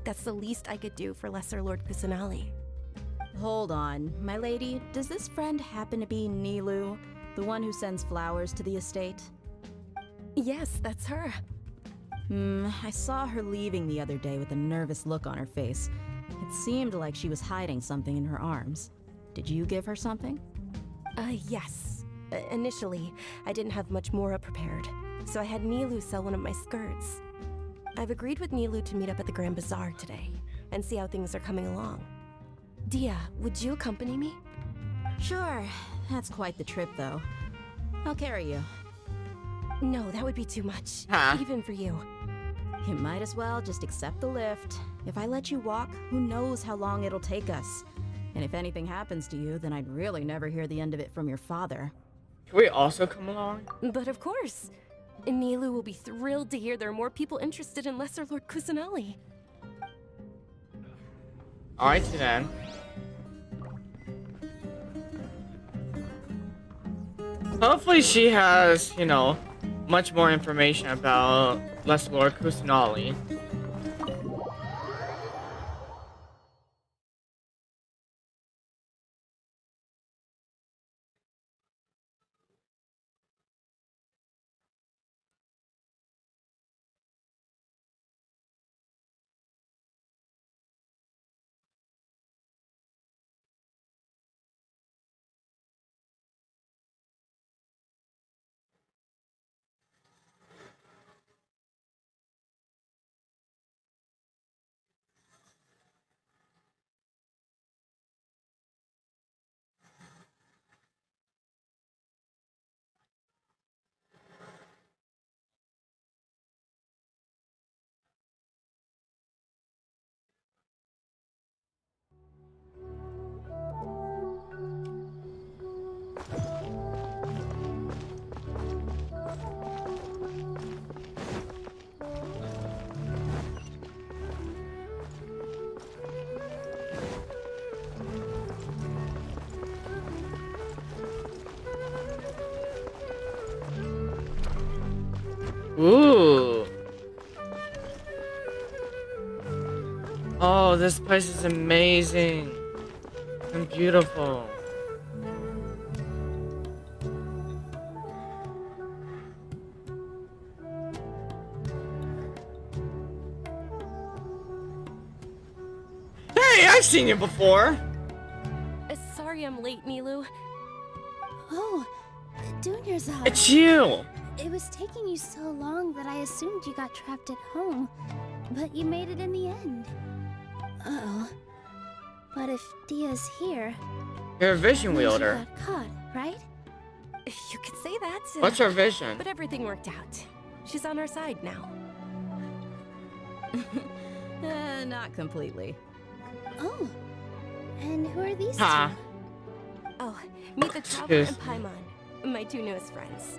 That's the least I could do for Lesser Lord Kusanali. Hold on, my lady. Does this friend happen to be Nilu, the one who sends flowers to the estate? Yes, that's her. I saw her leaving the other day with a nervous look on her face. It seemed like she was hiding something in her arms. Did you give her something? Yes. Initially, I didn't have much more prepared, so I had Nilu sell one of my skirts. I've agreed with Nilu to meet up at the Grand Bazaar today and see how things are coming along. Dia, would you accompany me? Sure. That's quite the trip, though. I'll carry you. No, that would be too much. Huh? Even for you. You might as well just accept the lift. If I let you walk, who knows how long it'll take us. And if anything happens to you, then I'd really never hear the end of it from your father. Can we also come along? But of course. Nilu will be thrilled to hear there are more people interested in Lesser Lord Kusanali. Alright then. Hopefully she has, you know, much more information about Lesser Lord Kusanali. Ooh. Oh, this place is amazing and beautiful. Hey, I've seen you before. Sorry I'm late, Nilu. Oh, Dunyarzad. It's you. It was taking you so long that I assumed you got trapped at home, but you made it in the end. Uh-oh. But if Dia's here... You're a vision then she wielder. got caught, right? You could say that. What's her vision? But everything worked out. She's on our side now. Not completely. Oh. And who are these Ha. two? Oh, meet the Traveler and Paimon, my two newest friends.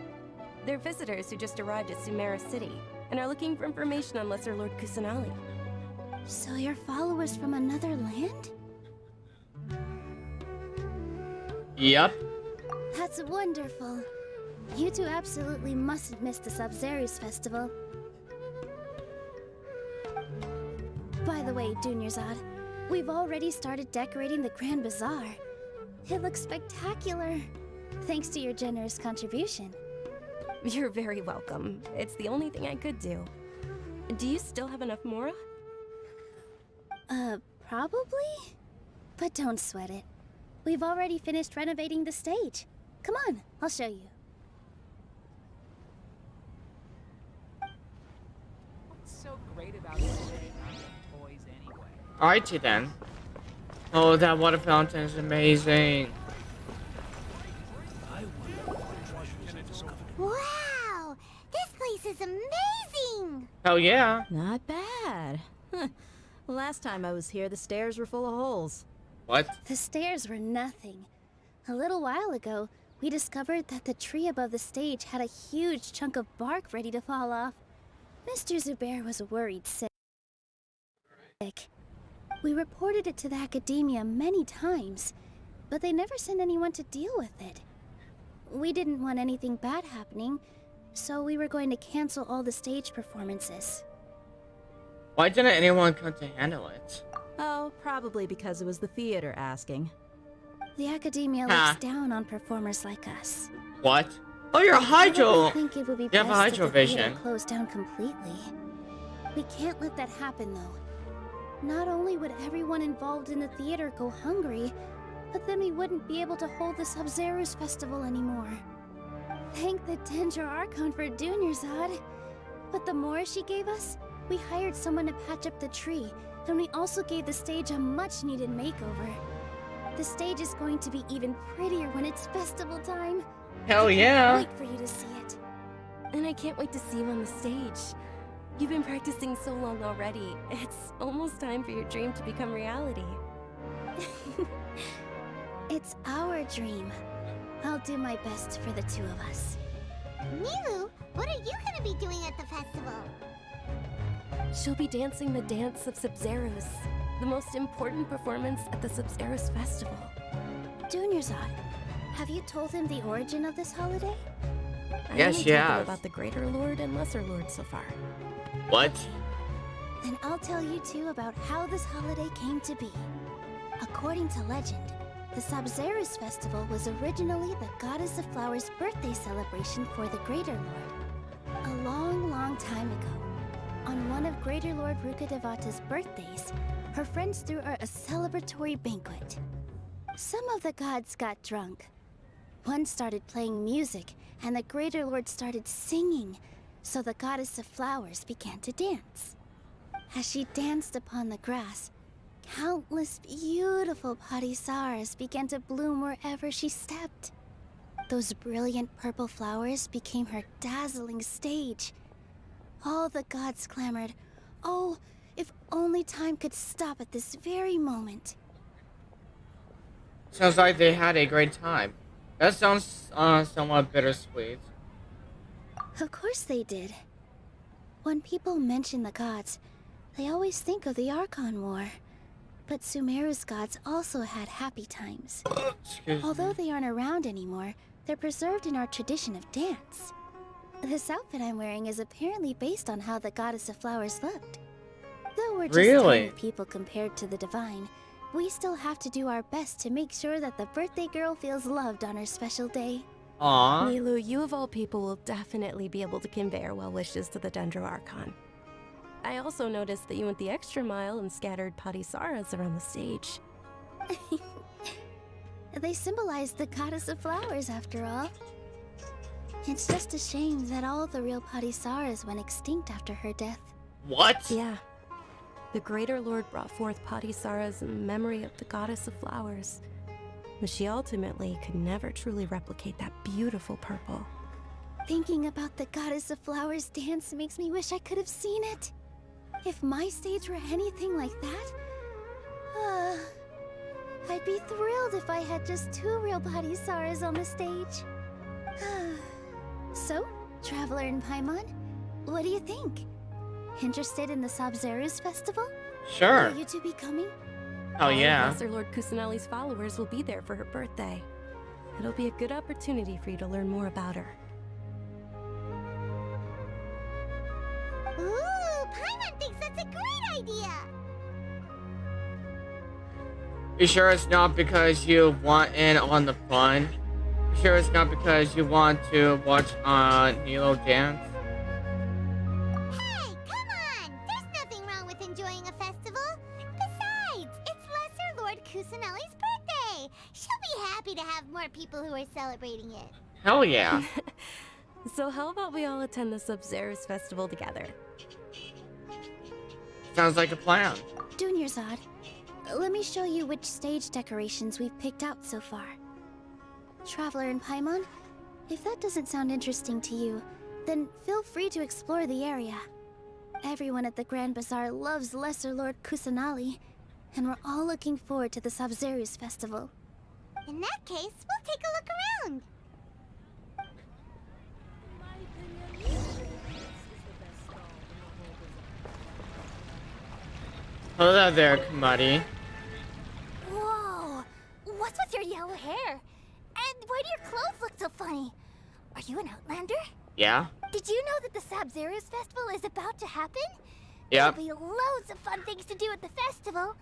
They're visitors who just arrived at Sumeru City and are looking for information on Lesser Lord Kusanali. So you're followers from another land? Yep. That's wonderful. You two absolutely mustn't miss the Sub-Zerus festival. By the way, Dunyarzad, we've already started decorating the Grand Bazaar. It looks spectacular, thanks to your generous contribution. You're very welcome. It's the only thing I could do. Do you still have enough Mora? Probably? But don't sweat it. We've already finished renovating the stage. Come on, I'll show you. What's so great about today not toys anyway? Alrighty then. Oh, that water fountain is amazing. Wow! This place is amazing! Hell yeah. Not bad. Huh. Last time I was here, the stairs were full of holes. What? The stairs were nothing. A little while ago, we discovered that the tree above the stage had a huge chunk of bark ready to fall off. Mr. Zubair was worried sick. We reported it to the academia many times, but they never sent anyone to deal with it. We didn't want anything bad happening, so we were going to cancel all the stage performances. Why didn't anyone come to handle it? Oh, probably because it was the theater asking. The academia looks down on performers like us. What? Oh, you're a hydro. I think it would be You have a best if hydro the theater vision. closed down completely. We can't let that happen, though. Not only would everyone involved in the theater go hungry, but then we wouldn't be able to hold the Sub-Zerus festival anymore. Thank the Dendro Archon for Dunyarzad. But the more she gave us, we hired someone to patch up the tree, and we also gave the stage a much-needed makeover. The stage is going to be even prettier when it's festival time. Hell I can't yeah. wait for you to see it. And I can't wait to see you on the stage. You've been practicing so long already. It's almost time for your dream to become reality. It's our dream. I'll do my best for the two of us. Milu, what are you gonna be doing at the festival? She'll be dancing the dance of Sub-Zeros, the most important performance at the Sub-Zeros festival. Dunyarzad, have you told him the origin of this holiday? I Yes, only she told him has. about the Greater Lord and Lesser Lord so far. What? Then I'll tell you too about how this holiday came to be. According to legend, the Sub-Zeros festival was originally the Goddess of Flowers' birthday celebration for the Greater Lord. A long, long time ago, on one of Greater Lord Rukkhadevata's birthdays, her friends threw her a celebratory banquet. Some of the gods got drunk. One started playing music, and the Greater Lord started singing, so the Goddess of Flowers began to dance. As she danced upon the grass, countless beautiful parisaras began to bloom wherever she stepped. Those brilliant purple flowers became her dazzling stage. All the gods clamored, "Oh, if only time could stop at this very moment." Sounds like they had a great time. That sounds somewhat bittersweet. Of course they did. When people mention the gods, they always think of the Archon War. But Sumeru's gods also had happy times. Although they aren't around anymore, they're preserved in our tradition of dance. This outfit I'm wearing is apparently based on how the Goddess of Flowers looked. Though we're just Really? tiny people compared to the divine, we still have to do our best to make sure that the birthday girl feels loved on her special day. Aww. Milu, you of all people will definitely be able to convey our well wishes to the Dendro Archon. I also noticed that you went the extra mile and scattered parisaras around the stage. They symbolize the Goddess of Flowers, after all. It's just a shame that all the real parisaras went extinct after her death. What? Yeah. The Greater Lord brought forth parisaras in memory of the Goddess of Flowers, but she ultimately could never truly replicate that beautiful purple. Thinking about the Goddess of Flowers dance makes me wish I could have seen it. If my stage were anything like that, I'd be thrilled if I had just 2 real parisaras on the stage. So, Traveler and Paimon, what do you think? Interested in the Sub-Zeros festival? Sure. Will you two be coming? Oh All yeah. of Lesser Lord Kusanali's followers will be there for her birthday. It'll be a good opportunity for you to learn more about her. Ooh, Paimon thinks that's a great idea! You sure it's not because you want in on the fun? You sure it's not because you want to watch Nilo dance? Hey, come on! There's nothing wrong with enjoying a festival. Besides, it's Lesser Lord Kusanali's birthday. She'll be happy to have more people who are celebrating it. Hell yeah. So how about we all attend the Sub-Zeros festival together? Sounds like a plan. Dunyarzad, let me show you which stage decorations we've picked out so far. Traveler and Paimon, if that doesn't sound interesting to you, then feel free to explore the area. Everyone at the Grand Bazaar loves Lesser Lord Kusanali, and we're all looking forward to the Sub-Zeros festival. In that case, we'll take a look around. Hello there, Kamadi. Whoa! What's with your yellow hair? And why do your clothes look so funny? Are you an Outlander? Yeah? Did you know that the Sub-Zeros festival is about to happen? Yep. There'll be loads of fun things to do at the festival.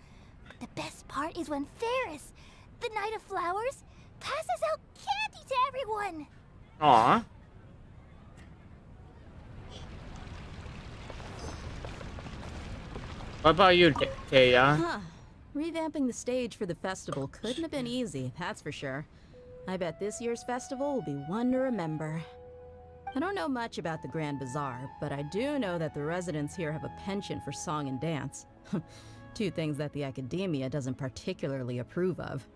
But the best part is when Ferris, the Knight of Flowers, passes out candy to everyone. Aw. What about you, Taya? Huh. Revamping the stage for the festival couldn't have been easy, that's for sure. I bet this year's festival will be one to remember. I don't know much about the Grand Bazaar, but I do know that the residents here have a penchant for song and dance. 2 things that the academia doesn't particularly approve of.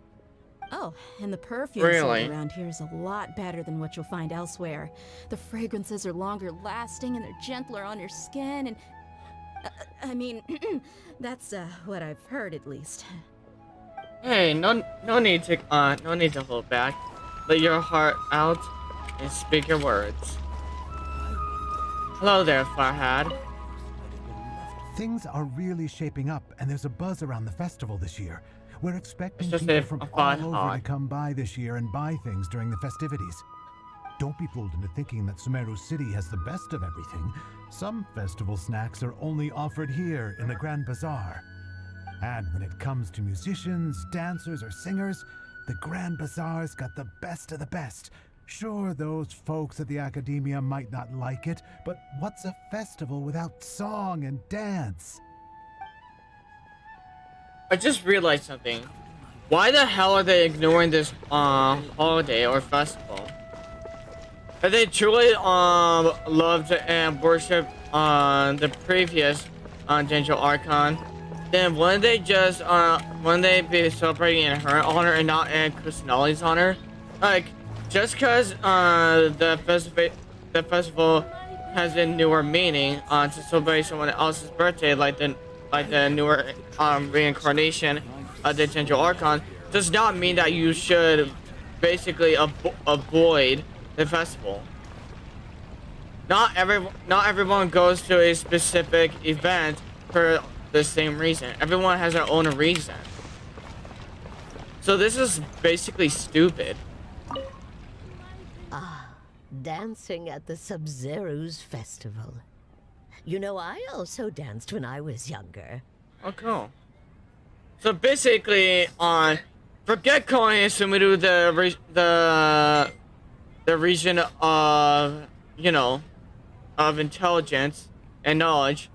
Oh, and the perfume Really? sold around here is a lot better than what you'll find elsewhere. The fragrances are longer lasting and they're gentler on your skin and... I mean, that's what I've heard at least. Hey, no need to hold back. Let your heart out and speak your words. Hello there, Farhad. Things are really shaping up, and there's a buzz around the festival this year. We're expecting It's just people a from fun all over hot. to come by this year and buy things during the festivities. Don't be fooled into thinking that Sumeru City has the best of everything. Some festival snacks are only offered here in the Grand Bazaar. And when it comes to musicians, dancers, or singers, the Grand Bazaar's got the best of the best. Sure, those folks at the Academia might not like it, but what's a festival without song and dance? I just realized something. Why the hell are they ignoring this holiday or festival? If they truly loved and worshipped the previous Genshin Archon, then wouldn't they be celebrating in her honor and not in Kusanali's honor? Like, just because the festival has a newer meaning to celebrate someone else's birthday, like the newer reincarnation of the Genshin Archon, does not mean that you should basically avoid the festival. Not everyone goes to a specific event for the same reason. Everyone has their own reason. So this is basically stupid. Ah, dancing at the Sub-Zero's festival. You know, I also danced when I was younger. Oh, cool. So basically, forget calling Sumeru the region of, you know, of intelligence and knowledge.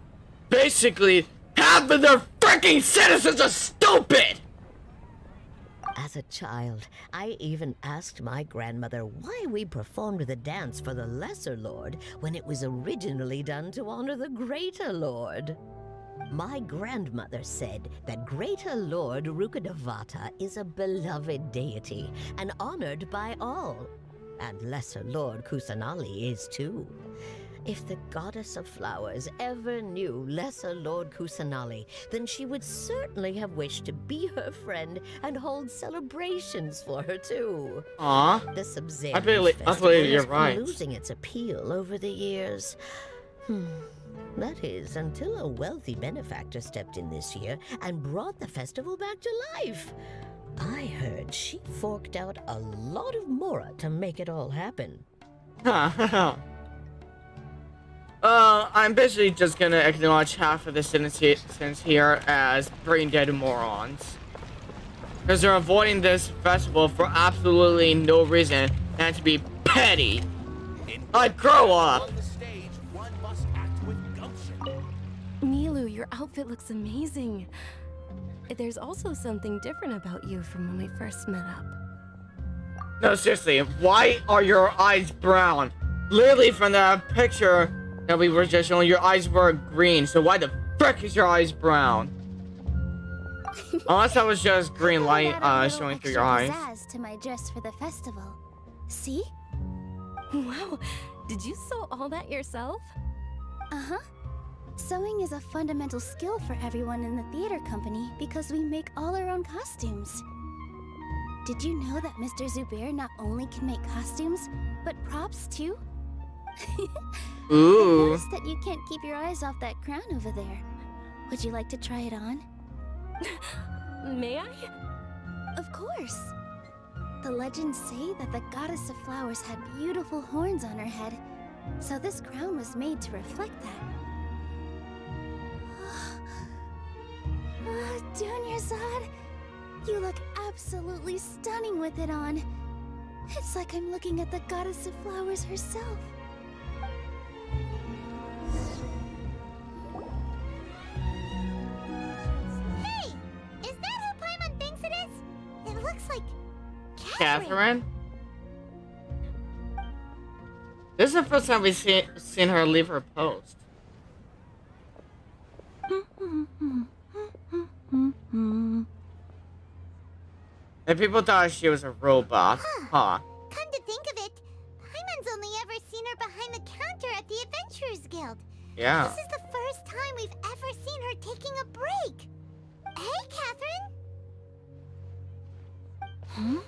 Basically, half of their freaking citizens are stupid! As a child, I even asked my grandmother why we performed the dance for the Lesser Lord when it was originally done to honor the Greater Lord. My grandmother said that Greater Lord Rukkhadevata is a beloved deity and honored by all. And Lesser Lord Kusanali is too. If the goddess of flowers ever knew Lesser Lord Kusanali, then she would certainly have wished to be her friend and hold celebrations for her too. Aww. The Sub-Zero I believe you're right. losing its appeal over the years. That is, until a wealthy benefactor stepped in this year and brought the festival back to life. I heard she forked out a lot of mora to make it all happen. I'm basically just gonna acknowledge half of the citizens here as brain dead morons. Because they're avoiding this festival for absolutely no reason and to be petty. Like, grow up! Milu, your outfit looks amazing. There's also something different about you from when we first met up. No, seriously, why are your eyes brown? Literally from the picture that we were just showing, your eyes were green, so why the frick is your eyes brown? Unless that was just green light showing through your eyes. Pizzazz to my dress for the festival. See? Wow, did you sew all that yourself? Uh-huh. Sewing is a fundamental skill for everyone in the theater company because we make all our own costumes. Did you know that Mr. Zubair not only can make costumes, but props too? Ooh. I noticed that you can't keep your eyes off that crown over there. Would you like to try it on? May I? Of course. The legends say that the goddess of flowers had beautiful horns on her head, so this crown was made to reflect that. Dunyarzad, you look absolutely stunning with it on. It's like I'm looking at the goddess of flowers herself. Hey! Is that who Paimon thinks it is? It looks like Catherine? This is the first time we've seen her leave her post. The people thought she was a robot. Huh. Come to think of it, Paimon's only ever seen her behind the counter at the Adventurers Guild. Yeah. This is the first time we've ever seen her taking a break. Hey, Catherine. Huh?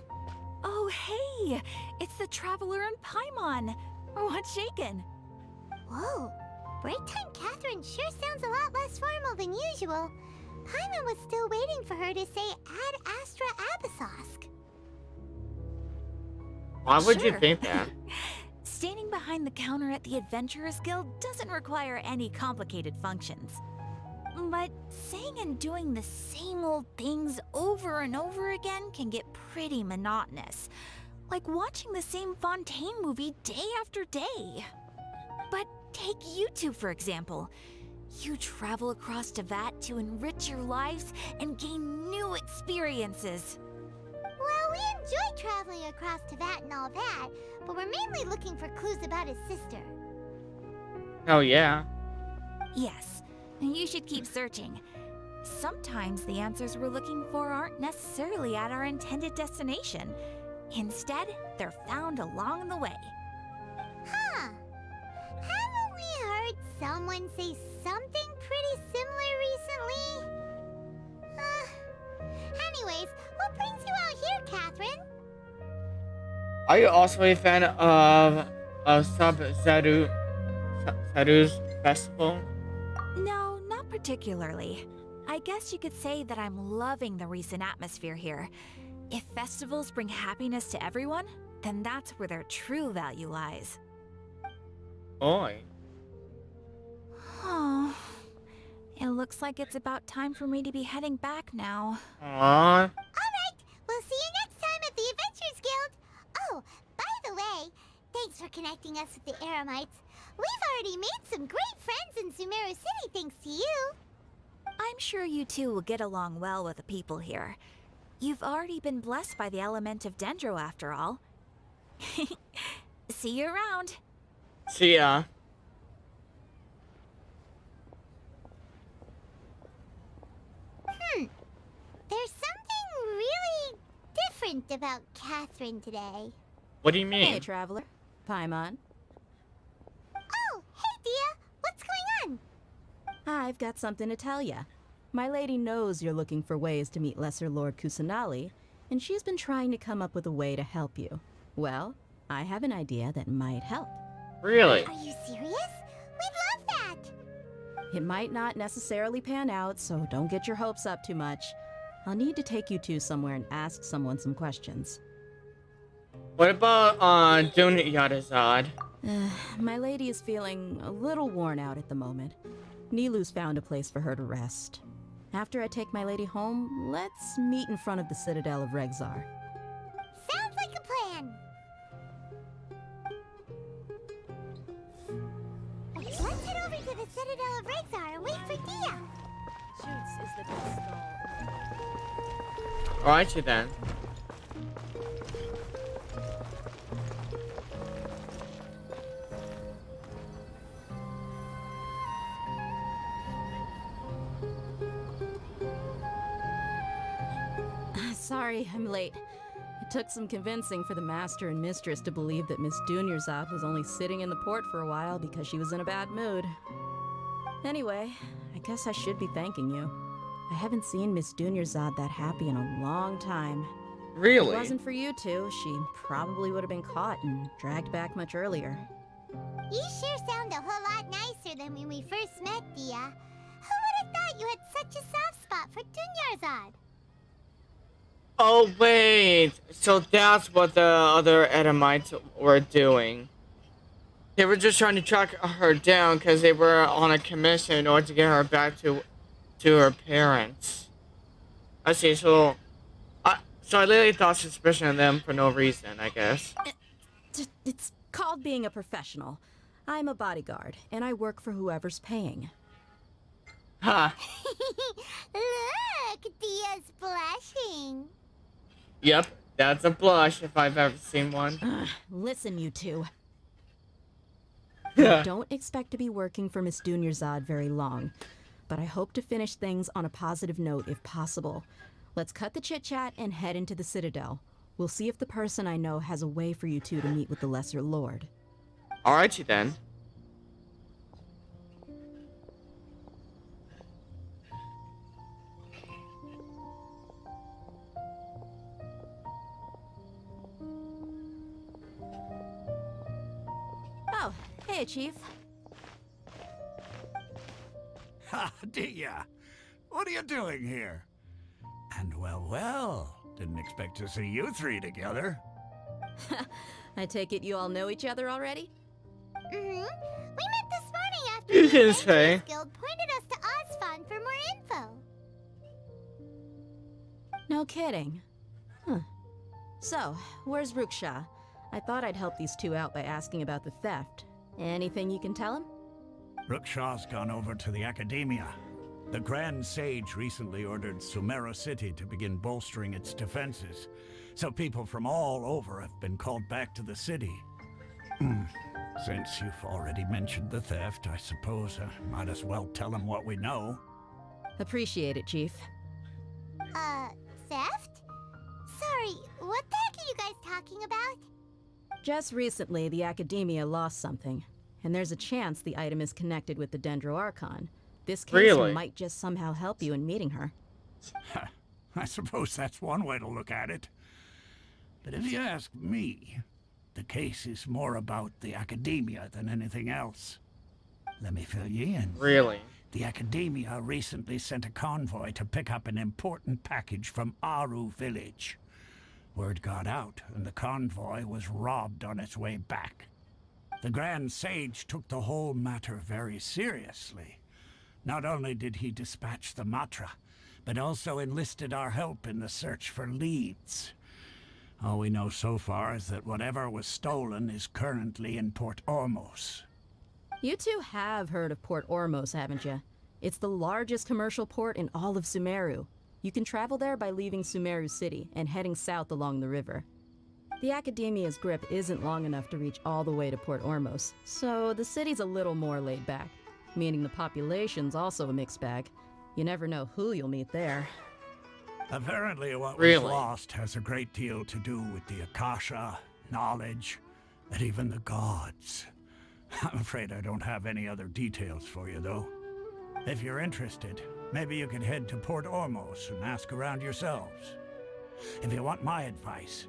Oh, hey! It's the Traveler and Paimon. What's shaken? Whoa. Break time Catherine sure sounds a lot less formal than usual. Paimon was still waiting for her to say Ad Astra Abyssosque. Why would you Sure. think that? Standing behind the counter at the Adventurers Guild doesn't require any complicated functions. But saying and doing the same old things over and over again can get pretty monotonous. Like watching the same Fontaine movie day after day. But take you two, for example. You travel across Tevat to enrich your lives and gain new experiences. Well, we enjoy traveling across Tevat and all that, but we're mainly looking for clues about his sister. Oh yeah. Yes, you should keep searching. Sometimes the answers we're looking for aren't necessarily at our intended destination. Instead, they're found along the way. Huh. Haven't we heard someone say something pretty similar recently? Anyways, what brings you out here, Catherine? Are you also a fan of Sub-Zeru's festival? No, not particularly. I guess you could say that I'm loving the recent atmosphere here. If festivals bring happiness to everyone, then that's where their true value lies. Boy. Oh, it looks like it's about time for me to be heading back now. Aww. Alright, we'll see you next time at the Adventurers Guild. Oh, by the way, thanks for connecting us with the Eremites. We've already made some great friends in Sumeru City thanks to you. I'm sure you two will get along well with the people here. You've already been blessed by the element of Dendro after all. See you around. See ya. There's something really different about Catherine today. What do you mean? Hey, Traveler. Paimon. Oh, hey, Dia. What's going on? I've got something to tell ya. My lady knows you're looking for ways to meet Lesser Lord Kusanali, and she's been trying to come up with a way to help you. Well, I have an idea that might help. Really? Are you serious? We'd love that. It might not necessarily pan out, so don't get your hopes up too much. I'll need to take you two somewhere and ask someone some questions. What about Dune Yadazad? My lady is feeling a little worn out at the moment. Nilu's found a place for her to rest. After I take my lady home, let's meet in front of the Citadel of Regzar. Sounds like a plan. Let's head over to the Citadel of Regzar and wait for Dia. Shoots is the best stall. Alright, you then. Sorry, I'm late. It took some convincing for the master and mistress to believe that Miss Dunyarzad was only sitting in the port for a while because she was in a bad mood. Anyway, I guess I should be thanking you. I haven't seen Miss Dunyarzad that happy in a long time. Really? If it wasn't for you two, she probably would have been caught and dragged back much earlier. You sure sound a whole lot nicer than when we first met, Dia. Who would have thought you had such a soft spot for Dunyarzad? Oh, wait. So that's what the other Edomites were doing. They were just trying to track her down because they were on a commission in order to get her back to her parents. I see. So I literally thought suspicion of them for no reason, I guess. It's called being a professional. I'm a bodyguard, and I work for whoever's paying. Huh. Look, Dia's blushing. Yep, that's a blush if I've ever seen one. Listen, you two. Yeah. I don't expect to be working for Miss Dunyarzad very long, but I hope to finish things on a positive note if possible. Let's cut the chit-chat and head into the Citadel. We'll see if the person I know has a way for you two to meet with the Lesser Lord. Alrighty then. Oh, hey, Chief. Ha, Dia! What are you doing here? And well, didn't expect to see you three together. I take it you all know each other already? We met this morning after You the can Adventurers say. Guild pointed us to Ozfon for more info. No kidding. Huh. So, where's Ruksha? I thought I'd help these two out by asking about the theft. Anything you can tell him? Rukshaw's gone over to the Academia. The Grand Sage recently ordered Sumeru City to begin bolstering its defenses, so people from all over have been called back to the city. Since you've already mentioned the theft, I suppose I might as well tell him what we know. Appreciate it, Chief. Theft? Sorry, what the heck are you guys talking about? Just recently, the Academia lost something, and there's a chance the item is connected with the Dendro Archon. This case Really? might just somehow help you in meeting her. I suppose that's one way to look at it. But if you ask me, the case is more about the Academia than anything else. Let me fill you in. Really? The Academia recently sent a convoy to pick up an important package from Aru village. Word got out, and the convoy was robbed on its way back. The Grand Sage took the whole matter very seriously. Not only did he dispatch the Matra, but also enlisted our help in the search for leads. All we know so far is that whatever was stolen is currently in Port Ormos. You two have heard of Port Ormos, haven't you? It's the largest commercial port in all of Sumeru. You can travel there by leaving Sumeru City and heading south along the river. The Academia's grip isn't long enough to reach all the way to Port Ormos, so the city's a little more laid back, meaning the population's also a mixed bag. You never know who you'll meet there. Apparently what Really? was lost has a great deal to do with the Akasha, knowledge, and even the gods. I'm afraid I don't have any other details for you, though. If you're interested, maybe you could head to Port Ormos and ask around yourselves. If you want my advice,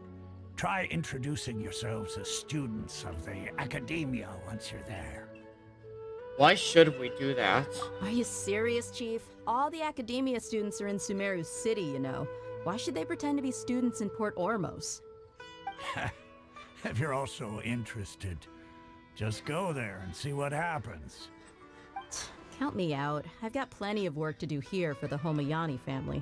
try introducing yourselves as students of the Academia once you're there. Why should we do that? Are you serious, Chief? All the Academia students are in Sumeru City, you know. Why should they pretend to be students in Port Ormos? If you're also interested, just go there and see what happens. Count me out. I've got plenty of work to do here for the Homayani family.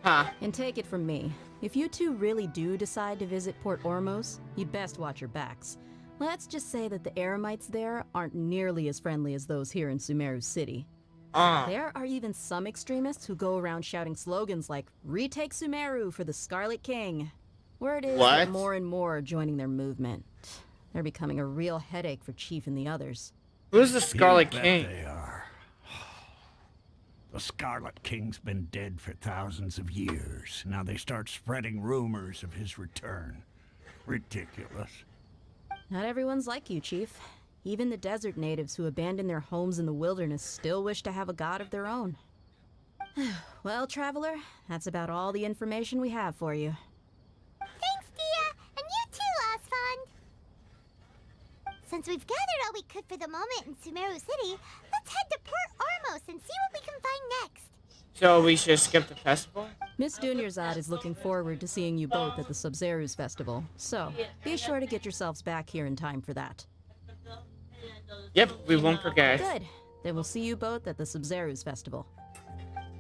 Huh. And take it from me, if you two really do decide to visit Port Ormos, you'd best watch your backs. Let's just say that the Eremites there aren't nearly as friendly as those here in Sumeru City. There are even some extremists who go around shouting slogans like, "Retake Sumeru for the Scarlet King." Word is that more and more are joining their movement. They're becoming a real headache for Chief and the others. Who's the Scarlet You bet King? They are. The Scarlet King's been dead for thousands of years. Now they start spreading rumors of his return. Ridiculous. Not everyone's like you, Chief. Even the desert natives who abandoned their homes in the wilderness still wish to have a god of their own. Well, Traveler, that's about all the information we have for you. Thanks, Dia! And you too, Ozfon! Since we've gathered all we could for the moment in Sumeru City, let's head to Port Ormos and see what we can find next. So we should skip the festival? Miss Dunyarzad is looking forward to seeing you both at the Sub-Zeru's festival, so be sure to get yourselves back here in time for that. Yep, we won't forget. Good. Then we'll see you both at the Sub-Zeru's festival.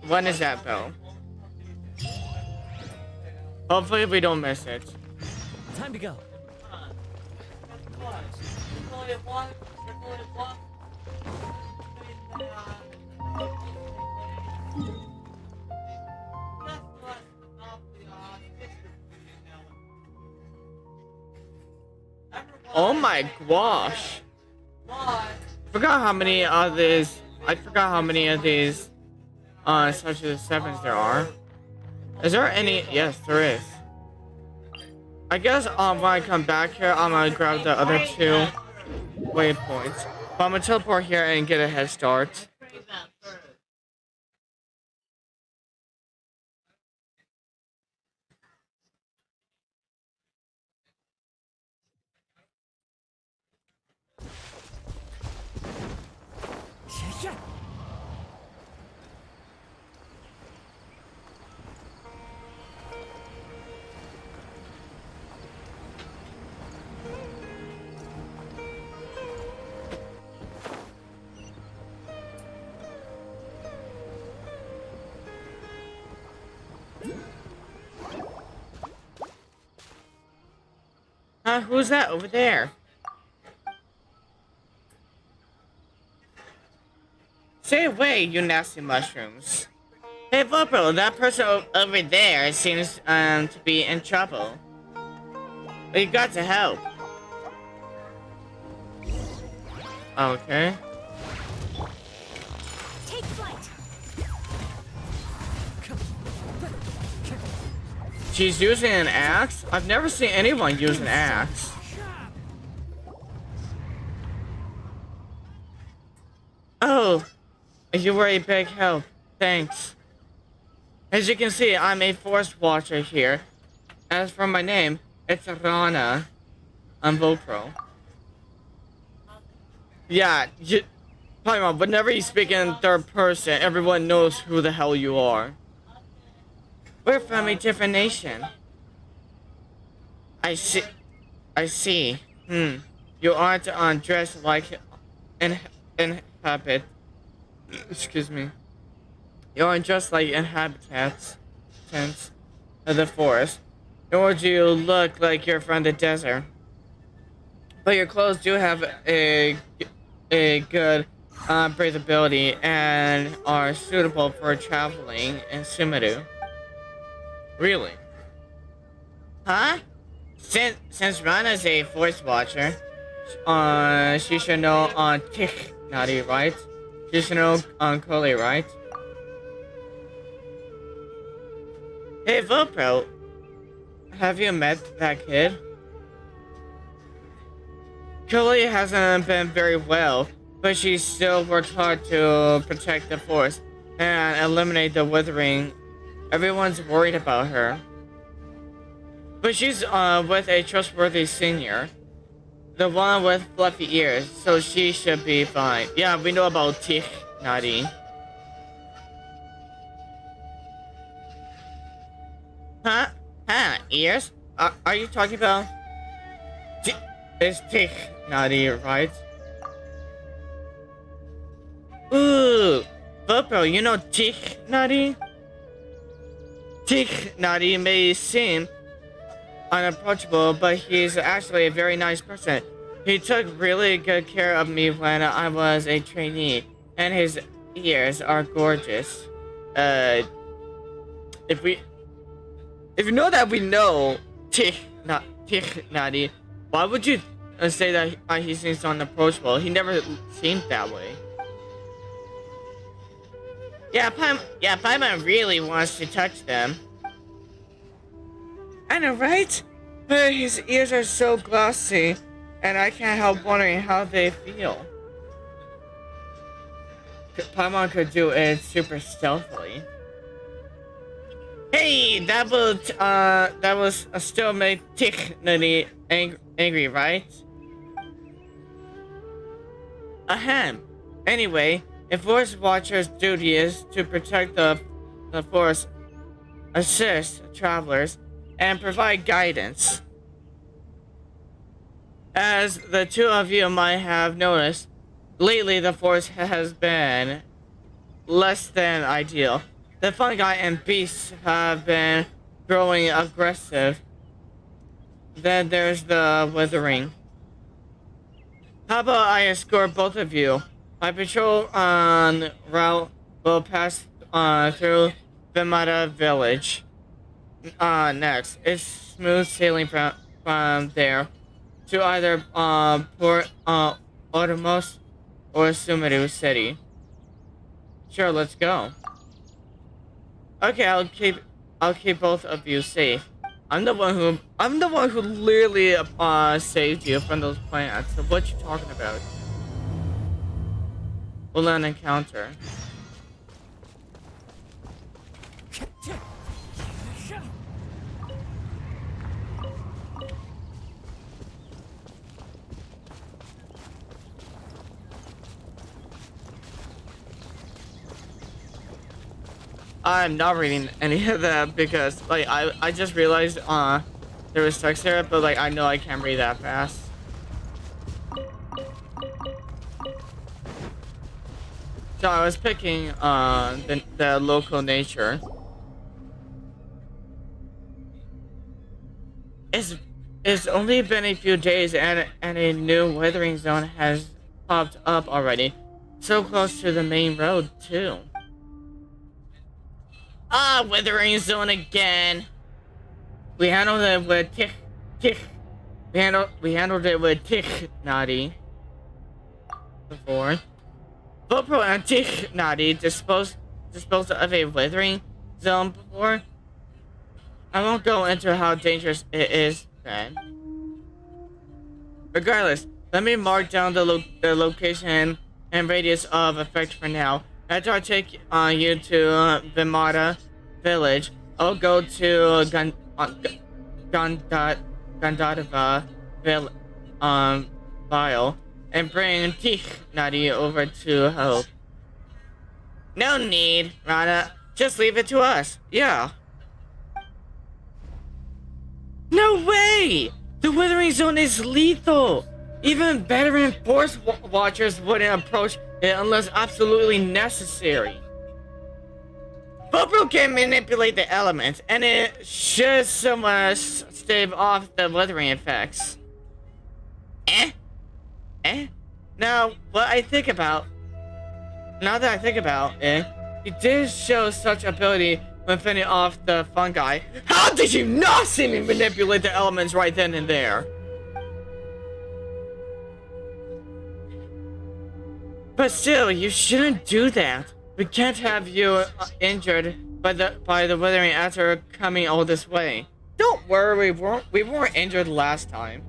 When is that, Bill? Hopefully we don't miss it. Time to go. Oh my gosh. I forgot how many of these such as sevens there are. Is there any? Yes, there is. I guess when I come back here, I'm gonna grab the other two waypoints. But I'm gonna teleport here and get a head start. Who's that over there? Stay away, you nasty mushrooms. Hey, Vopro, that person over there seems to be in trouble. We got to help. Okay. Take flight. She's using an axe? I've never seen anyone use an axe. Oh, you were a big help. Thanks. As you can see, I'm a forest watcher here. As for my name, it's Rana. I'm Vopro. Yeah, Paimon, whenever you speak in third person, everyone knows who the hell you are. We're from a different nation. I see. You aren't dressed like inhabit. Excuse me. You aren't just like inhabitants of the forest. Nor do you look like you're from the desert. But your clothes do have a good breathability and are suitable for traveling in Sumeru. Really? Huh? Since Rana's a forest watcher, she should know on Tich Nadi, right? She should know on Koli, right? Hey, Vopro, have you met that kid? Koli hasn't been very well, but she still works hard to protect the forest and eliminate the withering. Everyone's worried about her. But she's with a trustworthy senior. The one with fluffy ears, so she should be fine. Yeah, we know about Tich Nadi. Huh? Ears? Are you talking about... It's Tich Nadi, right? Ooh! Vopro, you know Tich Nadi? Tich Nadi may seem unapproachable, but he's actually a very nice person. He took really good care of me when I was a trainee, and his ears are gorgeous. If you know that we know Tich Nadi, why would you say that he seems unapproachable? He never seemed that way. Yeah, Paimon really wants to touch them. I know, right? But his ears are so glossy, and I can't help wondering how they feel. Paimon could do it super stealthily. Hey, that was still made Tich Nadi angry, right? Ahem. Anyway, a forest watcher's duty is to protect the forest, assist travelers, and provide guidance. As the two of you might have noticed, lately the forest has been less than ideal. The fungi and beasts have been growing aggressive. Then there's the withering. How about I escort both of you? My patrol on route will pass through Vimata village. Next, it's smooth sailing from there to either Port Otomos or Sumeru City. Sure, let's go. Okay, I'll keep I'll keep both of you safe. I'm the one who literally saved you from those plants. So what you talking about? We'll end encounter. I'm not reading any of that because like I just realized there was text there, but like I know I can't read that fast. So I was picking the local nature. It's only been a few days and a new weathering zone has popped up already. So close to the main road too. Weathering zone again. We handled it with tick. We handled it with tick naughty before. Vopro and tick naughty disposed of a weathering zone before. I won't go into how dangerous it is then. Regardless, let me mark down the location and radius of effect for now. After I take you to Vimata village, I'll go to Gandhava Vial and bring Tikh Nadi over to Hope. No need, Rana. Just leave it to us. Yeah. No way! The weathering zone is lethal! Even veteran force watchers wouldn't approach it unless absolutely necessary. Vopro can manipulate the elements, and it should somewhat stave off the weathering effects. Now that I think about it, he did show such ability when fending off the fungi. How did you not see me manipulate the elements right then and there? But still, you shouldn't do that. We can't have you injured by the weathering after coming all this way. Don't worry, we weren't injured last time.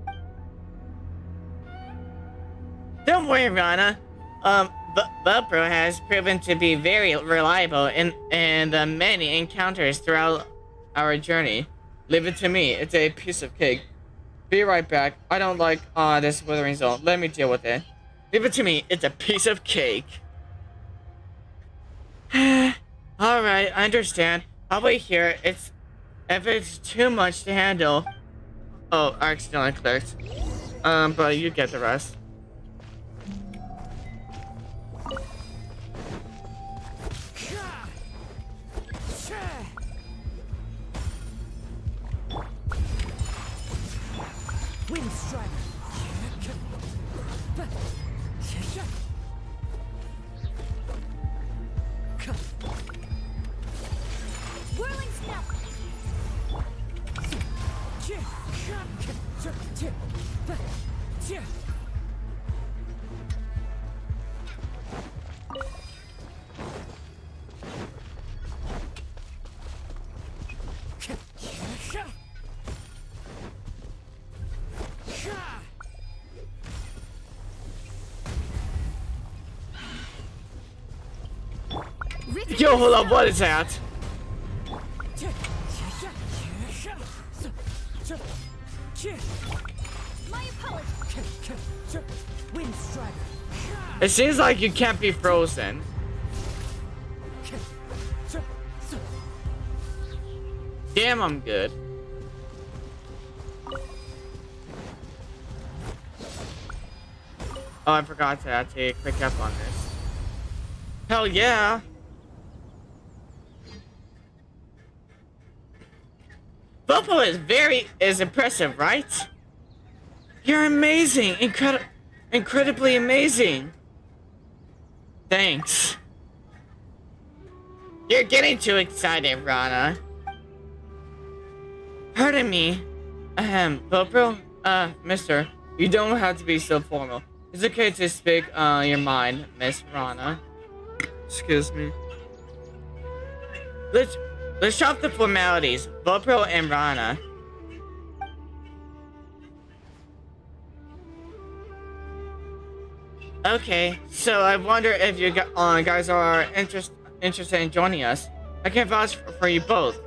Don't worry, Rana. Vopro has proven to be very reliable in the many encounters throughout our journey. Leave it to me. It's a piece of cake. Be right back. I don't like this weathering zone. Let me deal with it. Leave it to me. It's a piece of cake. Alright, I understand. I'll wait here. If it's too much to handle. Oh, I accidentally clicked. But you get the rest. Wind Strider. Whirling Snap. Yo, hold up, what is that? My apologies. Wind Strider. It seems like you can't be frozen. Damn, I'm good. Oh, I forgot to actually click up on this. Hell yeah! Vopro is impressive, right? You're amazing! Incredibly amazing! Thanks. You're getting too excited, Rana. Pardon me. Vopro? Mister, you don't have to be so formal. It's okay to speak your mind, Miss Rana. Excuse me. Let's shop the formalities. Vopro and Rana. Okay, so I wonder if you guys are interested in joining us. I can vouch for you both.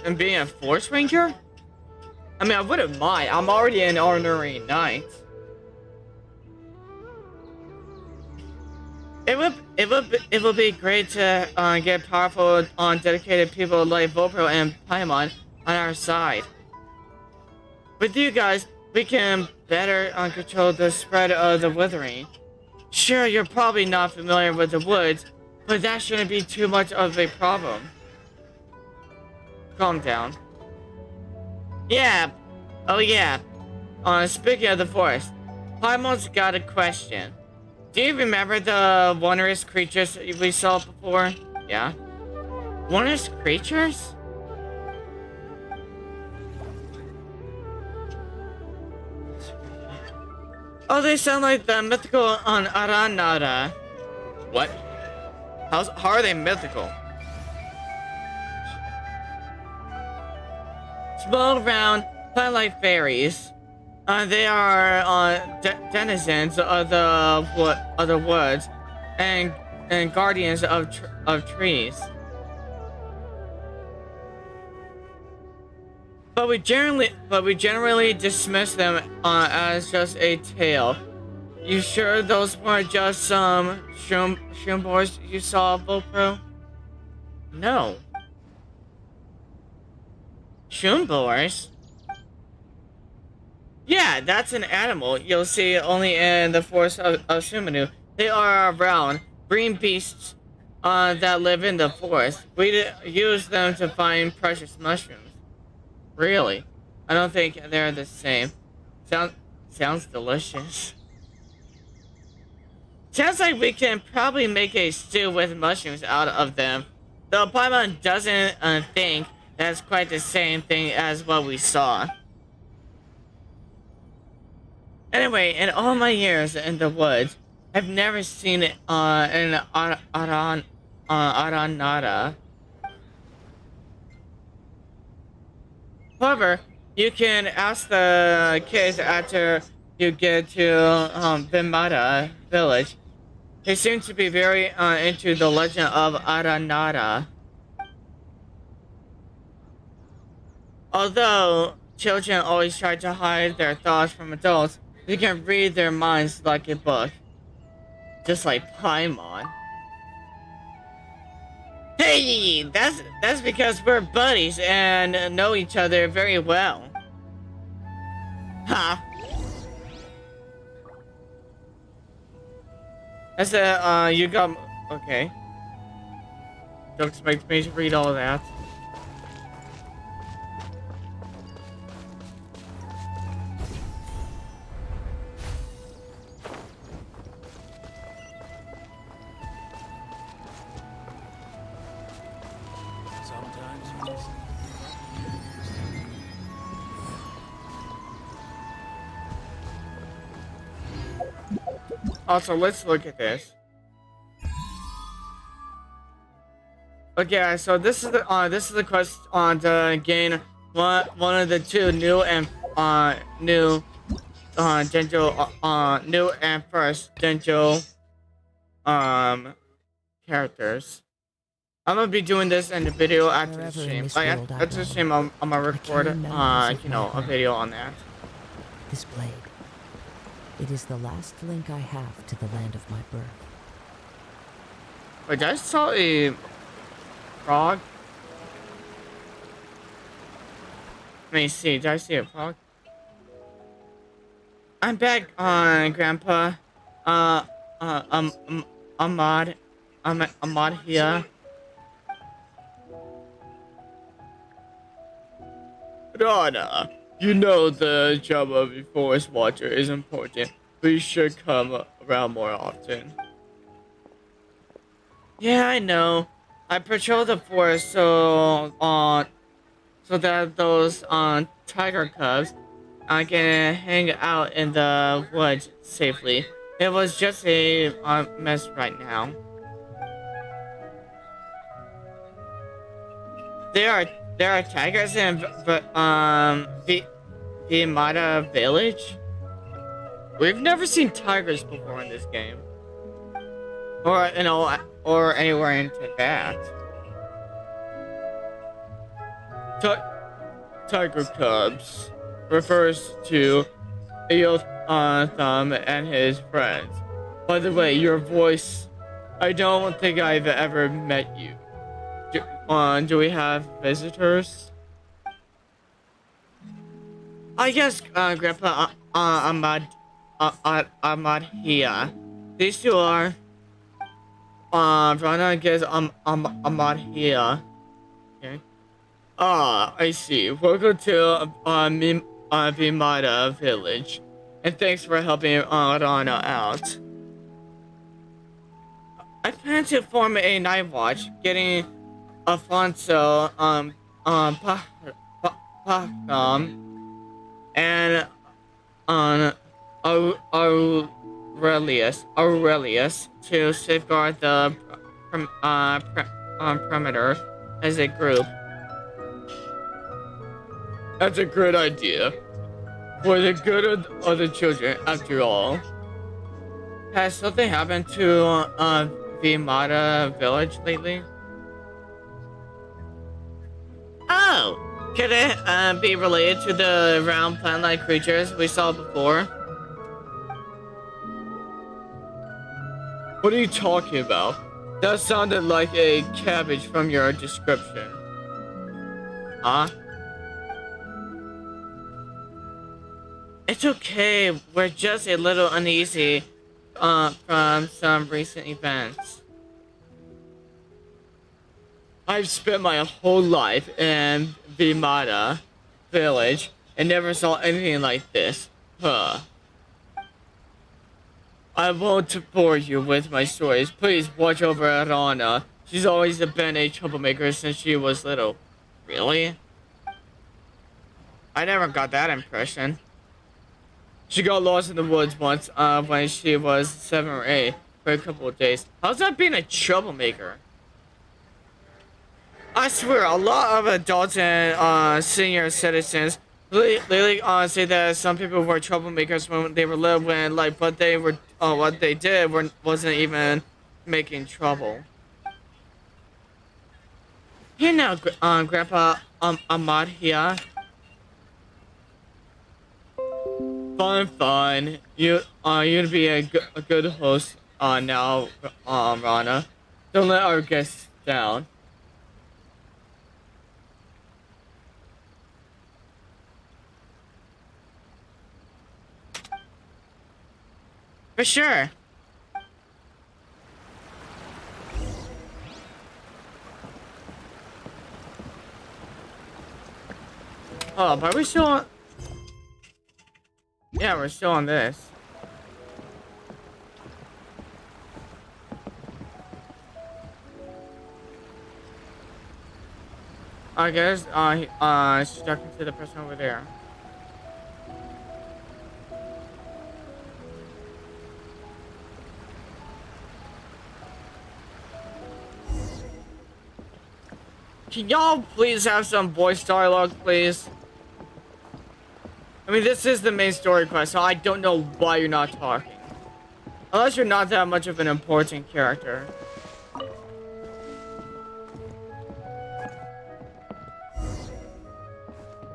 And being a Force Ranger? I mean, I wouldn't mind. I'm already an honorary knight. It would be great to get powerful, dedicated people like Vopro and Paimon on our side. With you guys, we can better control the spread of the withering. Sure, you're probably not familiar with the woods, but that shouldn't be too much of a problem. Calm down. Yeah. Oh yeah. Speaking of the forest, Paimon's got a question. Do you remember the wondrous creatures we saw before? Yeah. Wondrous creatures? Oh, they sound like the mythical on Aranara. What? How are they mythical? Small, round, plant-like fairies. They are denizens of the woods, and guardians of trees. But we generally dismiss them as just a tale. You sure those weren't just some Shumboars you saw, Vopro? No. Shumboars? Yeah, that's an animal you'll see only in the forest of Sumeru. They are round, green beasts that live in the forest. We use them to find precious mushrooms. Really? I don't think they're the same. Sounds delicious. Sounds like we can probably make a stew with mushrooms out of them. Though Paimon doesn't think that's quite the same thing as what we saw. Anyway, in all my years in the woods, I've never seen it in Aranara. However, you can ask the kids after you get to Vimata village. They seem to be very into the legend of Aranara. Although children always try to hide their thoughts from adults, you can read their minds like a book. Just like Paimon. Hey, that's because we're buddies and know each other very well. Huh. That's you got... Okay. Don't expect me to read all that. Also, let's look at this. Okay, so this is the quest to gain one of the two new and first Genjo characters. I'm gonna be doing this in the video after the stream. After the stream, I'm gonna record a video on that. This blade. It is the last link I have to the land of my birth. Wait, I saw a frog. Let me see. Did I see a frog? I'm back on Grandpa. Ahmad here. Rana, you know the job of a forest watcher is important. We should come around more often. Yeah, I know. I patrol the forest so that those tiger cubs can hang out in the woods safely. It was just a mess right now. there are tigers in Vimada Village. We've never seen tigers before in this game, or or anywhere in Tibet. Tiger cubs refers to Thumb and his friends. By the way, your voice, I don't think I've ever met you. Do we have visitors? I guess Grandpa Ahmad here. These two are Rana guess Ahmad here. Okay. Ah, I see. Welcome to Vimada Village, and thanks for helping Rana out. I plan to form a night watch, getting Alfonso, and Aurelius to safeguard the perimeter as a group. That's a good idea. For the good of the children, after all. Has something happened to Vimada Village lately? Oh! Could it be related to the round plant-like creatures we saw before? What are you talking about? That sounded like a cabbage from your description. Huh? It's okay, we're just a little uneasy from some recent events. I've spent my whole life in Vimada Village and never saw anything like this. Huh. I won't bore you with my stories. Please watch over Arana. She's always been a troublemaker since she was little. Really? I never got that impression. She got lost in the woods once when she was 7 or 8 for a couple of days. How's that being a troublemaker? I swear, a lot of adults and senior citizens lately say that some people were troublemakers when they were little, when like what they did wasn't even making trouble. Here now, Grandpa Ahmad here. Fine. You'd be a good host now, Rana. Don't let our guests down. For sure. Oh, but are we still on? Yeah, we're still on this. I guess she's talking to the person over there. Can y'all please have some voice dialogue, please? I mean, this is the main story quest, so I don't know why you're not talking. Unless you're not that much of an important character.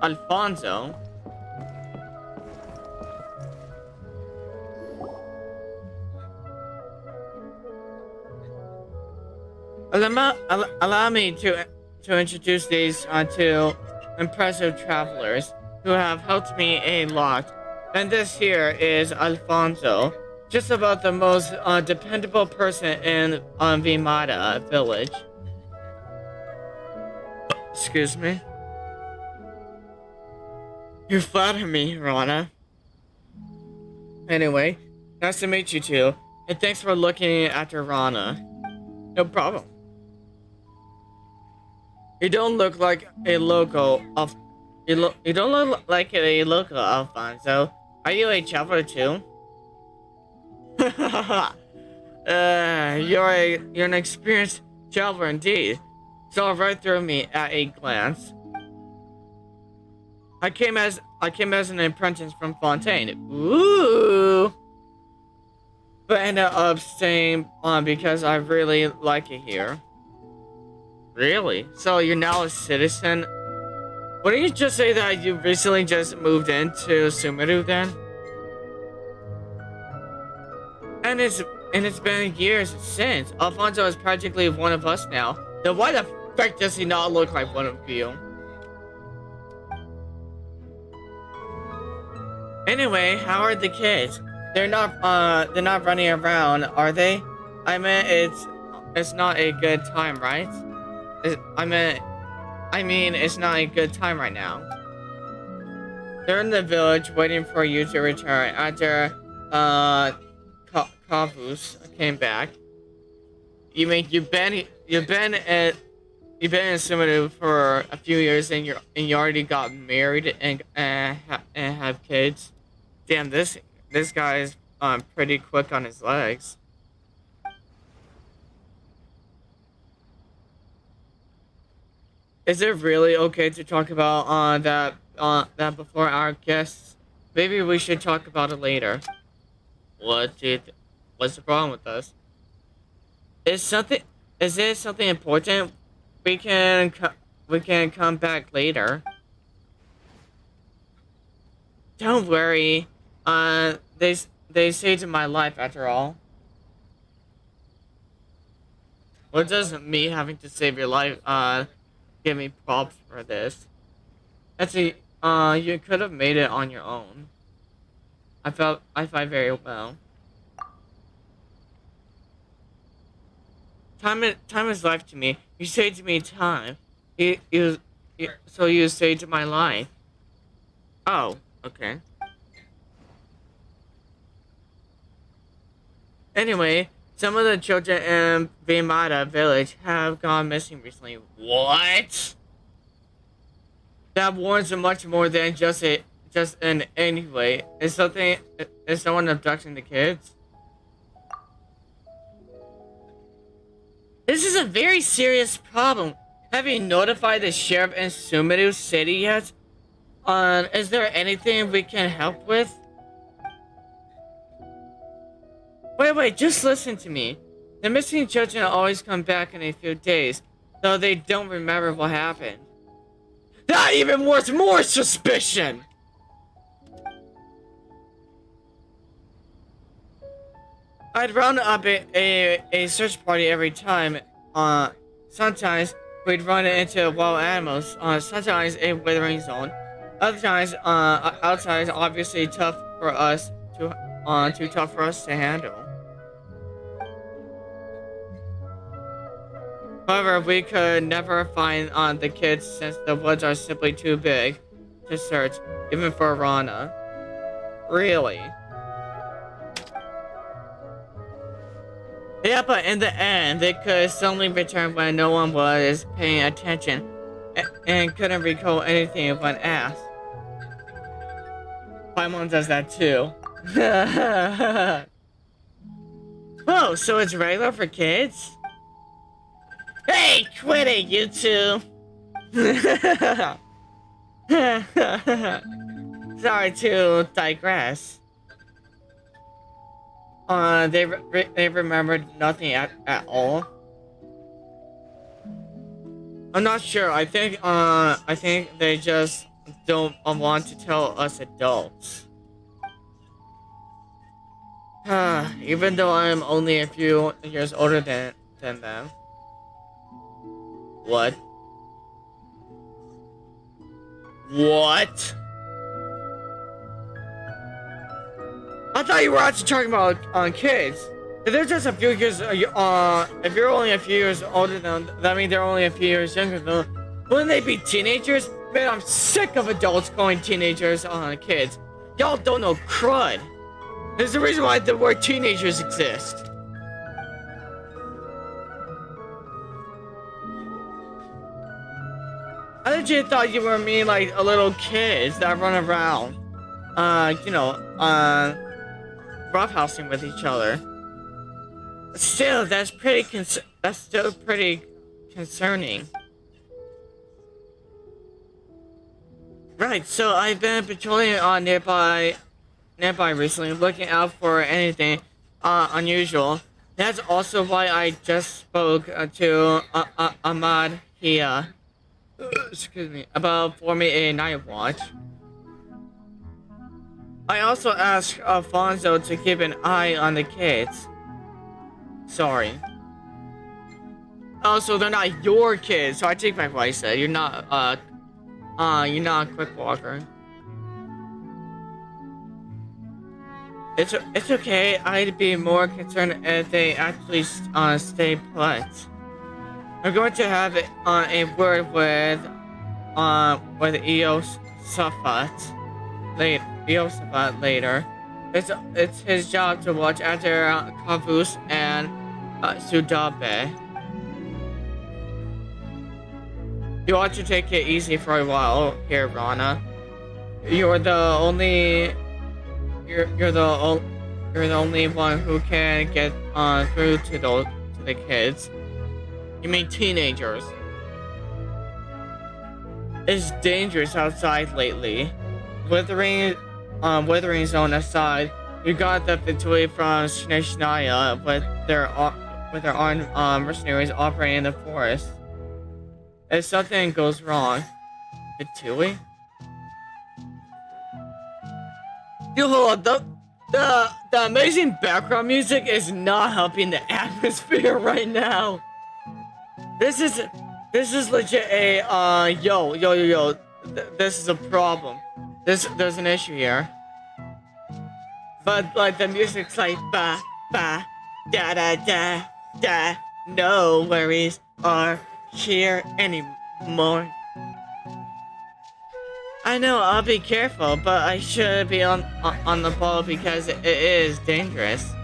Alfonso? Allow me to introduce these two impressive travelers who have helped me a lot. And this here is Alfonso, just about the most dependable person in Vimada Village. Excuse me? You flatter me, Rana. Anyway, nice to meet you two, and thanks for looking after Rana. No problem. You don't look like a local of. You don't look like a local, Alfonso. Are you a traveler too? You're an experienced traveler indeed. saw right through me at a glance. I came as an apprentice from Fontaine. Ooh. But ended up staying on because I really like it here. Really? So you're now a citizen? Wouldn't you just say that you recently just moved into Sumeru then? And it's been years since. Alfonso is practically one of us now. Then why the frick does he not look like one of you? Anyway, how are the kids? They're not running around, are they? I mean, it's not a good time, right? I mean, it's not a good time right now. They're in the village waiting for you to return after Kavus came back. You mean you've been in Sumeru for a few years and you already got married and have kids? Damn, this guy is pretty quick on his legs. Is it really okay to talk about that before our guests? Maybe we should talk about it later. What's the problem with us? Is it something important? We can come back later. Don't worry. They saved my life after all. What does me having to save your life give me props for this? Actually, you could have made it on your own. I fight very well. Time is life to me. You saved me time. So you saved my life. Oh, okay. Anyway, some of the children in Vimata village have gone missing recently. What? That warrants much more than just an anyway. Is someone abducting the kids? This is a very serious problem. Have you notified the sheriff in Sumeru City yet? Is there anything we can help with? Wait, just listen to me. The missing children always come back in a few days, though they don't remember what happened. That even worth more suspicion! I'd round up a search party every time. Sometimes we'd run into wild animals. Sometimes a withering zone. Other times, outside is obviously tough for us too tough for us to handle. However, we could never find the kids since the woods are simply too big to search, even for Rana. Really? Yeah, but in the end, they could suddenly return when no one was paying attention and couldn't recall anything when asked. My mom does that too. Oh, so it's regular for kids? Hey, quit it, you two! Sorry to digress. They remembered nothing at all. I'm not sure. I think they just don't want to tell us adults. Even though I'm only a few years older than them. What? What? I thought you were actually talking about kids. If they're just a few years, if you're only a few years older than them, that means they're only a few years younger than them. Wouldn't they be teenagers? Man, I'm sick of adults calling teenagers kids. Y'all don't know crud. There's the reason why the word teenagers exists. I legit thought you were mean like a little kids that run around, roughhousing with each other. Still, that's still pretty concerning. Right, so I've been patrolling nearby recently, looking out for anything unusual. That's also why I just spoke to Ahmad here, excuse me, about forming a night watch. I also asked Alfonso to keep an eye on the kids. Sorry. Also, they're not your kids, so I take back what I said. You're not a quick walker. It's okay. I'd be more concerned if they actually stay put. I'm going to have a word with Eosaphat later. It's his job to watch after Kavus and Sudabe. You ought to take it easy for a while here, Rana. You're the only one who can get through to the kids. You mean teenagers? It's dangerous outside lately. Withering zone aside, you got the Fatui from Shnaya with their armed mercenaries operating in the forest. If something goes wrong, Fatui? Yo, hold on. The amazing background music is not helping the atmosphere right now. This is legit a yo. This is a problem. There's an issue here. But like the music's like ba ba da da da da. No worries are here anymore. I know, I'll be careful, but I should be on the ball because it is dangerous.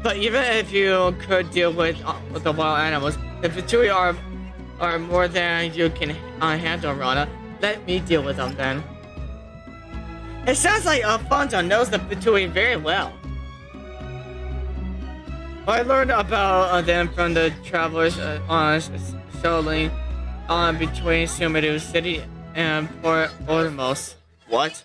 But even if you could deal with the wild animals, the Fatui are more than you can handle, Rana. Let me deal with them then. It sounds like Alfonso knows the Fatui very well. I learned about them from the travelers sailing between Sumeru City and Port Ormos. What?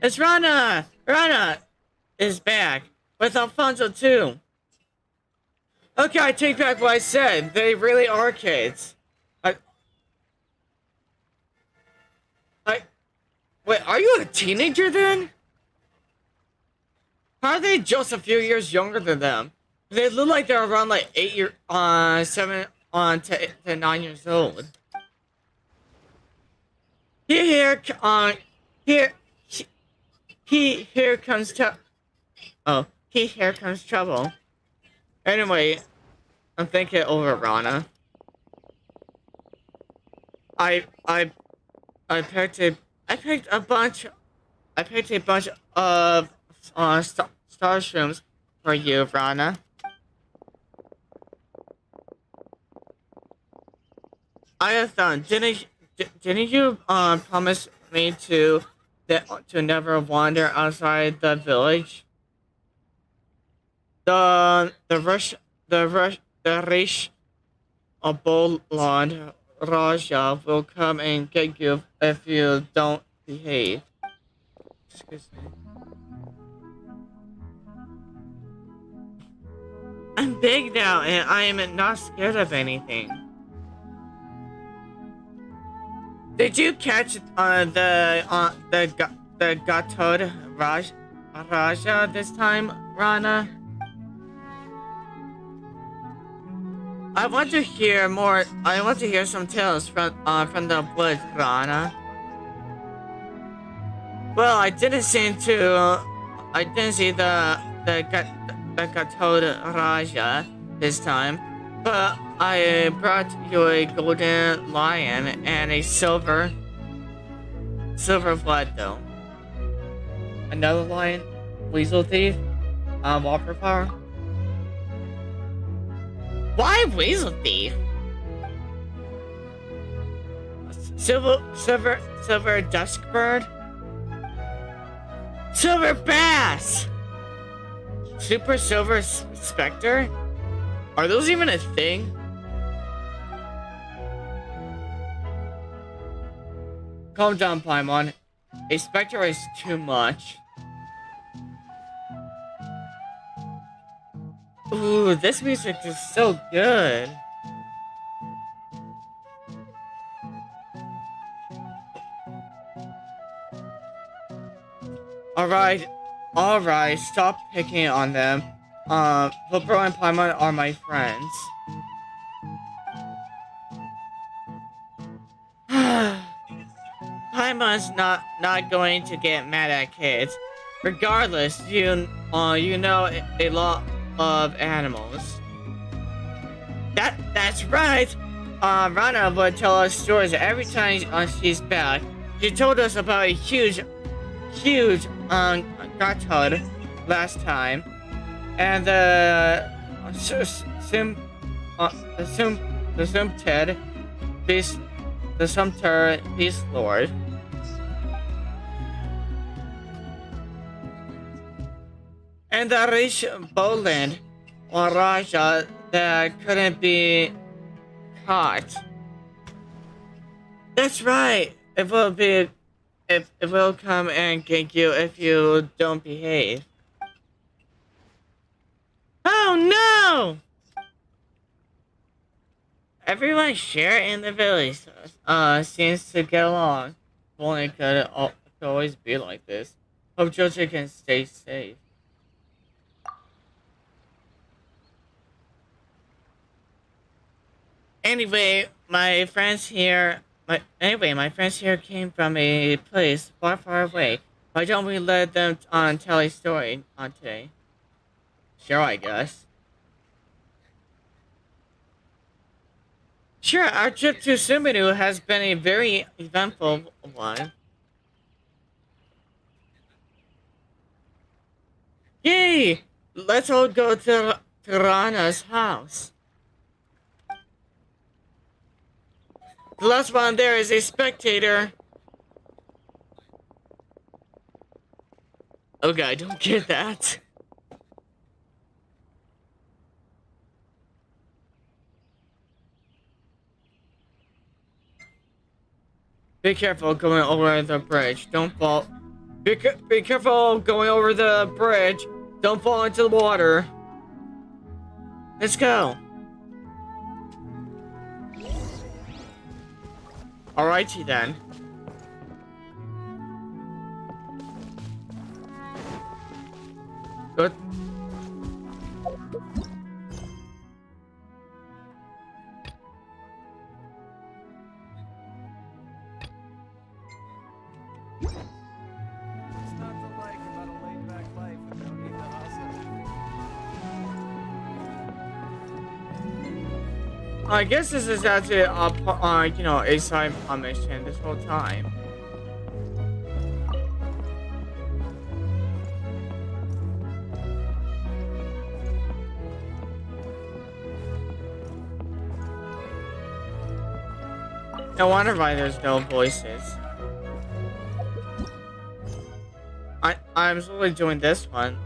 It's Rana! Rana is back with Alfonso too. Okay, I take back what I said. They really are kids. Wait, are you a teenager then? How are they just a few years younger than them? They look like they're around like 7 to 9 years old. Here comes trouble. Anyway, I'm thinking over, Rana. I picked a bunch of starshrooms for you, Rana. I have done. Didn't you promise me to never wander outside the village? The Rish Aboland Raja will come and get you if you don't behave. Excuse me. I'm big now and I am not scared of anything. Did you catch the Gatod Raja this time, Rana? I want to hear more. I want to hear some tales from the woods, Rana. Well, I didn't see the Gatod Raja this time, but I brought you a golden lion and a silver blood though. Another lion, weasel thief, Vopro power. Why weasel thief? Silver dusk bird? Silver bass! Super Silver Spectre? Are those even a thing? Calm down, Paimon. A Spectre is too much. Ooh, this music is so good. Alright, stop picking on them. Vopro and Paimon are my friends. Paimon's not going to get mad at kids. Regardless, you know a lot of animals. That's right. Rana would tell us stories every time she's back. She told us about a huge Gartod last time, and the Sumter Beast Lord. And the rich Boland or Raja that couldn't be caught. That's right. It will come and get you if you don't behave. Oh no! Everyone share in the village seems to get along. If only it could always be like this. Hope Jojo can stay safe. Anyway, my friends here came from a place far, far away. Why don't we let them tell a story on today? Sure, I guess. Sure, our trip to Sumeru has been a very eventful one. Yay! Let's all go to Rana's house. The last one there is a spectator. Okay, I don't get that. Be careful going over the bridge. Don't fall. Be careful going over the bridge. Don't fall into the water. Let's go. Alrighty then. Good. I guess this is actually a side mission this whole time. No wonder why there's no voices. I'm slowly doing this one.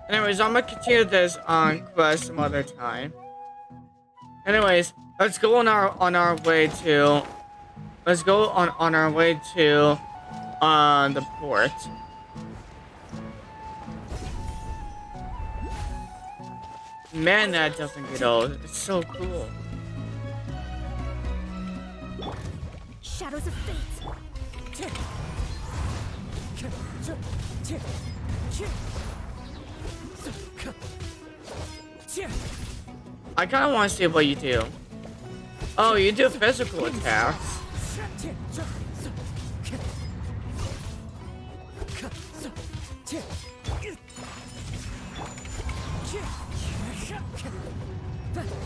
Anyways, I'm gonna continue this quest some other time. Anyways, let's go on our way to the port. Man, that doesn't get old. It's so cool. Shadows of Fate. I kind of want to see what you do. Oh, you do physical attacks.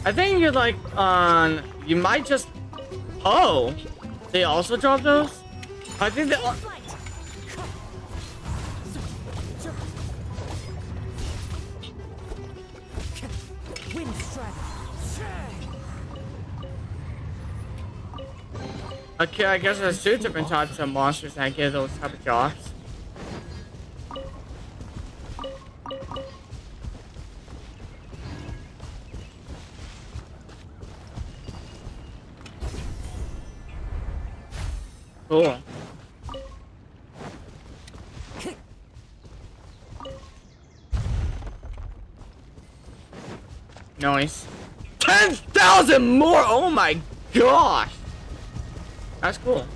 I think you're like, you might just... Oh! They also drop those? I think that. Wind strike. Okay, I guess there's two different types of monsters that get those type of jobs. Cool. Nice. 10,000 more! Oh my gosh! That's cool.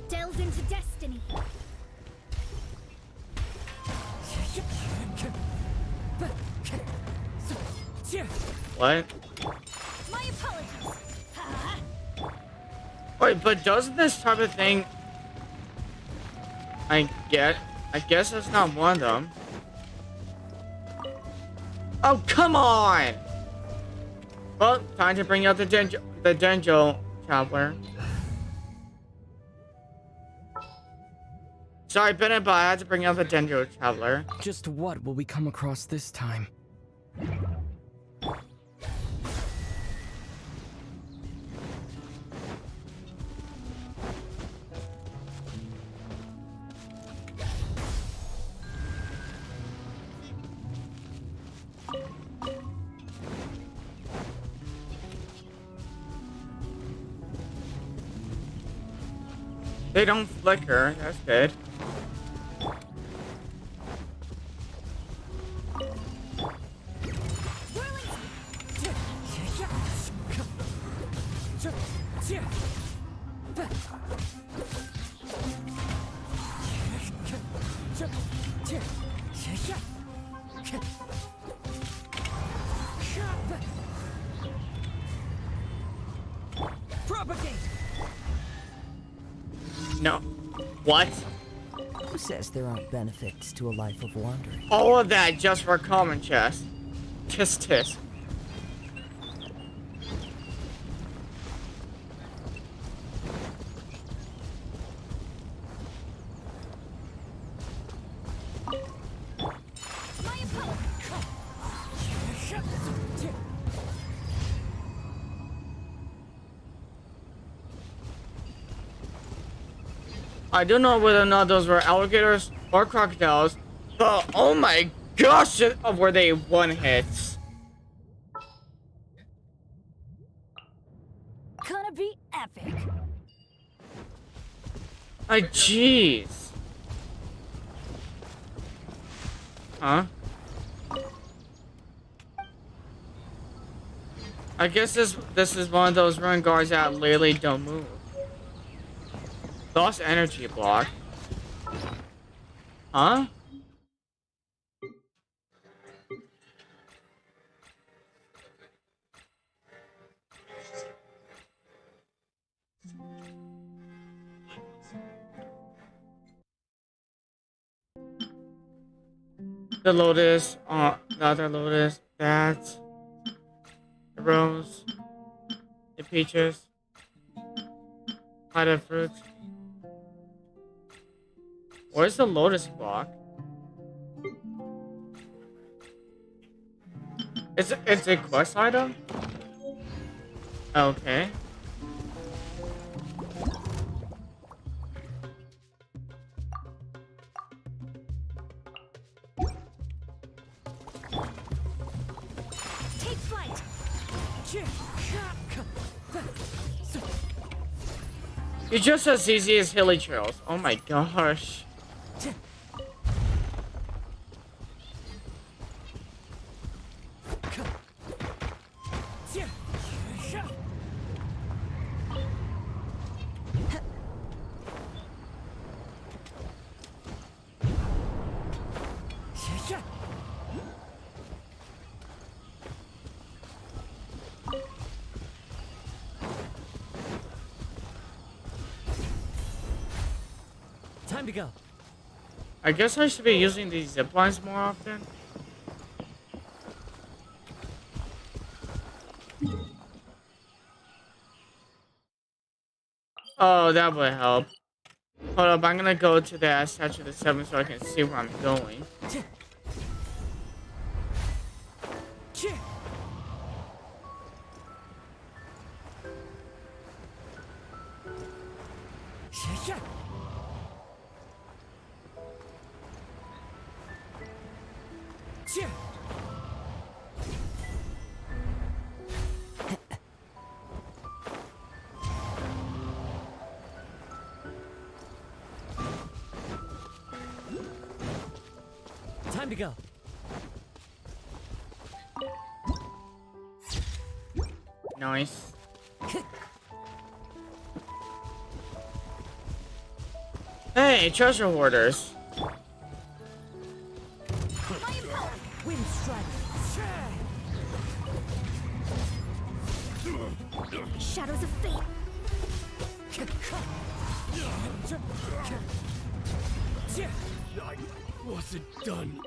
Delve into destiny. What? My apologies. Wait, but doesn't this type of thing... I guess that's not one of them. Oh, come on! Well, time to bring out the Denjo Traveler. Sorry, Bennett, but I had to bring out the Denjo Traveler. Just what will we come across this time? They don't flicker, that's good. Propagate! No. What? Who says there aren't benefits to a life of wandering? All of that just for a common chest. Tisk. I don't know whether or not those were alligators or crocodiles, but oh my gosh, were they one hits. Gonna be epic. Like, jeez. Huh? I guess this is one of those run guards that literally don't move. Lost energy block. Huh? The lotus, the other lotus, that, the rose, the peaches, potted fruit. Where's the lotus block? It's a quest item? Okay. Take flight. You're just as easy as hilly trails. Oh my gosh. Time to go. I guess I should be using these zip lines more often. Oh, that would help. Hold up, I'm gonna go to the statue of the 7 so I can see where I'm going. Time to go. Nice. Hey, treasure hoarders. Wind strike. Shadows of fate. I wasn't done.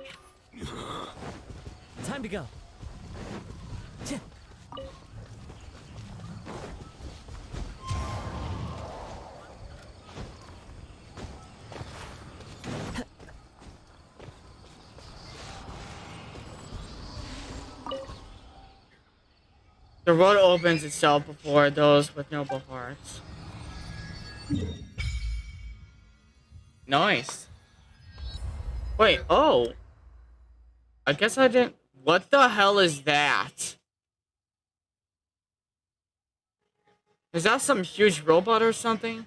Time to go. The road opens itself before those with noble hearts. Nice. Wait, oh. I guess I didn't. What the hell is that? Is that some huge robot or something?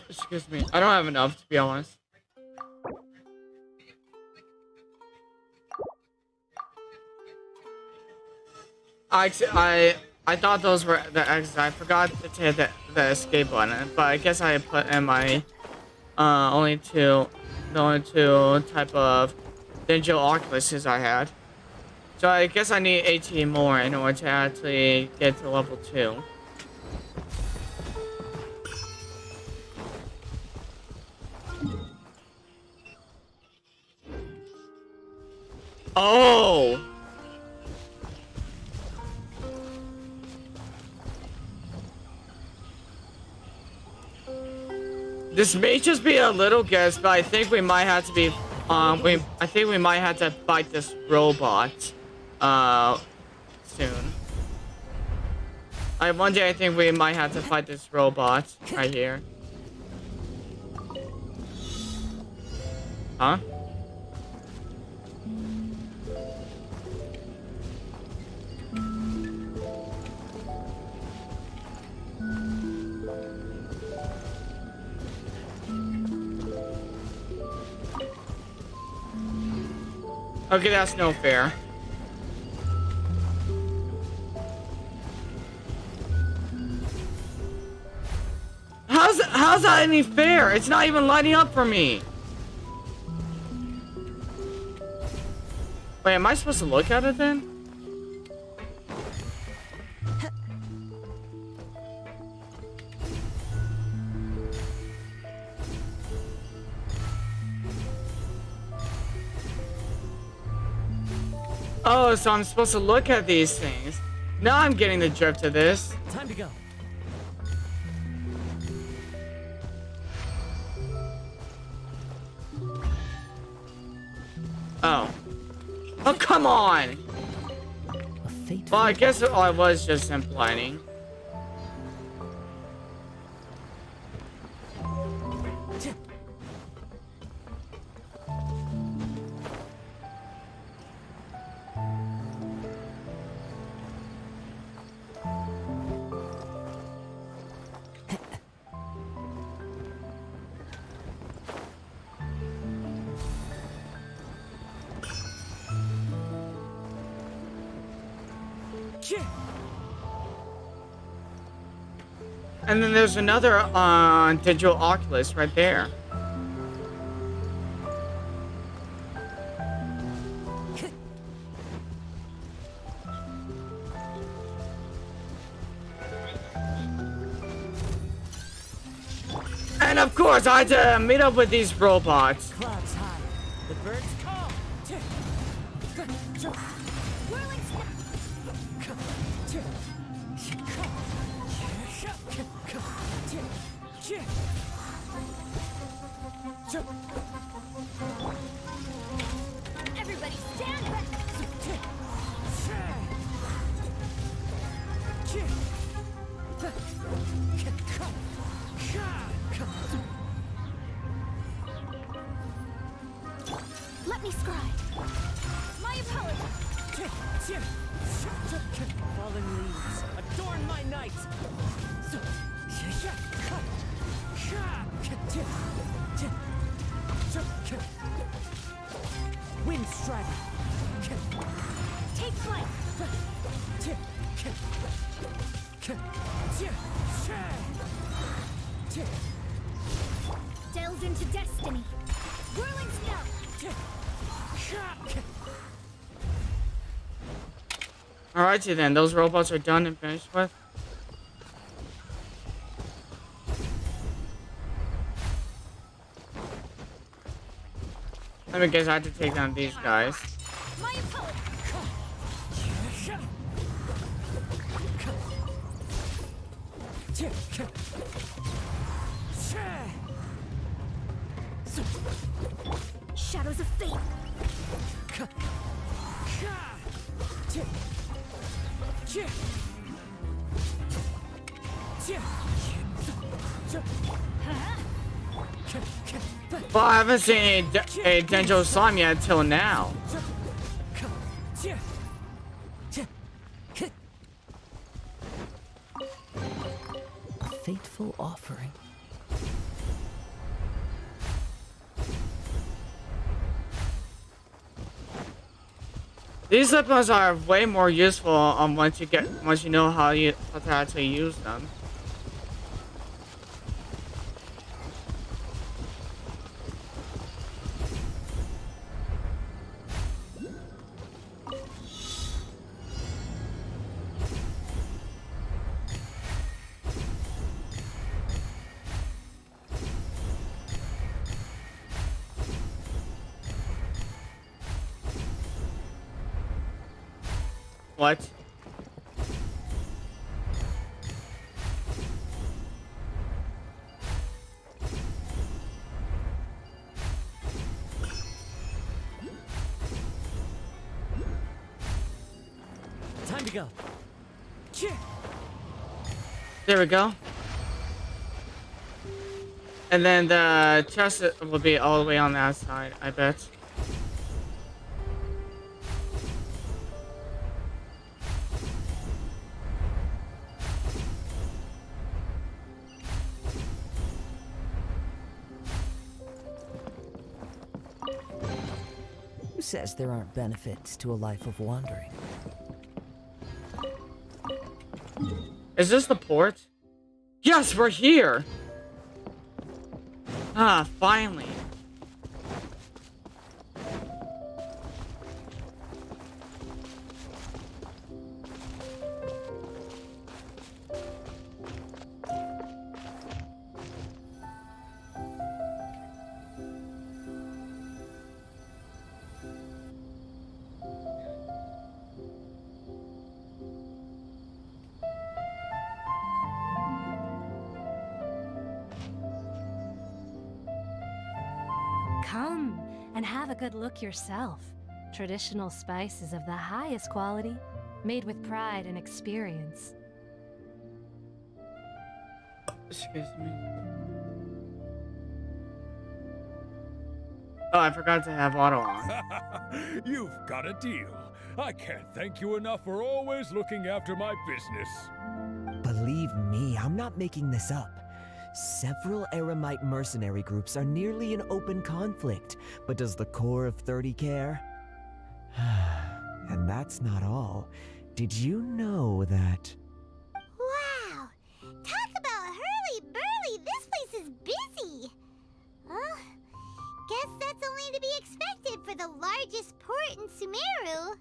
Excuse me. I don't have enough, to be honest. I thought those were the exits. I forgot to hit the escape button, but I guess I put in my the only two type of digital oculuses I had. So I guess I need 18 more in order to actually get to level 2. Oh! This may just be a little guess, but I think we might have to be, I think we might have to fight this robot, soon. One day I think we might have to fight this robot right here. Huh? Okay, that's no fair. How's that any fair? It's not even lighting up for me. Wait, am I supposed to look at it then? Oh, so I'm supposed to look at these things. Now I'm getting the drift of this. Time to go. Oh. Oh, come on! Well, I guess I was just implying. And then there's another digital oculus right there. And of course, I had to meet up with these robots. Clouds high. The birds call. Whirling snap. Everybody stand back. Let me scribe. My apologies. Fallen leaves, adorn my night. Wind strider. Take flight. Delve into destiny. Whirling snow. Alrighty then, those robots are done and finished with. Let me guess, I have to take down these guys. My apologies. Shadows of fate. Well, I haven't seen a Denjo slime yet till now. Fateful offering. These weapons are way more useful once you know how to actually use them. What? Time to go. There we go. And then the chest will be all the way on that side, I bet. Who says there aren't benefits to a life of wandering? Is this the port? Yes, we're here! Ah, finally. Come and have a good look yourself. Traditional spices of the highest quality, made with pride and experience. Excuse me. Oh, I forgot to have auto on. You've got a deal. I can't thank you enough for always looking after my business. Believe me, I'm not making this up. Several Eremite mercenary groups are nearly in open conflict, but does the core of 30 care? And that's not all. Did you know that... Wow! Talk about hurly-burly! This place is busy! Well, guess that's only to be expected for the largest port in Sumeru.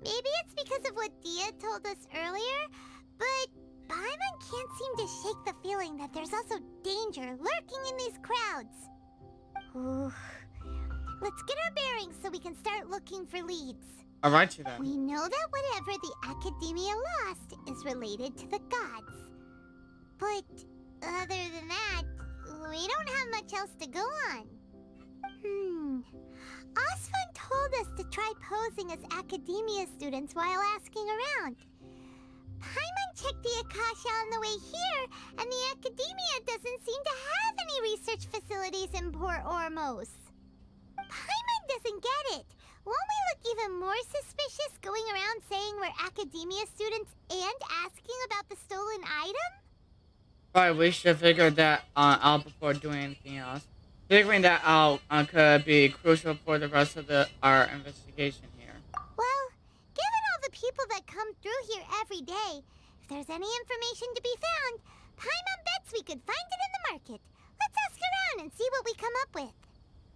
Maybe it's because of what Dia told us earlier, but Paimon can't seem to shake the feeling that there's also danger lurking in these crowds. Ooh. Let's get our bearings so we can start looking for leads. Alright, then. We know that whatever the Academia lost is related to the gods. But other than that, we don't have much else to go on. Osvan told us to try posing as Academia students while asking around. Paimon checked the Akasha on the way here, and the Academia doesn't seem to have any research facilities in Port Ormos. Paimon doesn't get it. Won't we look even more suspicious going around saying we're Academia students and asking about the stolen item? Right, we should figure that out before doing anything else. Figuring that out could be crucial for the rest of our investigation here. Well, given all the people that come through here every day, if there's any information to be found, Paimon bets we could find it in the market. Let's ask around and see what we come up with.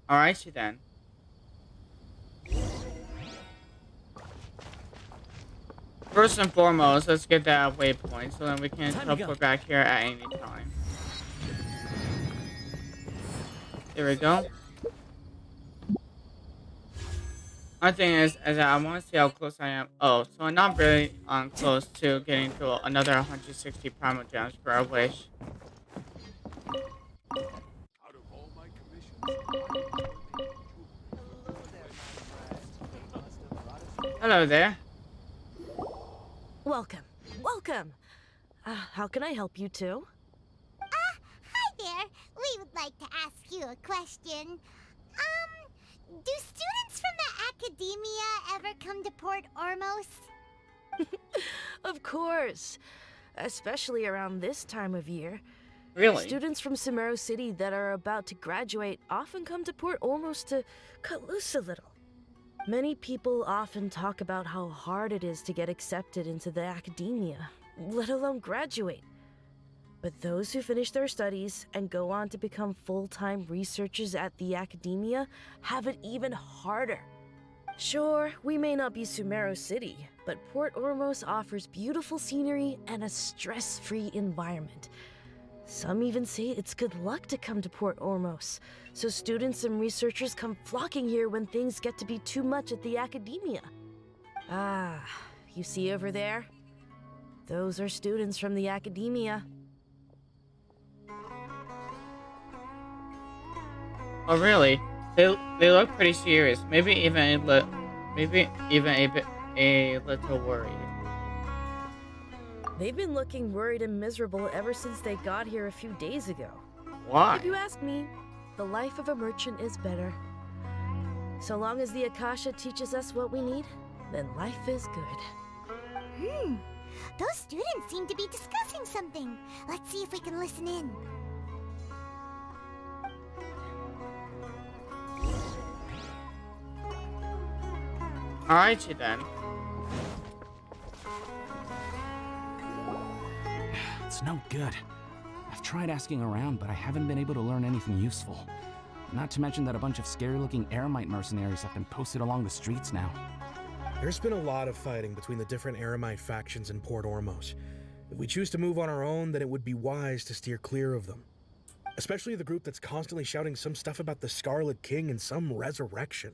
Alright, then. First and foremost, let's get that waypoint so then we can teleport back here at any time. There we go. My thing is that I want to see how close I am. Oh, so I'm not really close to getting to another 160 primal gems for our wish. Hello there. Welcome. Welcome. How can I help you too? Hi there. We would like to ask you a question. Do students from the Academia ever come to Port Ormos? Of course. Especially around this time of year. Really? Students from Sumeru City that are about to graduate often come to Port Ormos to cut loose a little. Many people often talk about how hard it is to get accepted into the Academia, let alone graduate. But those who finish their studies and go on to become full-time researchers at the Academia have it even harder. Sure, we may not be Sumeru City, but Port Ormos offers beautiful scenery and a stress-free environment. Some even say it's good luck to come to Port Ormos, so students and researchers come flocking here when things get to be too much at the Academia. Ah, you see over there? Those are students from the Academia. Oh really? They look pretty serious. Maybe even a little worried. They've been looking worried and miserable ever since they got here a few days ago. Why? If you ask me, the life of a merchant is better. So long as the Akasha teaches us what we need, then life is good. Those students seem to be discussing something. Let's see if we can listen in. Alrighty then. It's no good. I've tried asking around, but I haven't been able to learn anything useful. Not to mention that a bunch of scary-looking Eremite mercenaries have been posted along the streets now. There's been a lot of fighting between the different Eremite factions in Port Ormos. If we choose to move on our own, then it would be wise to steer clear of them. Especially the group that's constantly shouting some stuff about the Scarlet King and some resurrection.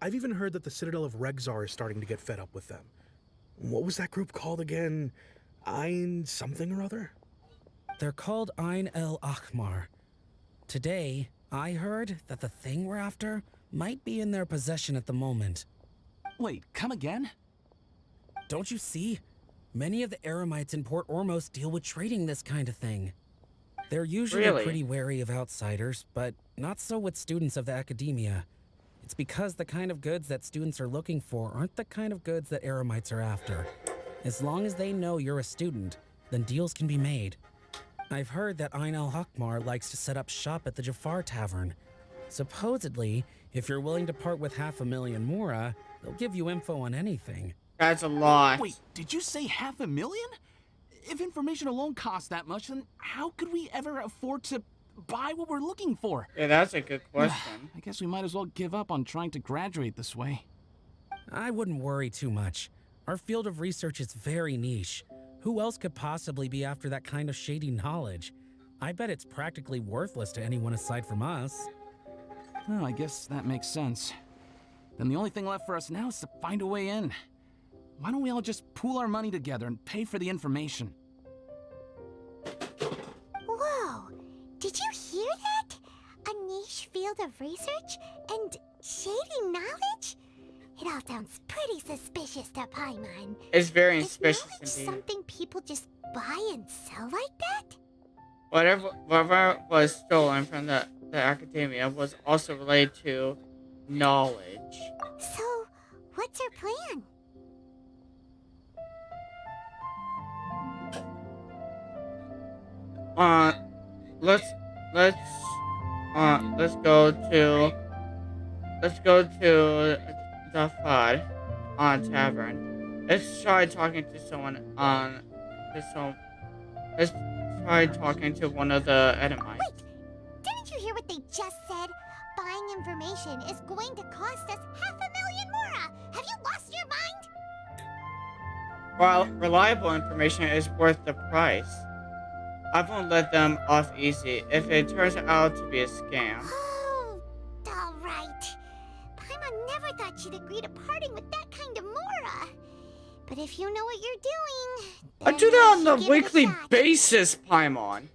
I've even heard that the Citadel of Regzar is starting to get fed up with them. What was that group called again? Ein something or other? They're called Ein El Akhmar. Today, I heard that the thing we're after might be in their possession at the moment. Wait, come again? Don't you see? Many of the Eremites in Port Ormos deal with trading this kind of thing. They're usually pretty wary of outsiders, but not so with students of the Academia. It's because the kind of goods that students are looking for aren't the kind of goods that Eremites are after. As long as they know you're a student, then deals can be made. I've heard that Ein El Hakmar likes to set up shop at the Jafar Tavern. Supposedly, if you're willing to part with 500,000 Mora, they'll give you info on anything. That's a lot. Wait, did you say 500,000? If information alone costs that much, then how could we ever afford to buy what we're looking for? Yeah, that's a good question. I guess we might as well give up on trying to graduate this way. I wouldn't worry too much. Our field of research is very niche. Who else could possibly be after that kind of shady knowledge? I bet it's practically worthless to anyone aside from us. Oh, I guess that makes sense. Then the only thing left for us now is to find a way in. Why don't we all just pool our money together and pay for the information? Whoa! Did you hear that? A niche field of research and shady knowledge? It all sounds pretty suspicious to Paimon. It's very Is suspicious knowledge indeed. something people just buy and sell like that? Whatever was stolen from the academia was also related to knowledge. So, what's our plan? Let's go to the Fud Tavern. Let's try talking to someone let's try talking to one of the Edomites. Wait! Didn't you hear what they just said? Buying information is going to cost us 500,000 mora! Have you lost your mind? While reliable information is worth the price, I won't let them off easy if it turns out to be a scam. Oh, alright. Paimon never thought she'd agree to parting with that kind of mora. But if you know what you're doing, I do that on a weekly basis, Paimon.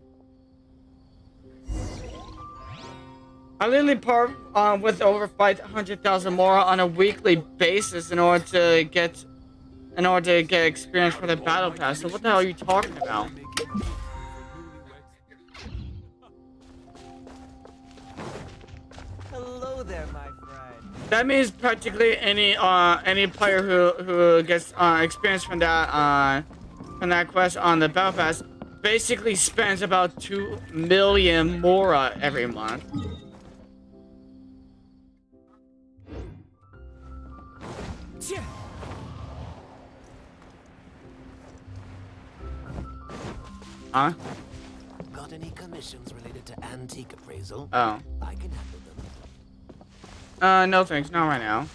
I literally part with over 500,000 mora on a weekly basis in order to get experience for the battle pass. So what the hell are you talking about? Hello there, my friend. That means practically any player who gets experience from that quest on the battle pass basically spends about 2 million mora every month. Huh? Got any commissions related to antique appraisal? Oh. I can handle them. No thanks, not right now.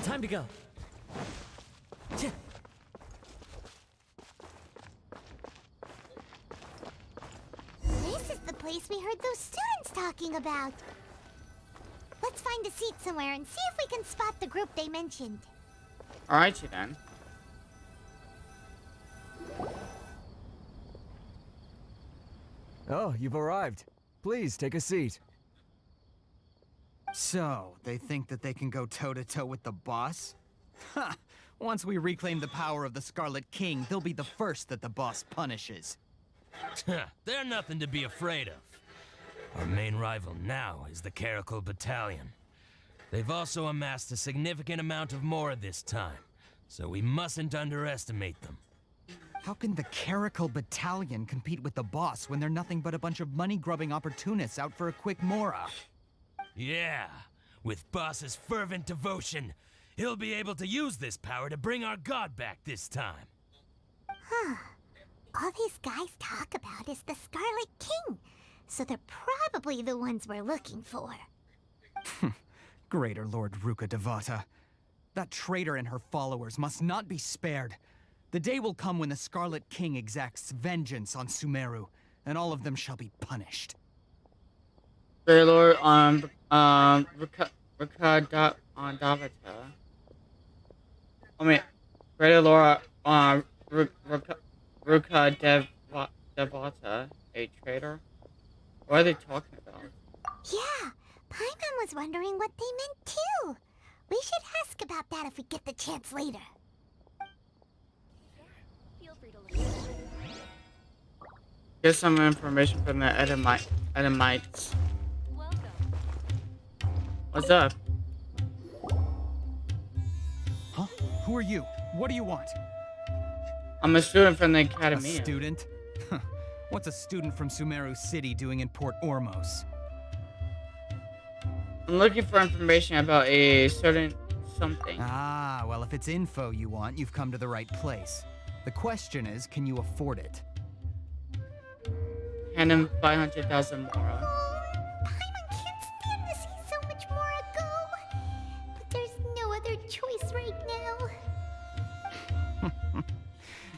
Time to go. This is the place we heard those students talking about. Let's find a seat somewhere and see if we can spot the group they mentioned. Alrighty then. Oh, you've arrived. Please, take a seat. So, they think that they can go toe-to-toe with the boss? Ha! Once we reclaim the power of the Scarlet King, they'll be the first that the boss punishes. They're nothing to be afraid of. Our main rival now is the Caracal Battalion. They've also amassed a significant amount of mora this time, so we mustn't underestimate them. How can the Caracal Battalion compete with the boss when they're nothing but a bunch of money-grubbing opportunists out for a quick mora? Yeah, with Boss's fervent devotion, he'll be able to use this power to bring our god back this time. Huh. All these guys talk about is the Scarlet King, so they're probably the ones we're looking for. Greater Lord Ruka Devata. That traitor and her followers must not be spared. The day will come when the Scarlet King exacts vengeance on Sumeru, and all of them shall be punished. Great Lord Ruka Devata. I mean, Great Lord Ruka Devata, a traitor? What are they talking about? Yeah, Paimon was wondering what they meant too. We should ask about that if we get the chance later. Get some information from the Edomites. What's up? Huh? Who are you? What do you want? I'm a student from the academy. A student? What's a student from Sumeru City doing in Port Ormos? I'm looking for information about a certain something. Ah, well, if it's info you want, you've come to the right place. The question is, can you afford it? Hand him 500,000 more. Paimon can't stand to see so much more go. But there's no other choice right now.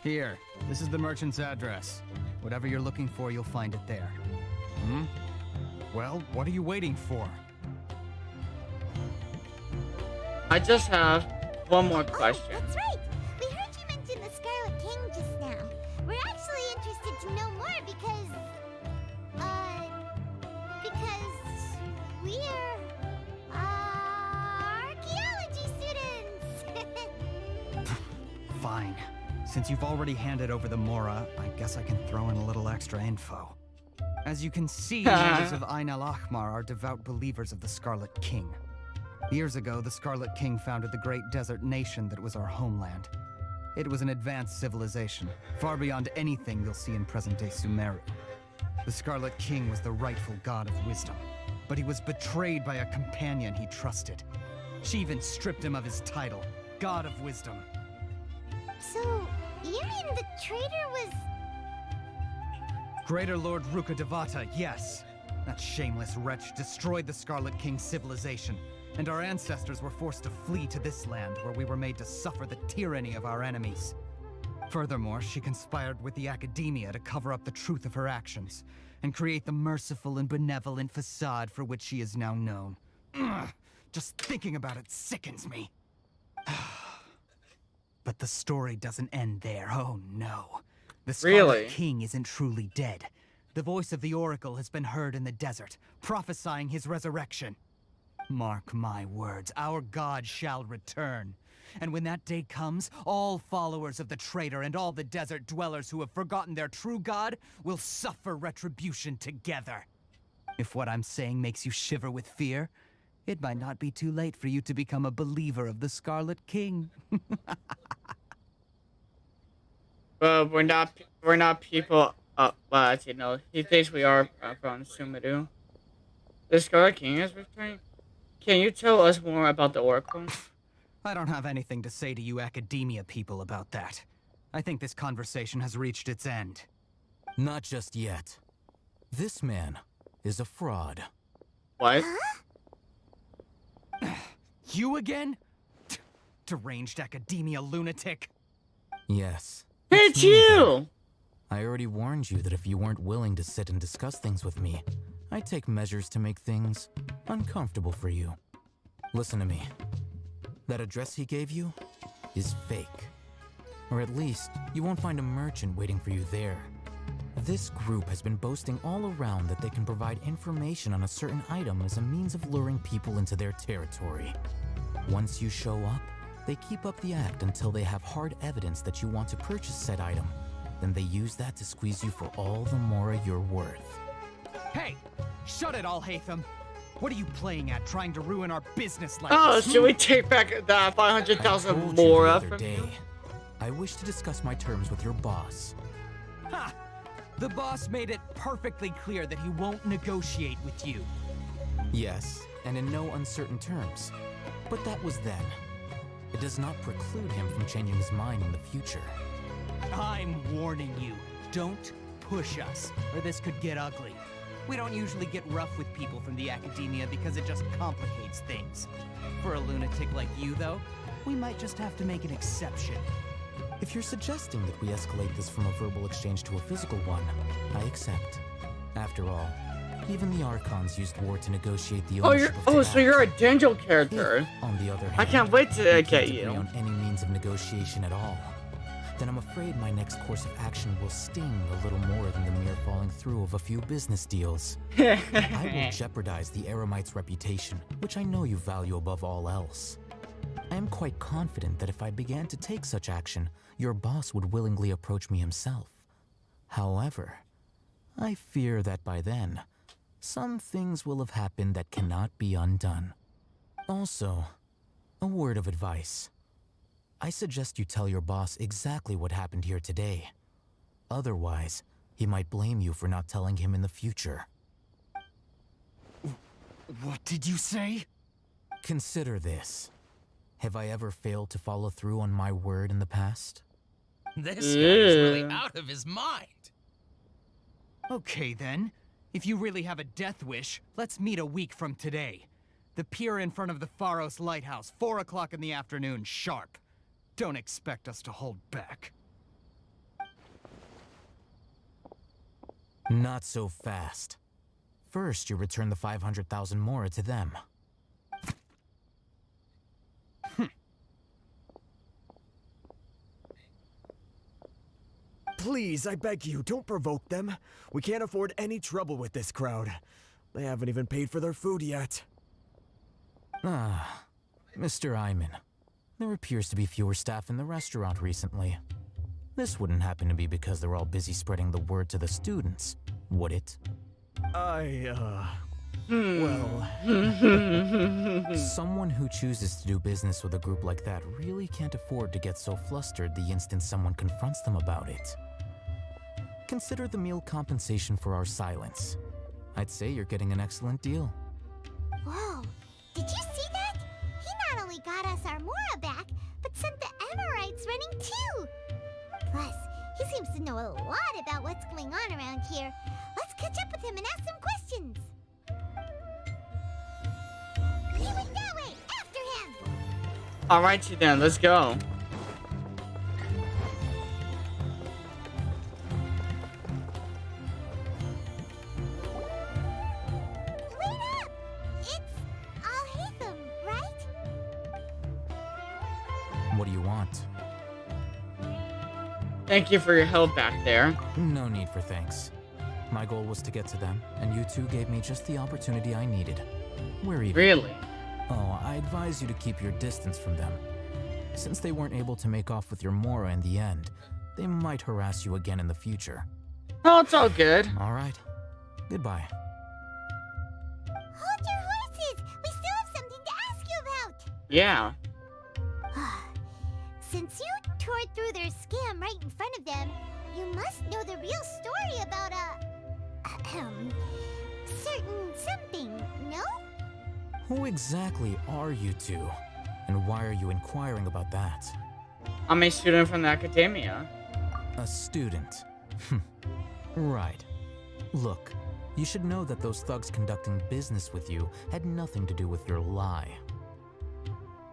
Here, this is the merchant's address. Whatever you're looking for, you'll find it there. Hmm? Well, what are you waiting for? I just have one more question. That's right. We heard you mention the Scarlet King just now. We're actually interested to know more because we're archaeology students. Fine. Since you've already handed over the Mora, I guess I can throw in a little extra info. As you can see, members of Ain al-Ahmar are devout believers of the Scarlet King. Years ago, the Scarlet King founded the great desert nation that was our homeland. It was an advanced civilization, far beyond anything you'll see in present-day Sumeru. The Scarlet King was the rightful god of wisdom, but he was betrayed by a companion he trusted. She even stripped him of his title, God of Wisdom. So, you mean the traitor was... Greater Lord Ruka Devata, yes. That shameless wretch destroyed the Scarlet King's civilization, and our ancestors were forced to flee to this land where we were made to suffer the tyranny of our enemies. Furthermore, she conspired with the Academia to cover up the truth of her actions, and create the merciful and benevolent facade for which she is now known. Ugh, just thinking about it sickens me. But the story doesn't end there, oh no. The Scarlet King isn't truly dead. The voice of the Oracle has been heard in the desert, prophesying his resurrection. Mark my words, our god shall return. And when that day comes, all followers of the traitor and all the desert dwellers who have forgotten their true god will suffer retribution together. If what I'm saying makes you shiver with fear, it might not be too late for you to become a believer of the Scarlet King. Well, we're not people. But you know, he thinks we are from Sumeru. The Scarlet King is returning. Can you tell us more about the Oracle? I don't have anything to say to you Academia people about that. I think this conversation has reached its end. Not just yet. This man is a fraud. What? You again? Deranged Academia lunatic? Yes. It's you! I already warned you that if you weren't willing to sit and discuss things with me, I'd take measures to make things uncomfortable for you. Listen to me. That address he gave you is fake. Or at least, you won't find a merchant waiting for you there. This group has been boasting all around that they can provide information on a certain item as a means of luring people into their territory. Once you show up, they keep up the act until they have hard evidence that you want to purchase said item. Then they use that to squeeze you for all the more you're worth. Hey! Shut it all, Hatham! What are you playing at, trying to ruin our business like Oh, this? should we take back the 500,000 more from you? I wish to discuss my terms with your boss. Ha! The boss made it perfectly clear that he won't negotiate with you. Yes, and in no uncertain terms. But that was then. It does not preclude him from changing his mind in the future. I'm warning you, don't push us, or this could get ugly. We don't usually get rough with people from the Academia because it just complicates things. For a lunatic like you, though, we might just have to make an exception. If you're suggesting that we escalate this from a verbal exchange to a physical one, I accept. After all, even the Archons used war to negotiate the ownership of so you're a Dendro character. If, on the other hand, I can't wait to get you. On any means of negotiation at all, then I'm afraid my next course of action will sting a little more than the mere falling through of a few business deals. I will jeopardize the Eremite's reputation, which I know you value above all else. I am quite confident that if I began to take such action, your boss would willingly approach me himself. However, I fear that by then, some things will have happened that cannot be undone. Also, a word of advice. I suggest you tell your boss exactly what happened here today. Otherwise, he might blame you for not telling him in the future. What did you say? Consider this. Have I ever failed to follow through on my word in the past? This guy is really out of his mind. Okay then. If you really have a death wish, let's meet a week from today. The pier in front of the Pharos Lighthouse, 4 o'clock in the afternoon, sharp. Don't expect us to hold back. Not so fast. First, you return the 500,000 mora to them. Please, I beg you, don't provoke them. We can't afford any trouble with this crowd. They haven't even paid for their food yet. Ah, Mr. Iman. There appears to be fewer staff in the restaurant recently. This wouldn't happen to be because they're all busy spreading the word to the students, would it? Well... Someone who chooses to do business with a group like that really can't afford to get so flustered the instant someone confronts them about it. Consider the meal compensation for our silence. I'd say you're getting an excellent deal. Whoa, did you see that? He not only got us our Mora back, but sent the Amorites running too. Plus, he seems to know a lot about what's going on around here. Let's catch up with him and ask some questions. He went that way, after him! Alrighty then, let's go. Wait up! It's Al-Haytham, right? What do you want? Thank you for your help back there. No need for thanks. My goal was to get to them, and you two gave me just the opportunity I needed. We're even. Really? Oh, I advise you to keep your distance from them. Since they weren't able to make off with your Mora in the end, they might harass you again in the future. Oh, it's all good. All right. Goodbye. Hold your horses! We still have something to ask you about! Yeah. Since you tore through their scam right in front of them, you must know the real story about certain something, no? Who exactly are you two? And why are you inquiring about that? I'm a student from the academia. A student? Right. Look, you should know that those thugs conducting business with you had nothing to do with your lie.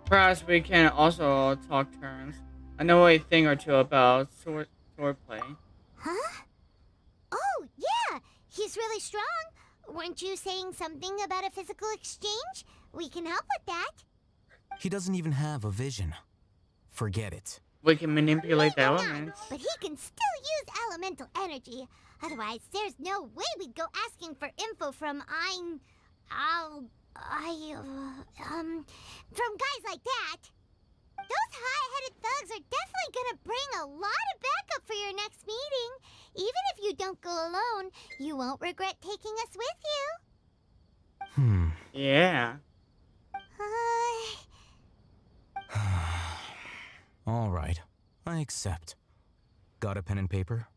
Perhaps we can also talk turns. I know a thing or two about swordplay. Huh? Oh, yeah! He's really strong! Weren't you saying something about a physical exchange? We can help with that. He doesn't even have a vision. Forget it. We can manipulate the elements. But he can still use elemental energy. Otherwise, there's no way we'd go asking for info from from guys like that. Those high-headed thugs are definitely gonna bring a lot of backup for your next meeting. Even if you don't go alone, you won't regret taking us with you. Yeah. All right. I accept. Got a pen and paper?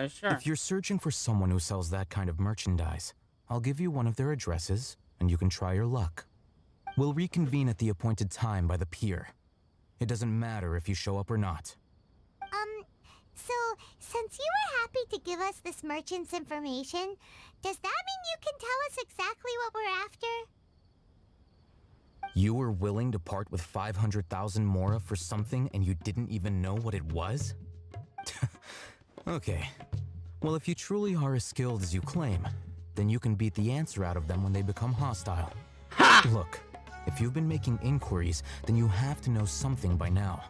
Sure. If you're searching for someone who sells that kind of merchandise, I'll give you one of their addresses, and you can try your luck. We'll reconvene at the appointed time by the pier. It doesn't matter if you show up or not. So, since you were happy to give us this merchant's information, does that mean you can tell us exactly what we're after? You were willing to part with 500,000 mora for something and you didn't even know what it was? Okay. Well, if you truly are as skilled as you claim, then you can beat the answer out of them when they become hostile. Look, if you've been making inquiries, then you have to know something by now.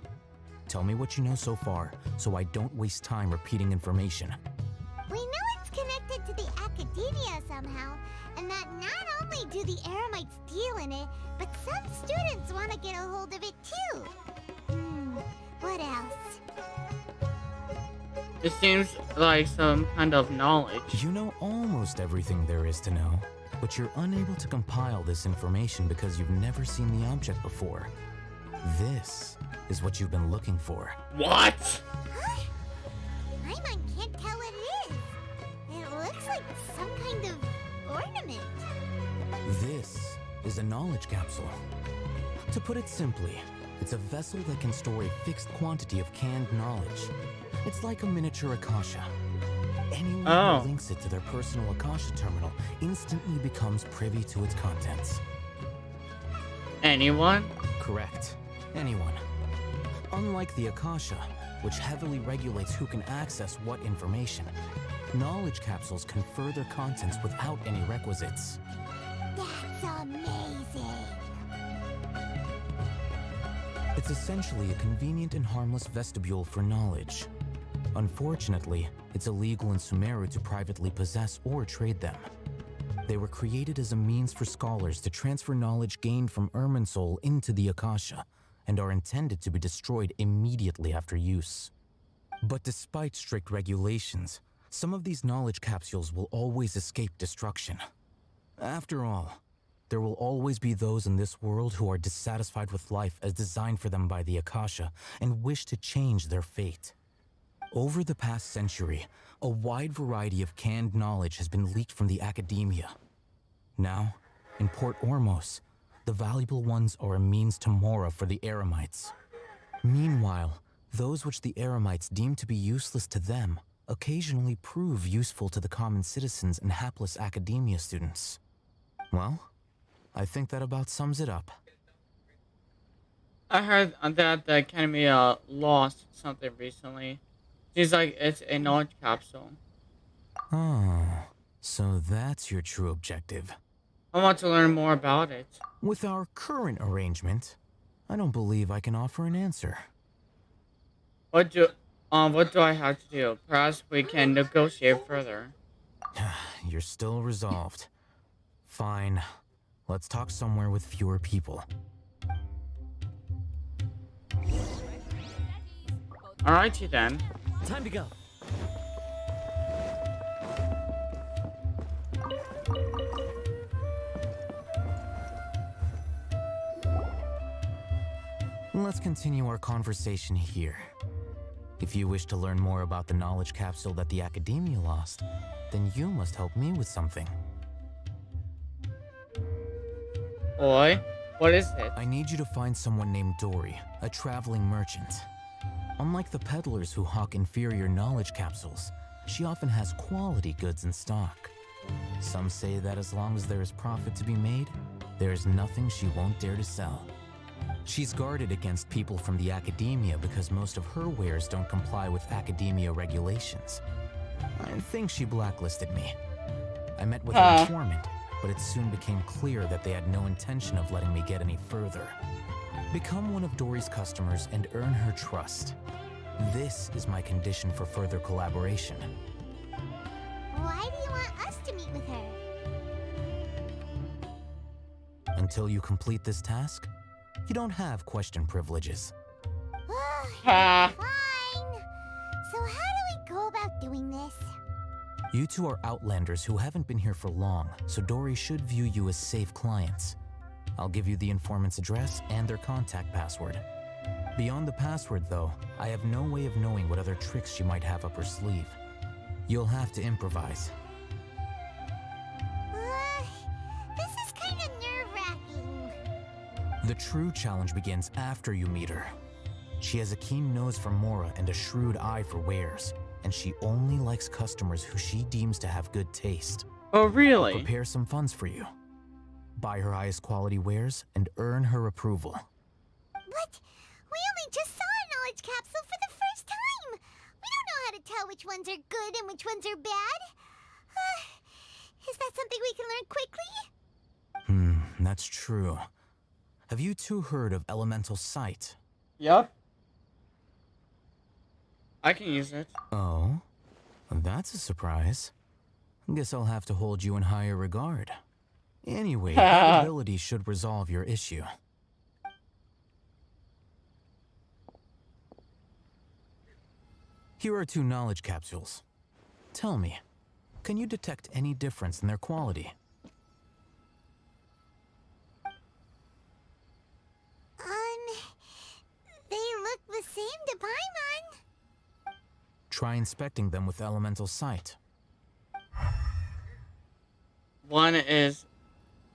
Tell me what you know so far, so I don't waste time repeating information. We know it's connected to the academia somehow, and that not only do the Eremites deal in it, but some students want to get a hold of it too. What else? It seems like some kind of knowledge. You know almost everything there is to know, but you're unable to compile this information because you've never seen the object before. This is what you've been looking for. What? Paimon can't tell what it is. It looks like some kind of ornament. This is a knowledge capsule. To put it simply, it's a vessel that can store a fixed quantity of canned knowledge. It's like a miniature Akasha. Anyone who links it to their personal Akasha terminal instantly becomes privy to its contents. Anyone? Correct. Anyone. Unlike the Akasha, which heavily regulates who can access what information, knowledge capsules confer their contents without any requisites. That's amazing. It's essentially a convenient and harmless vestibule for knowledge. Unfortunately, it's illegal in Sumeru to privately possess or trade them. They were created as a means for scholars to transfer knowledge gained from Irminsul into the Akasha, and are intended to be destroyed immediately after use. But despite strict regulations, some of these knowledge capsules will always escape destruction. After all, there will always be those in this world who are dissatisfied with life as designed for them by the Akasha and wish to change their fate. Over the past century, a wide variety of canned knowledge has been leaked from the academia. Now, in Port Ormos, the valuable ones are a means to Mora for the Eremites. Meanwhile, those which the Eremites deem to be useless to them occasionally prove useful to the common citizens and hapless academia students. Well, I think that about sums it up. I heard that the Academy lost something recently. Seems like it's a knowledge capsule. Oh, so that's your true objective. I want to learn more about it. With our current arrangement, I don't believe I can offer an answer. What do I have to do? Perhaps we can negotiate further. You're still resolved. Fine. Let's talk somewhere with fewer people. Alrighty then. Time to go. Let's continue our conversation here. If you wish to learn more about the knowledge capsule that the Academia lost, then you must help me with something. Boy, what is it? I need you to find someone named Dory, a traveling merchant. Unlike the peddlers who hawk inferior knowledge capsules, she often has quality goods in stock. Some say that as long as there is profit to be made, there is nothing she won't dare to sell. She's guarded against people from the Academia because most of her wares don't comply with Academia regulations. I think she blacklisted me. I met with her informant, but it soon became clear that they had no intention of letting me get any further. Become one of Dory's customers and earn her trust. This is my condition for further collaboration. Why do you want us to meet with her? Until you complete this task, you don't have question privileges. Fine. So how do we go about doing this? You two are outlanders who haven't been here for long, so Dory should view you as safe clients. I'll give you the informant's address and their contact password. Beyond the password, though, I have no way of knowing what other tricks she might have up her sleeve. You'll have to improvise. This is kind of nerve-wracking. The true challenge begins after you meet her. She has a keen nose for Mora and a shrewd eye for wares, and she only likes customers who she deems to have good taste. Oh, really? I'll prepare some funds for you. Buy her highest quality wares and earn her approval. What? We only just saw a knowledge capsule for the first time. We don't know how to tell which ones are good and which ones are bad. Is that something we can learn quickly? That's true. Have you two heard of elemental sight? Yup. I can use it. Oh? That's a surprise. Guess I'll have to hold you in higher regard. Anyway, that ability should resolve your issue. Here are 2 knowledge capsules. Tell me, can you detect any difference in their quality? They look the same to Paimon. Try inspecting them with elemental sight. One is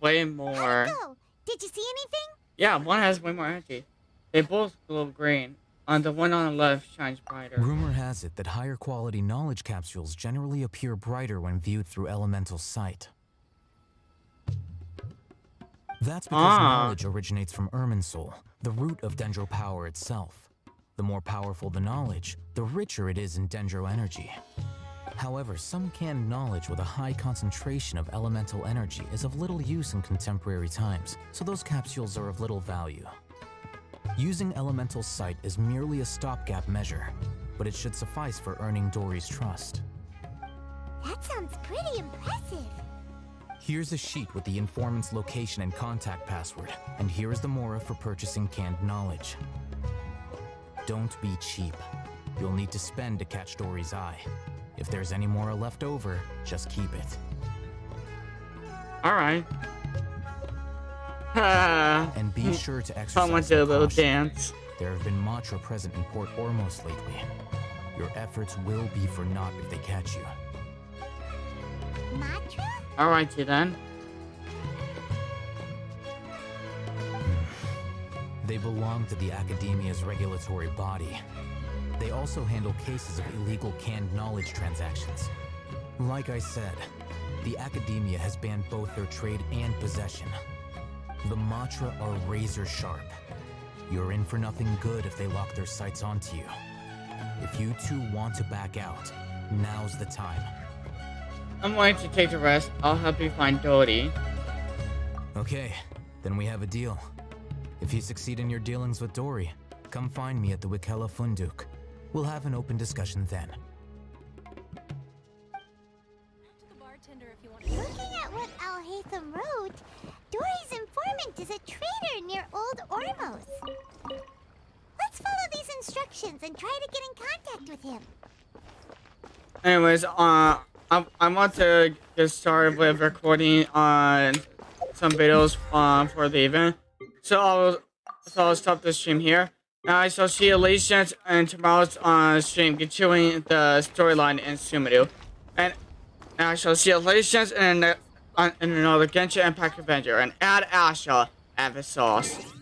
way more... Did you see anything? Yeah, one has way more energy. They both glow green. The one on the left shines brighter. Rumor has it that higher quality knowledge capsules generally appear brighter when viewed through elemental sight. That's because knowledge originates from Irminsul, the root of Dendro power itself. The more powerful the knowledge, the richer it is in Dendro energy. However, some canned knowledge with a high concentration of elemental energy is of little use in contemporary times, so those capsules are of little value. Using elemental sight is merely a stopgap measure, but it should suffice for earning Dory's trust. That sounds pretty impressive. Here's a sheet with the informant's location and contact password, and here is the Mora for purchasing canned knowledge. Don't be cheap. You'll need to spend to catch Dory's eye. If there's any Mora left over, just keep it. Alright. And be sure to exercise Someone did a little caution. dance. There have been Matra present in Port Ormos lately. Your efforts will be for naught if they catch you. Matra? Alrighty then. They belong to the Academia's regulatory body. They also handle cases of illegal canned knowledge transactions. Like I said, the Academia has banned both their trade and possession. The Matra are razor sharp. You're in for nothing good if they lock their sights onto you. If you two want to back out, now's the time. I'm going to take the rest. I'll help you find Dory. Okay, then we have a deal. If you succeed in your dealings with Dory, come find me at the Wikela Funduk. We'll have an open discussion then. Looking at what Al-Haytham wrote, Dory's informant is a traitor near Old Ormos. Let's follow these instructions and try to get in contact with him. Anyways, I want to get started with recording on some videos for the event. So I'll stop the stream here. I shall see you later in tomorrow's stream, continuing the storyline in Sumeru. And I shall see you later in another Genshin Impact adventure. And add Asha and the sauce.